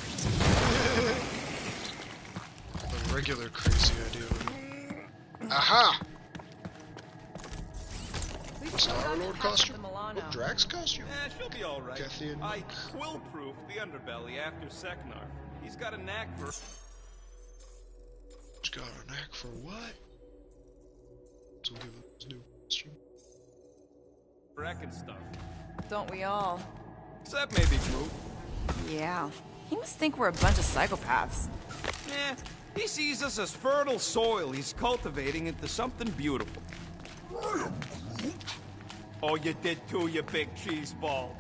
The regular crazy idea. Aha! Star-Lord costume? What, Drax costume? She'll be alright. Gethian I quill-proof the underbelly after Seknar. He's got a knack for... He's got a knack for what? So we'll give him his new costume. wrecking stuff. Don't we all? Except maybe Groot. Yeah. He must think we're a bunch of psychopaths. Eh, he sees us as fertile soil he's cultivating into something beautiful. Oh, you did too, you big cheese ball.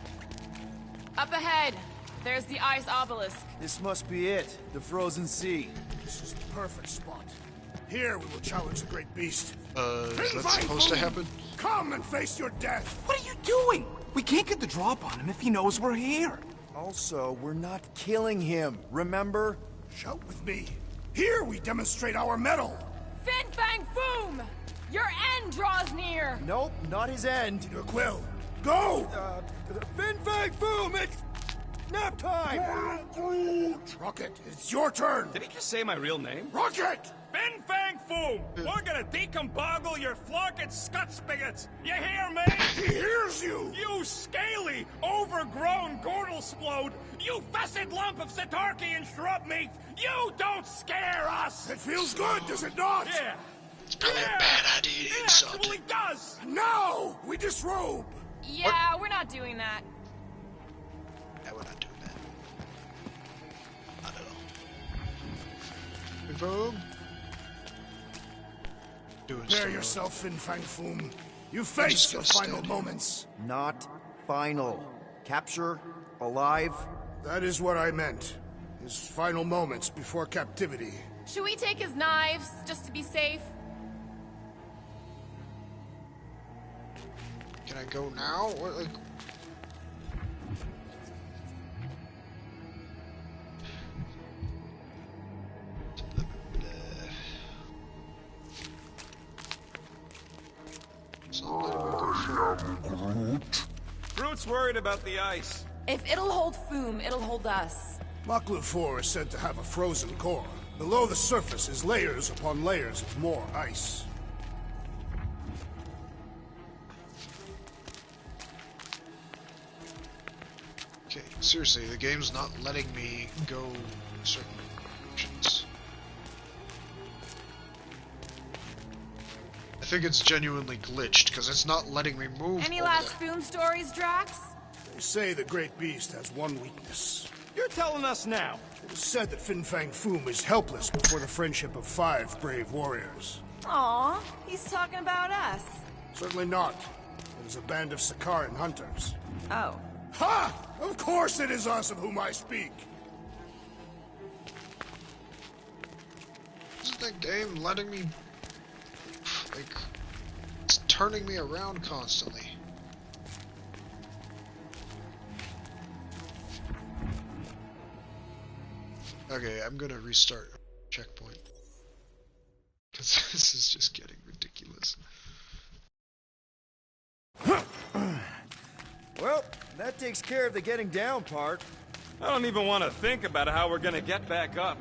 Up ahead, there's the ice obelisk. This must be it, the frozen sea. This is the perfect spot. Here we will challenge the great beast. Is that supposed to happen? Come and face your death! What are you doing? We can't get the drop on him if he knows we're here. Also, we're not killing him, remember? Shout with me. Here we demonstrate our mettle! Fin Fang Foom! Your end draws near! Nope, not his end. Your quill. Go! Fin Fang Foom, it's nap time! Rocket, it's your turn! Did he just say my real name? Rocket! Fin Fang Foom! We're gonna decomboggle your flunket scut spigots! You hear me? He hears you! You scaly, overgrown gordle-splode! You fessed lump of Satarkian shrub meat! You don't scare us! It feels good, does it not? Yeah! It's probably a bad idea to It insult. actually does! Now, we disrobe! Yeah, we're not doing that. Yeah, we're not doing that. Not at all. Boom. Prepare yourself, Fin Fang Foom. You face your final moments. Not final. Capture? Alive? That is what I meant. His final moments before captivity. Should we take his knives, just to be safe? Can I go now? What, like... Groot's worried about the ice. If it'll hold Foom, it'll hold us. Maklu 4 is said to have a frozen core. Below the surface is layers upon layers of more ice. Okay, seriously, the game's not letting me go certain directions. I think it's genuinely glitched, because it's not letting me move. Any last Foom stories, Drax? They say the great beast has one weakness. You're telling us now. It is said that Fin Fang Foom is helpless before the friendship of 5 brave warriors. Aw, he's talking about us. Certainly not. It is a band of Sakaran hunters. Oh. Ha! Of course it is us of whom I speak! Isn't that game letting me... like... it's turning me around constantly. Okay, I'm gonna restart checkpoint. Because this is just getting ridiculous. Well, that takes care of the getting down part. I don't even want to think about how we're gonna get back up.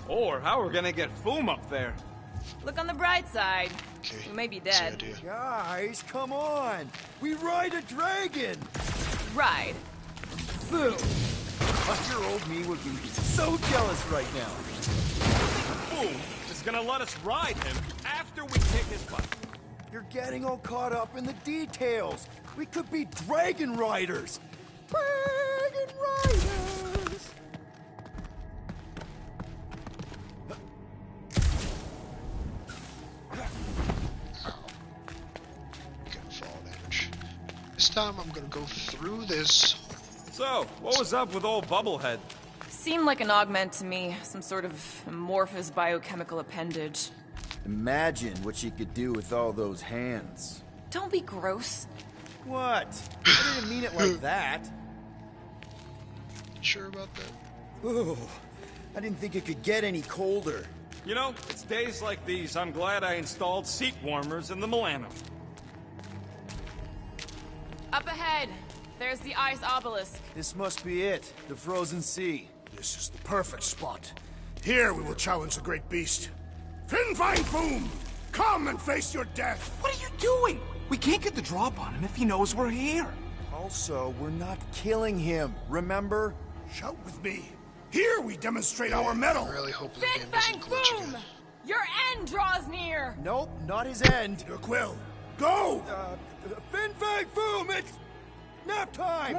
Or how we're gonna get Foom up there. Look on the bright side. Okay, We may be dead. Guys, come on! We ride a dragon! Ride. Foom. 5-year-old me would be so jealous right now. Foom is gonna let us ride him after we kick his butt. You're getting all caught up in the details. We could be dragon riders. Dragon riders! Getting fall damage. This time I'm gonna go through this. So, what was up with old Bubblehead? Seemed like an augment to me. Some sort of amorphous biochemical appendage. Imagine what she could do with all those hands. Don't be gross. What? I didn't mean it like that. Sure about that? Ooh, I didn't think it could get any colder. You know, it's days like these I'm glad I installed seat warmers in the Milano. Up ahead, there's the ice obelisk. This must be it, the frozen sea. This is the perfect spot. Here we will challenge the great beast. Fin Fang Foom! Come and face your death! What are you doing? We can't get the drop on him if he knows we're here. Also, we're not killing him, remember? Shout with me. Here we demonstrate our mettle. I really hope the Fin game Fang doesn't glitch Foom! again. Your end draws near! Nope, not his end. Your quill. Go! Fin Fang Foom, it's nap time!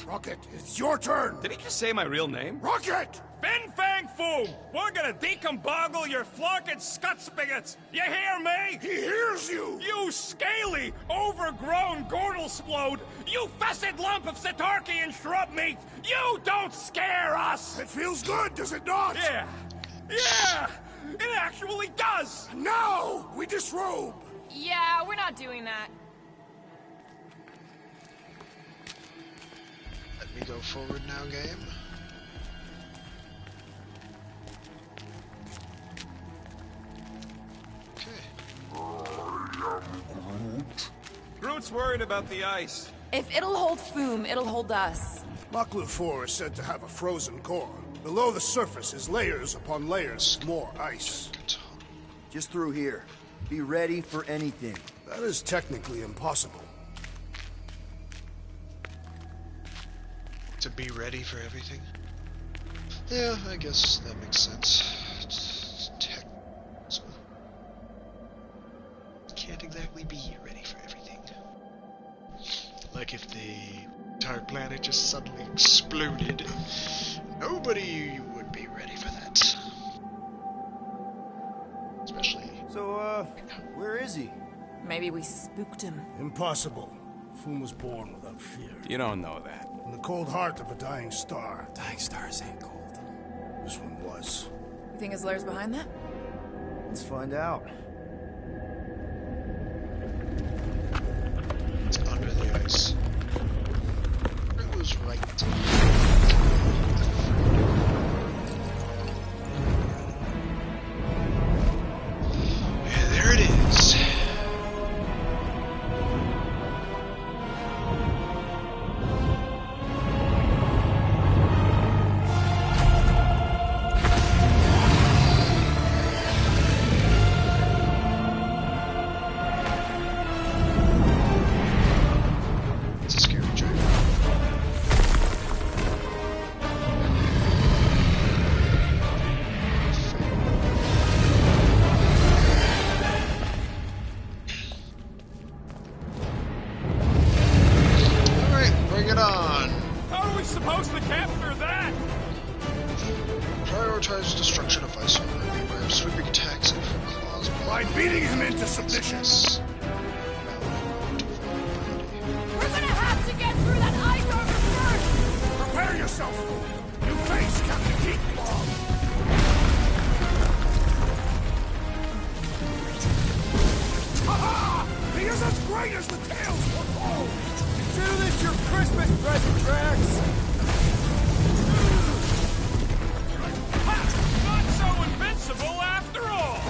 Rocket, it's your turn! Did he just say my real name? Rocket! Fin Fang Foom! We're gonna decomboggle your flunking scut spigots! You hear me? He hears you! You scaly, overgrown gordle-splode! You fessed lump of Satarkian shrub meat! You don't scare us! It feels good, does it not? Yeah! Yeah! It actually does! Now, we disrobe! Yeah, we're not doing that. Let me go forward now, game. Groot's worried about the ice. If it'll hold Foom, it'll hold us. Maklu 4 is said to have a frozen core. Below the surface is layers upon layers of more ice. Just through here. Be ready for anything. That is technically impossible. To be ready for everything? Yeah, I guess that makes sense. So can't exactly be ready for everything. Like if the entire planet just suddenly exploded, nobody would be ready for that. Especially... So, where is he? Maybe we spooked him. Impossible. Foom was born without fear. You don't know that. In the cold heart of a dying star. Dying stars ain't cold. This one was. You think his lair's behind that? Let's find out. It's under the ice. It was right. And there it is. Prioritize destruction of ice armor by sweeping attacks and from claws. By beating him into submission. We're gonna have to get through that ice armor first! Prepare yourself! You face Captain Geekclaw! Ha-ha! He is as great as the tales foretold! Consider this your Christmas present, Drax! After all!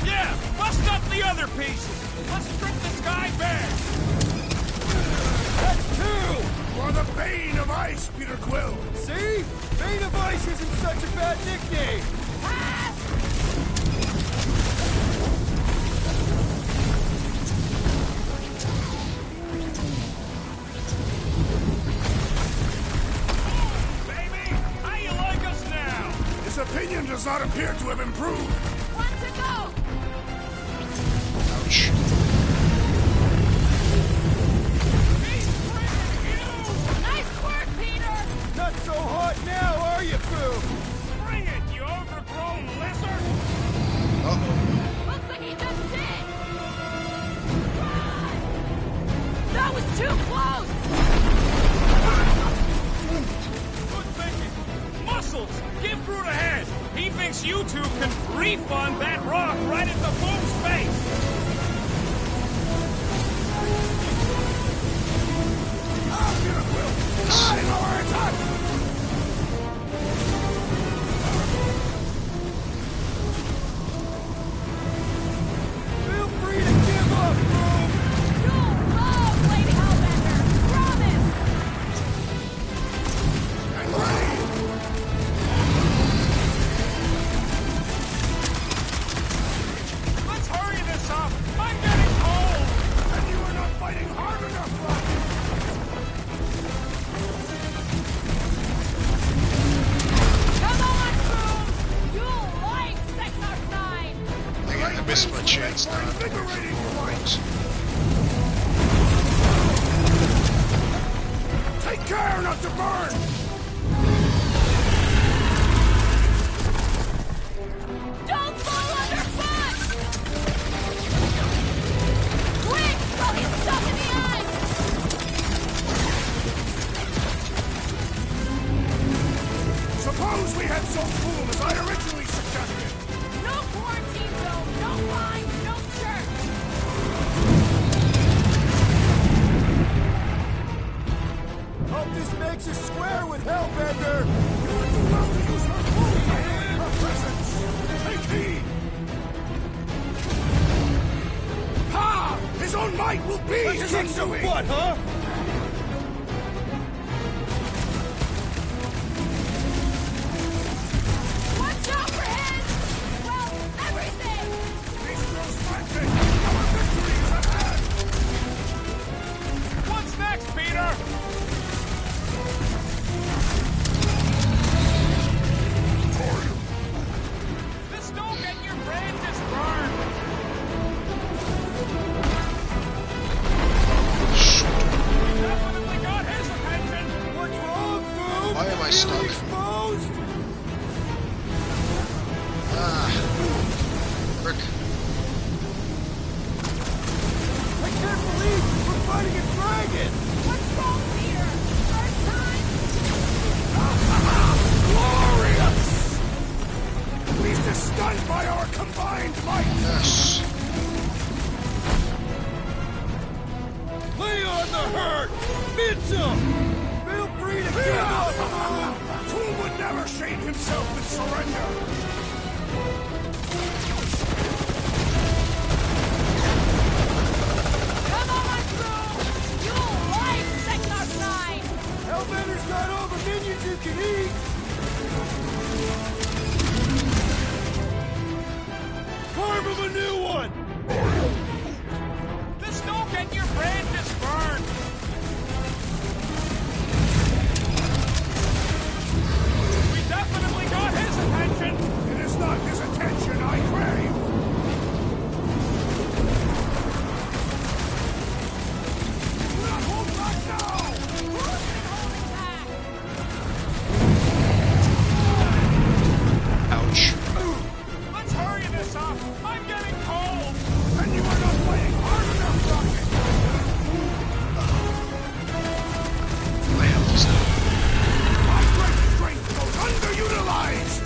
Yeah, bust up the other pieces! Let's strip this guy bare! That's two! For the Bane of Ice, Peter Quill! See? Bane of Ice isn't such a bad nickname! Baby, how you like us now? His opinion does not appear to have improved. One to go! Ouch. Nice work, Peter! Not so hot now, are you, Boo? Bring it, you overgrown lizard! Uh-oh. Looks like he just did! Run! That was too close! Good thinking. Muscles! Give Groot a hand! He thinks you two can refund that rock right into Boom's face! Peter Quill! Time our attack! Feel free to give up, Boom! You'll love Lady Hellbender! Promise! And ready! Let's hurry this up! so cool as I originally suggested. No quarantine zone, no fine, no church. Hope this makes us square with Hellbender! You would do well to use her clothes and her presence. Take heed! Ha! His own might will be his Kick some undoing! butt, huh? Watch out for his, well, everything. Bistro's frantic! Our victory is at hand! What's next, Peter? This don't get your brain just burned. We definitely got his attention. What's wrong, Boom? Why am I stuck? Exposed? Ah. Frick. I can't believe we're fighting a dragon! What's wrong, Peter? Third time? Glorious! At least is stunned by our combined might! Yes. Lay on the hurt! Mince him! Feel free to give up! Fool would never shame himself with surrender! Come on, crew. You'll like Sector 9. Hellbender's got all the minions you can eat! Carve him a new one! This don't get your brain just burned. We definitely got his attention. It is not his attention I crave! Do not hold back now! Who's been holding back? Ouch. Let's hurry this up. I'm getting cold. And you are not playing hard enough, Rocket! My health is out. My great strength goes underutilized!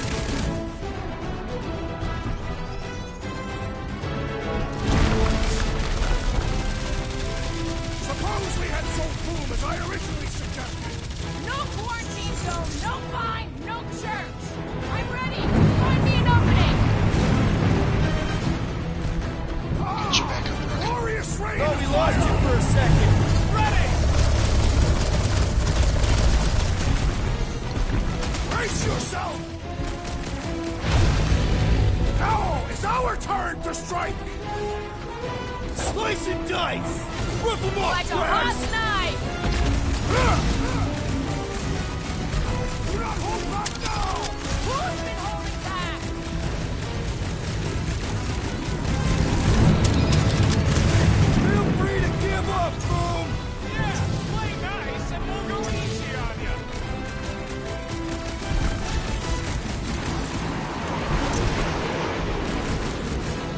Suppose we had so boom as I originally suggested. No quarantine zone, no fine, no church. I'm ready. Find me an opening. Get you back up, Rick. Glorious rain! Oh, we lost you for a second! Ready! Brace yourself! Now is our turn to strike! Slice and dice! Rip them off, Like a Rex! hot knife. Do not hold back now! Who's been holding back? Feel free to give up, Boom! Yeah, play nice and we'll go easy on you.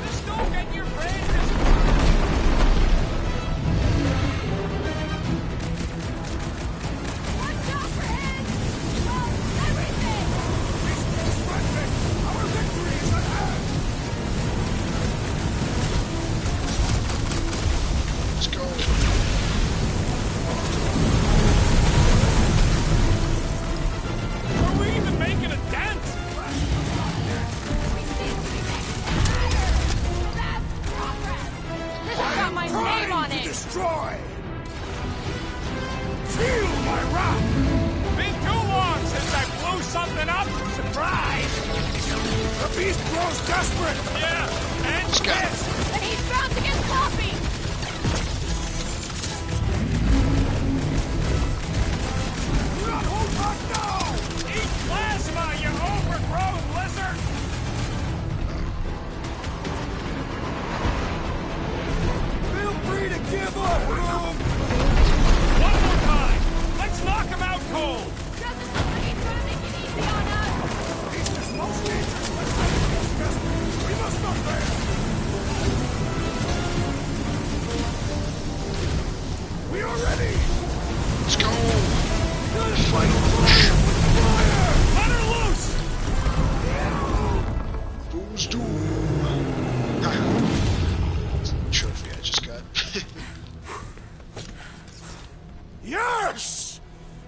This don't get your brain just Watch out for his, well, everything. Bistro's frantic! Our victory is at hand! Let's go. Are we even making a dent? We seem to be making better. That's progress. This has got my name on To it. destroy! Feel my wrath! Been too long since I blew something up. Surprise! The beast grows desperate! Yeah, and Let's go. And he's bound to get sloppy. Do not hold back now! eat plasma, you overgrown lizard! Feel free to give up, Boom! One more time. Let's knock him out cold. Doesn't look like he's gonna make it easy on us. Beast is most dangerous when enemies desperate! We must not fail! We are ready! Let's go. Gotta fight Fire! Let her loose! Yes!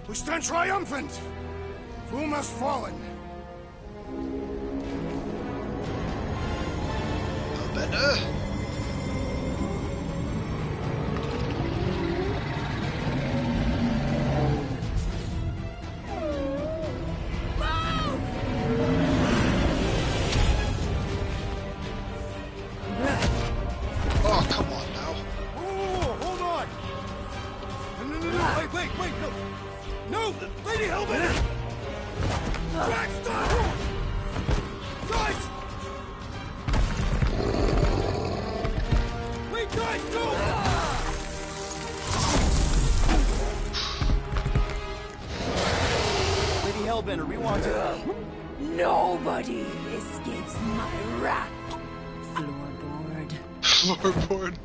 We stand triumphant! Foom has fallen. Better. Oh, come on now. Oh, hold on! No, wait, no! No, Lady Hellbender! Drax, stop! Guys! Wait, guys, no! Lady Hellbender, we want to... Nobody escapes my wrath. Floorboard.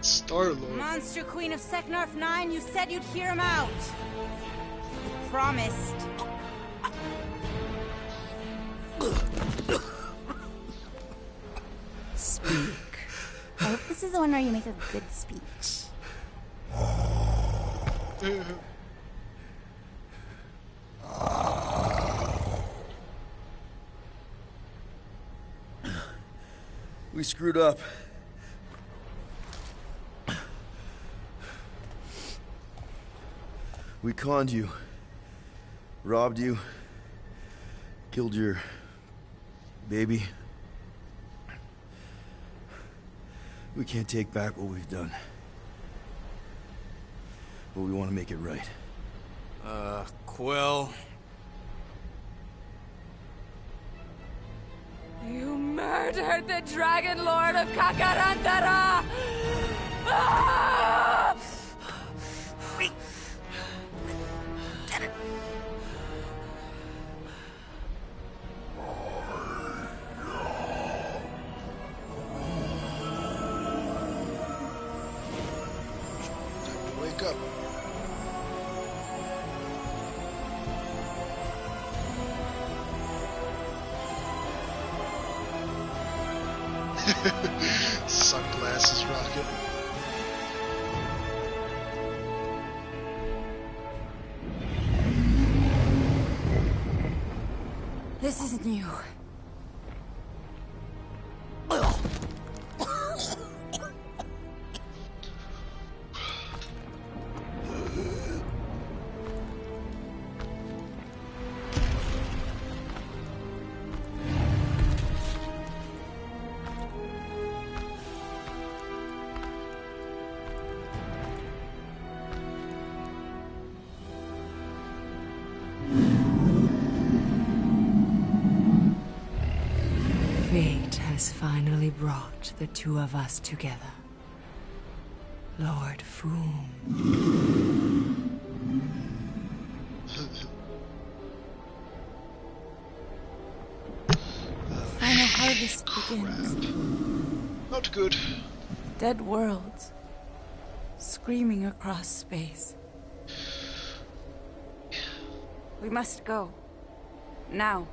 Star-Lord. Monster Queen of Seknarf 9, you said you'd hear him out. You promised. Speak. I hope this is the one where you make a good speech. We screwed up. We conned you. Robbed you. Killed your... baby. We can't take back what we've done. But we want to make it right. Quill. You murdered the Dragon Lord of Kakarantara! Ah! Wake up. Sunglasses rocket. This isn't you. Fate has finally brought the two of us together. Lord Foom. Final harvest begins. Not good. Dead worlds. Screaming across space. We must go. Now.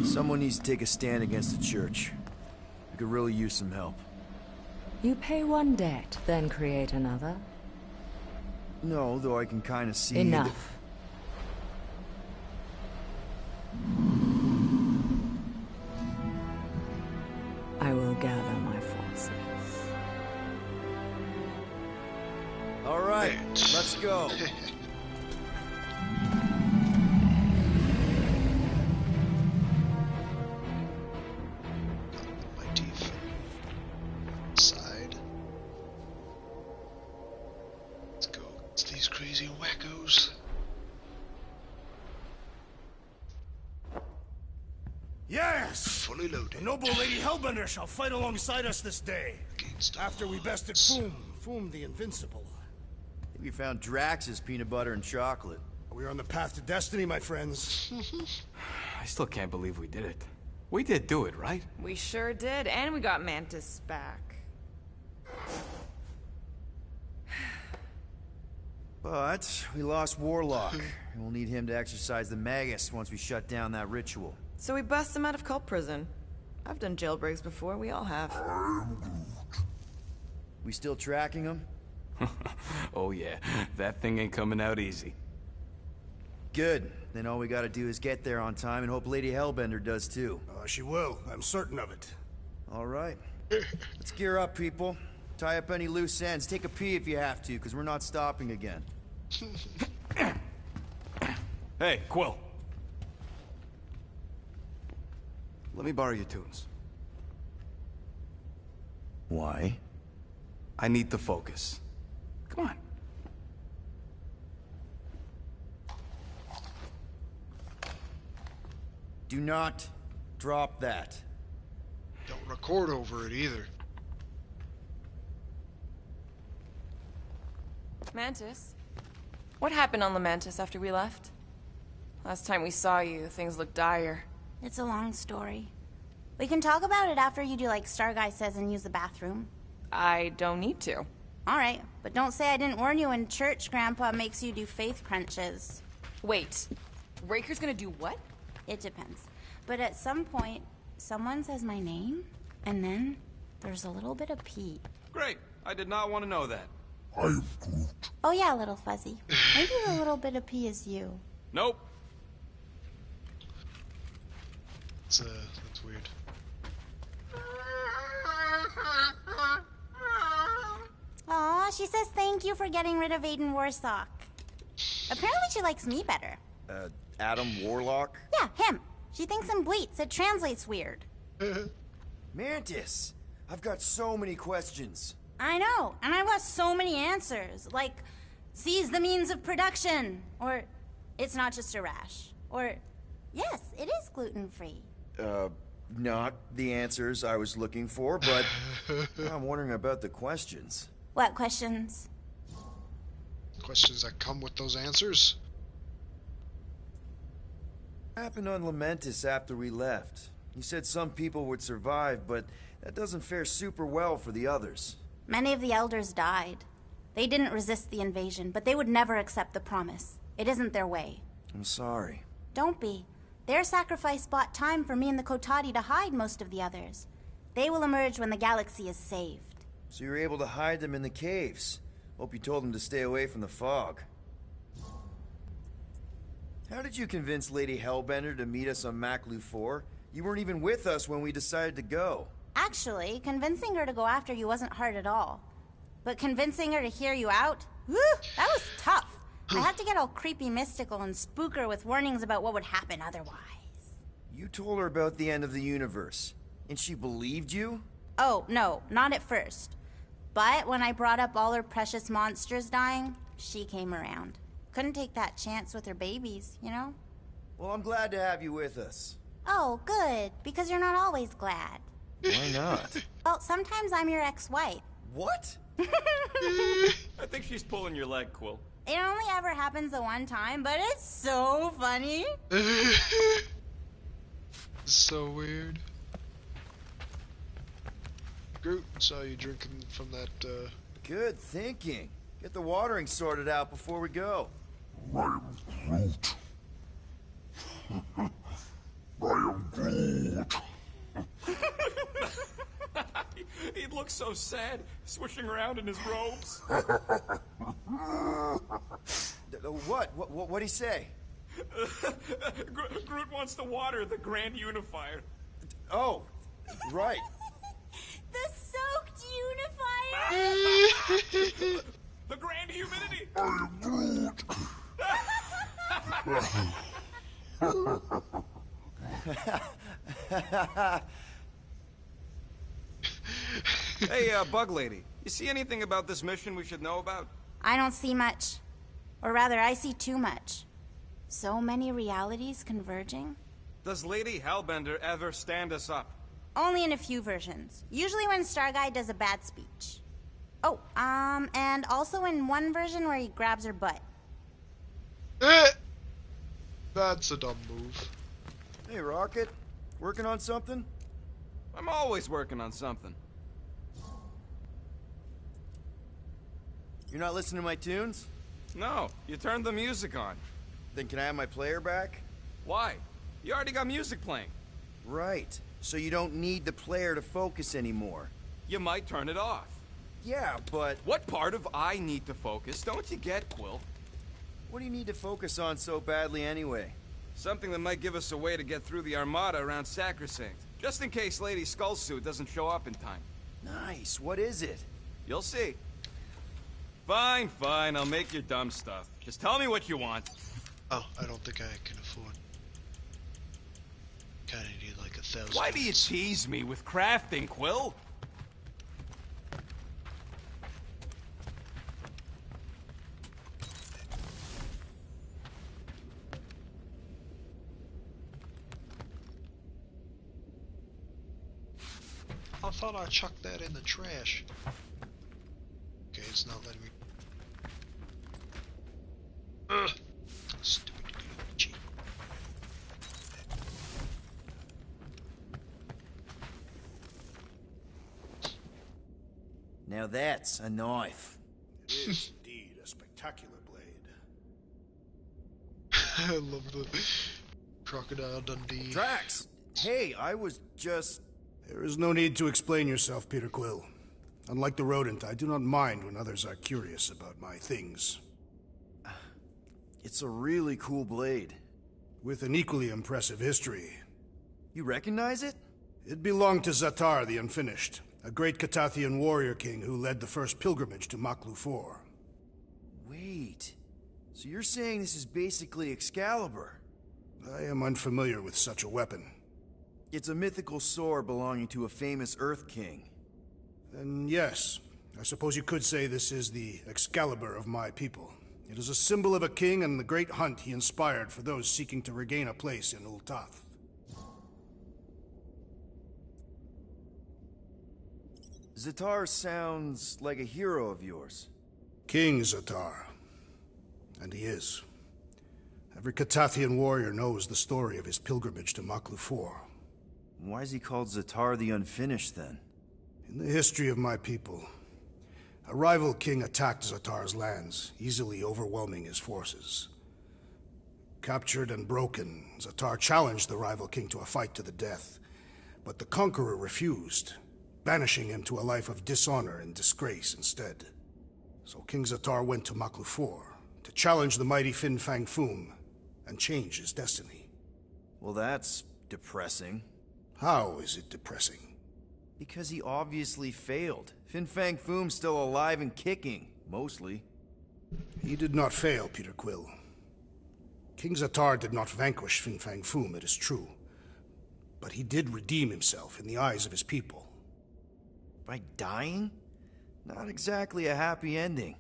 Someone needs to take a stand against the church. We could really use some help. You pay one debt, then create another. No, though I can kind of see... Enough. I will gather my forces. All right, let's go. Side. Let's go. It's these crazy wackos. Yes! Fully loaded. The noble Lady Hellbender shall fight alongside us this day. After we bested Foom the Invincible. We found Drax's peanut butter and chocolate. We are on the path to destiny, my friends. I still can't believe we did it. We did do it, right? We sure did, and we got Mantis back. But we lost Warlock, and we'll need him to exercise the Magus once we shut down that ritual. So we bust him out of cult prison. I've done jailbreaks before, we all have. We still tracking him? Oh yeah, that thing ain't coming out easy. Good. Then all we gotta do is get there on time and hope Lady Hellbender does too. She will. I'm certain of it. All right. Let's gear up, people. Tie up any loose ends. Take a pee if you have to, because we're not stopping again. Hey, Quill. Let me borrow your tunes. Why? I need to focus. Come on. Do not drop that. Don't record over it either. Mantis? What happened on Lamentis after we left? Last time we saw you, things looked dire. It's a long story. We can talk about it after you do like Starguy says and use the bathroom. I don't need to. Alright, but don't say I didn't warn you in church Grandpa makes you do faith crunches. Wait, Raker's gonna do what? It depends. But at some point, someone says my name, and then there's a little bit of pee. Great. I did not want to know that. I am Groot. Oh yeah, little fuzzy. Maybe the little bit of pee is you. Nope. That's weird. Aw, she says thank you for getting rid of Aiden Warsock. Apparently she likes me better. Adam Warlock? Yeah, him. She thinks I'm bleats. It translates weird. Mantis! I've got so many questions. I know, and I've got so many answers. Like, seize the means of production. Or, it's not just a rash. Or, yes, it is gluten-free. Not the answers I was looking for, but I'm wondering about the questions. What questions? Questions that come with those answers? What happened on Lamentis after we left? You said some people would survive, but that doesn't fare super well for the others. Many of the elders died. They didn't resist the invasion, but they would never accept the promise. It isn't their way. I'm sorry. Don't be. Their sacrifice bought time for me and the Kotati to hide most of the others. They will emerge when the galaxy is saved. So you were able to hide them in the caves. Hope you told them to stay away from the fog. How did you convince Lady Hellbender to meet us on Maklu 4? You weren't even with us when we decided to go. Actually, convincing her to go after you wasn't hard at all. But convincing her to hear you out? Whew, that was tough. I had to get all creepy mystical and spook her with warnings about what would happen otherwise. You told her about the end of the universe, and she believed you? Oh, no, not at first. But when I brought up all her precious monsters dying, she came around. Couldn't take that chance with her babies, you know? Well, I'm glad to have you with us. Oh, good, because you're not always glad. Why not? Well, sometimes I'm your ex-wife. What? I think she's pulling your leg, Quill. It only ever happens the one time, but it's so funny. So weird. Groot, saw you drinking from that, Good thinking. Get the watering sorted out before we go. I am Groot. I am Groot. He looks so sad, swishing around in his robes. What'd he say? Groot wants to water the Grand Unifier. Oh, right. The soaked unifier! The Grand Humidity! I am Groot. Hey, Bug Lady, you see anything about this mission we should know about? I don't see much. Or rather, I see too much. So many realities converging. Does Lady Hellbender ever stand us up? Only in a few versions. Usually when Starguy does a bad speech. Oh, and also in one version where he grabs her butt. That's a dumb move. Hey, Rocket. Working on something? I'm always working on something. You're not listening to my tunes? No, you turned the music on. Then can I have my player back? Why? You already got music playing. Right. So you don't need the player to focus anymore. You might turn it off. Yeah, but... What part of I need to focus don't you get, Quill? What do you need to focus on so badly anyway? Something that might give us a way to get through the Armada around Sacrosanct. Just in case Lady Skullsuit doesn't show up in time. Nice, what is it? You'll see. Fine, fine, I'll make your dumb stuff. Just tell me what you want. Oh, I don't think I can afford. Kinda need like 1,000. Why do you tease me with crafting, Quill? I thought I chucked that in the trash. Okay, it's not letting me. Ugh. Stupid cheat. Now that's a knife. It is indeed a spectacular blade. I love the Crocodile Dundee. Drax! Hey, I was just... There is no need to explain yourself, Peter Quill. Unlike the rodent, I do not mind when others are curious about my things. It's a really cool blade. With an equally impressive history. You recognize it? It belonged to Zatar the Unfinished, a great Catathian warrior king who led the first pilgrimage to Maklu 4. Wait, so you're saying this is basically Excalibur? I am unfamiliar with such a weapon. It's a mythical sword belonging to a famous Earth King. Then yes, I suppose you could say this is the Excalibur of my people. It is a symbol of a king and the great hunt he inspired for those seeking to regain a place in Ultath. Zatar sounds like a hero of yours. King Zatar. And he is. Every Catathian warrior knows the story of his pilgrimage to Maklu 4. Why is he called Zatar the Unfinished, then? In the history of my people, a rival king attacked Zatar's lands, easily overwhelming his forces. Captured and broken, Zatar challenged the rival king to a fight to the death, but the conqueror refused, banishing him to a life of dishonor and disgrace instead. So King Zatar went to Maklu 4 to challenge the mighty Fin Fang Foom and change his destiny. Well, that's depressing. How is it depressing? Because he obviously failed. Fin Fang Foom's still alive and kicking, mostly. He did not fail, Peter Quill. King Zatar did not vanquish Fin Fang Foom, it is true. But he did redeem himself in the eyes of his people. By dying? Not exactly a happy ending.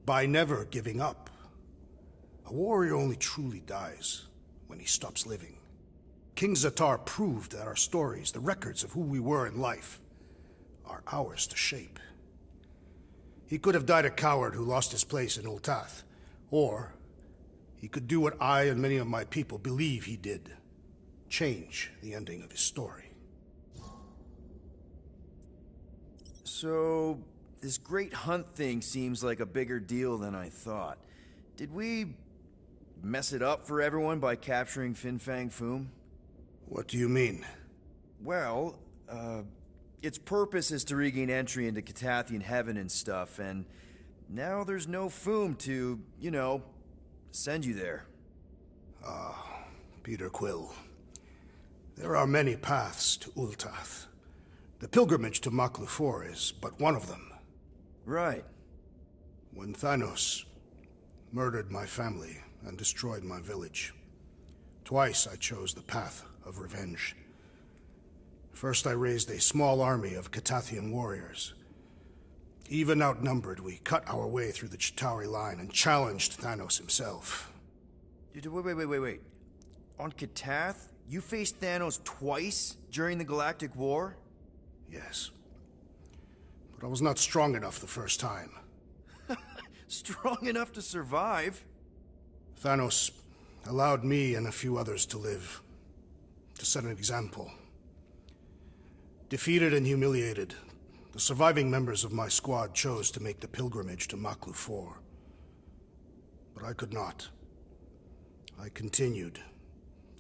By never giving up. A warrior only truly dies when he stops living. King Zatar proved that our stories, the records of who we were in life, are ours to shape. He could have died a coward who lost his place in Ultath, or he could do what I and many of my people believe he did. Change the ending of his story. So, this great hunt thing seems like a bigger deal than I thought. Did we mess it up for everyone by capturing Fin Fang Foom? What do you mean? Well, its purpose is to regain entry into Catathian heaven and stuff, and now there's no Foom to, you know, send you there. Peter Quill. There are many paths to Ultath. The pilgrimage to Maklu 4 is but one of them. Right. When Thanos murdered my family and destroyed my village, twice I chose the path of revenge. First, I raised a small army of Catathian warriors. Even outnumbered, we cut our way through the Chitauri line and challenged Thanos himself. Wait. On Catath, you faced Thanos twice during the Galactic War? Yes. But I was not strong enough the first time. Strong enough to survive? Thanos allowed me and a few others to live. To set an example. Defeated and humiliated, the surviving members of my squad chose to make the pilgrimage to Maklu 4. But I could not. I continued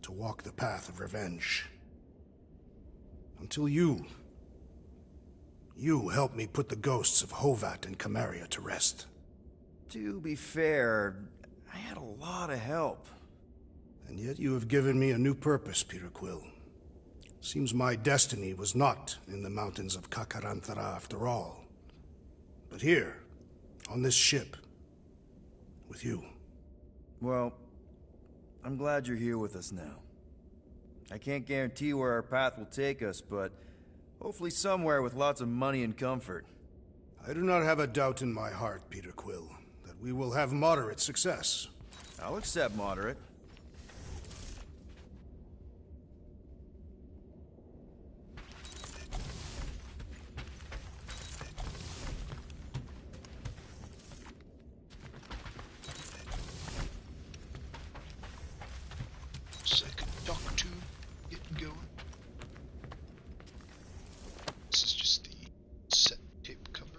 to walk the path of revenge. Until you helped me put the ghosts of Hovat and Camaria to rest. To be fair, I had a lot of help. And yet you have given me a new purpose, Peter Quill. Seems my destiny was not in the mountains of Kakarantara after all. But here, on this ship, with you. Well, I'm glad you're here with us now. I can't guarantee where our path will take us, but hopefully somewhere with lots of money and comfort. I do not have a doubt in my heart, Peter Quill, that we will have moderate success. I'll accept moderate. Second dock tube getting going. This is just the set tape cover.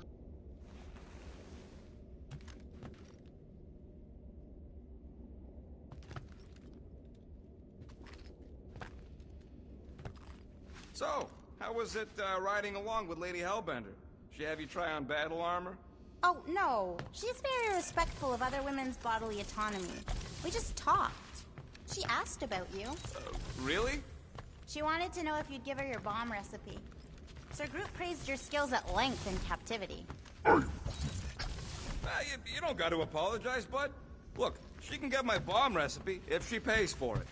So, how was it riding along with Lady Hellbender? She have you try on battle armor? Oh, no. She's very respectful of other women's bodily autonomy. We just talked. She asked about you. Really? She wanted to know if you'd give her your bomb recipe. Sir Groot praised your skills at length in captivity. You don't got to apologize, bud. Look, she can get my bomb recipe if she pays for it.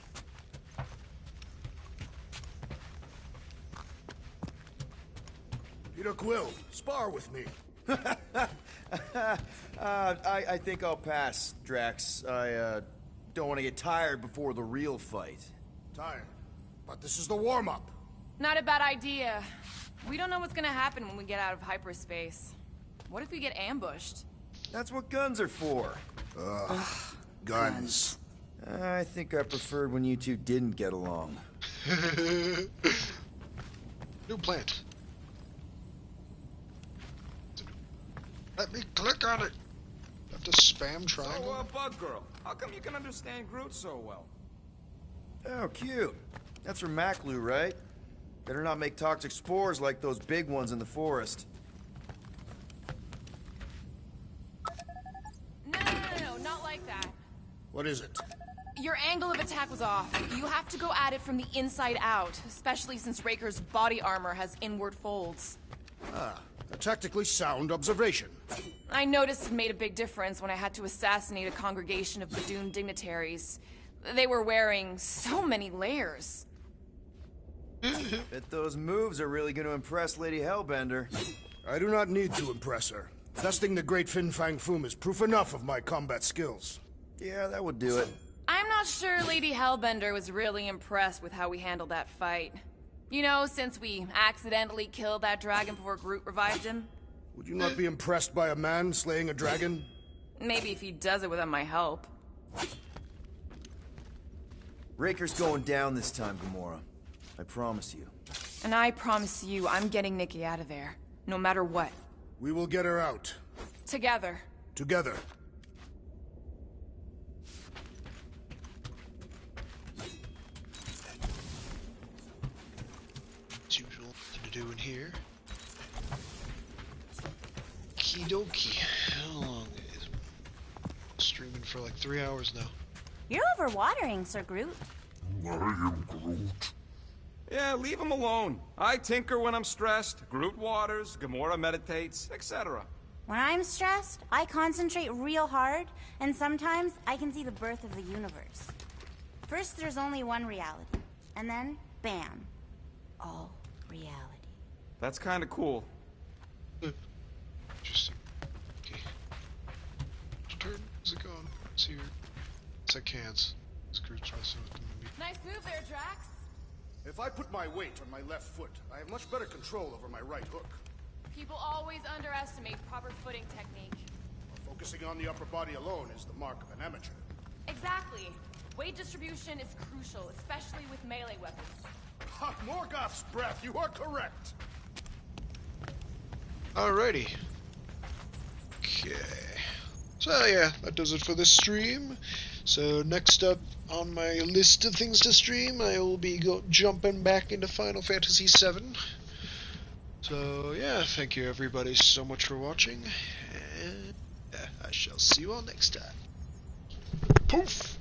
Peter Quill, spar with me. I think I'll pass, Drax. I don't want to get tired before the real fight. Tired? But this is the warm-up. Not a bad idea. We don't know what's gonna happen when we get out of hyperspace. What if we get ambushed? That's what guns are for. Ugh, guns. I think I preferred when you two didn't get along. New plant. Let me click on it. Have to spam triangle. So, Bug Girl, how come you can understand Groot so well? Oh, cute. That's from Maclu, right? Better not make toxic spores like those big ones in the forest. No, not like that. What is it? Your angle of attack was off. You have to go at it from the inside out, especially since Raker's body armor has inward folds. Ah, a tactically sound observation. I noticed it made a big difference when I had to assassinate a congregation of Badoon dignitaries. They were wearing so many layers. Bet those moves are really going to impress Lady Hellbender. I do not need to impress her. Testing the great Fin Fang Foom is proof enough of my combat skills. Yeah, that would do it. I'm not sure Lady Hellbender was really impressed with how we handled that fight. You know, since we accidentally killed that dragon before Groot revived him. Would you not be impressed by a man slaying a dragon? Maybe if he does it without my help. Raker's going down this time, Gamora. I promise you. And I promise you, I'm getting Nikki out of there. No matter what. We will get her out. Together. Together. As usual, nothing to do in here. Okie dokie. How long is streaming for like 3 hours now? You're overwatering, Sir Groot. I am Groot. Yeah, leave him alone. I tinker when I'm stressed, Groot waters, Gamora meditates, etc. When I'm stressed, I concentrate real hard, and sometimes I can see the birth of the universe. First, there's only one reality, and then, bam, all reality. That's kind of cool. Interesting. Okay. Which turn is it going? It's here. It's like cans. Scrooge messing with the movie. Nice move there, Drax. If I put my weight on my left foot, I have much better control over my right hook. People always underestimate proper footing technique. Focusing on the upper body alone is the mark of an amateur. Exactly. Weight distribution is crucial, especially with melee weapons. Ha! Morgoth's breath, you are correct! Alrighty. Okay. So yeah, that does it for this stream. So next up on my list of things to stream, I will be jumping back into Final Fantasy VII. So yeah, thank you everybody so much for watching, and I shall see you all next time. Poof!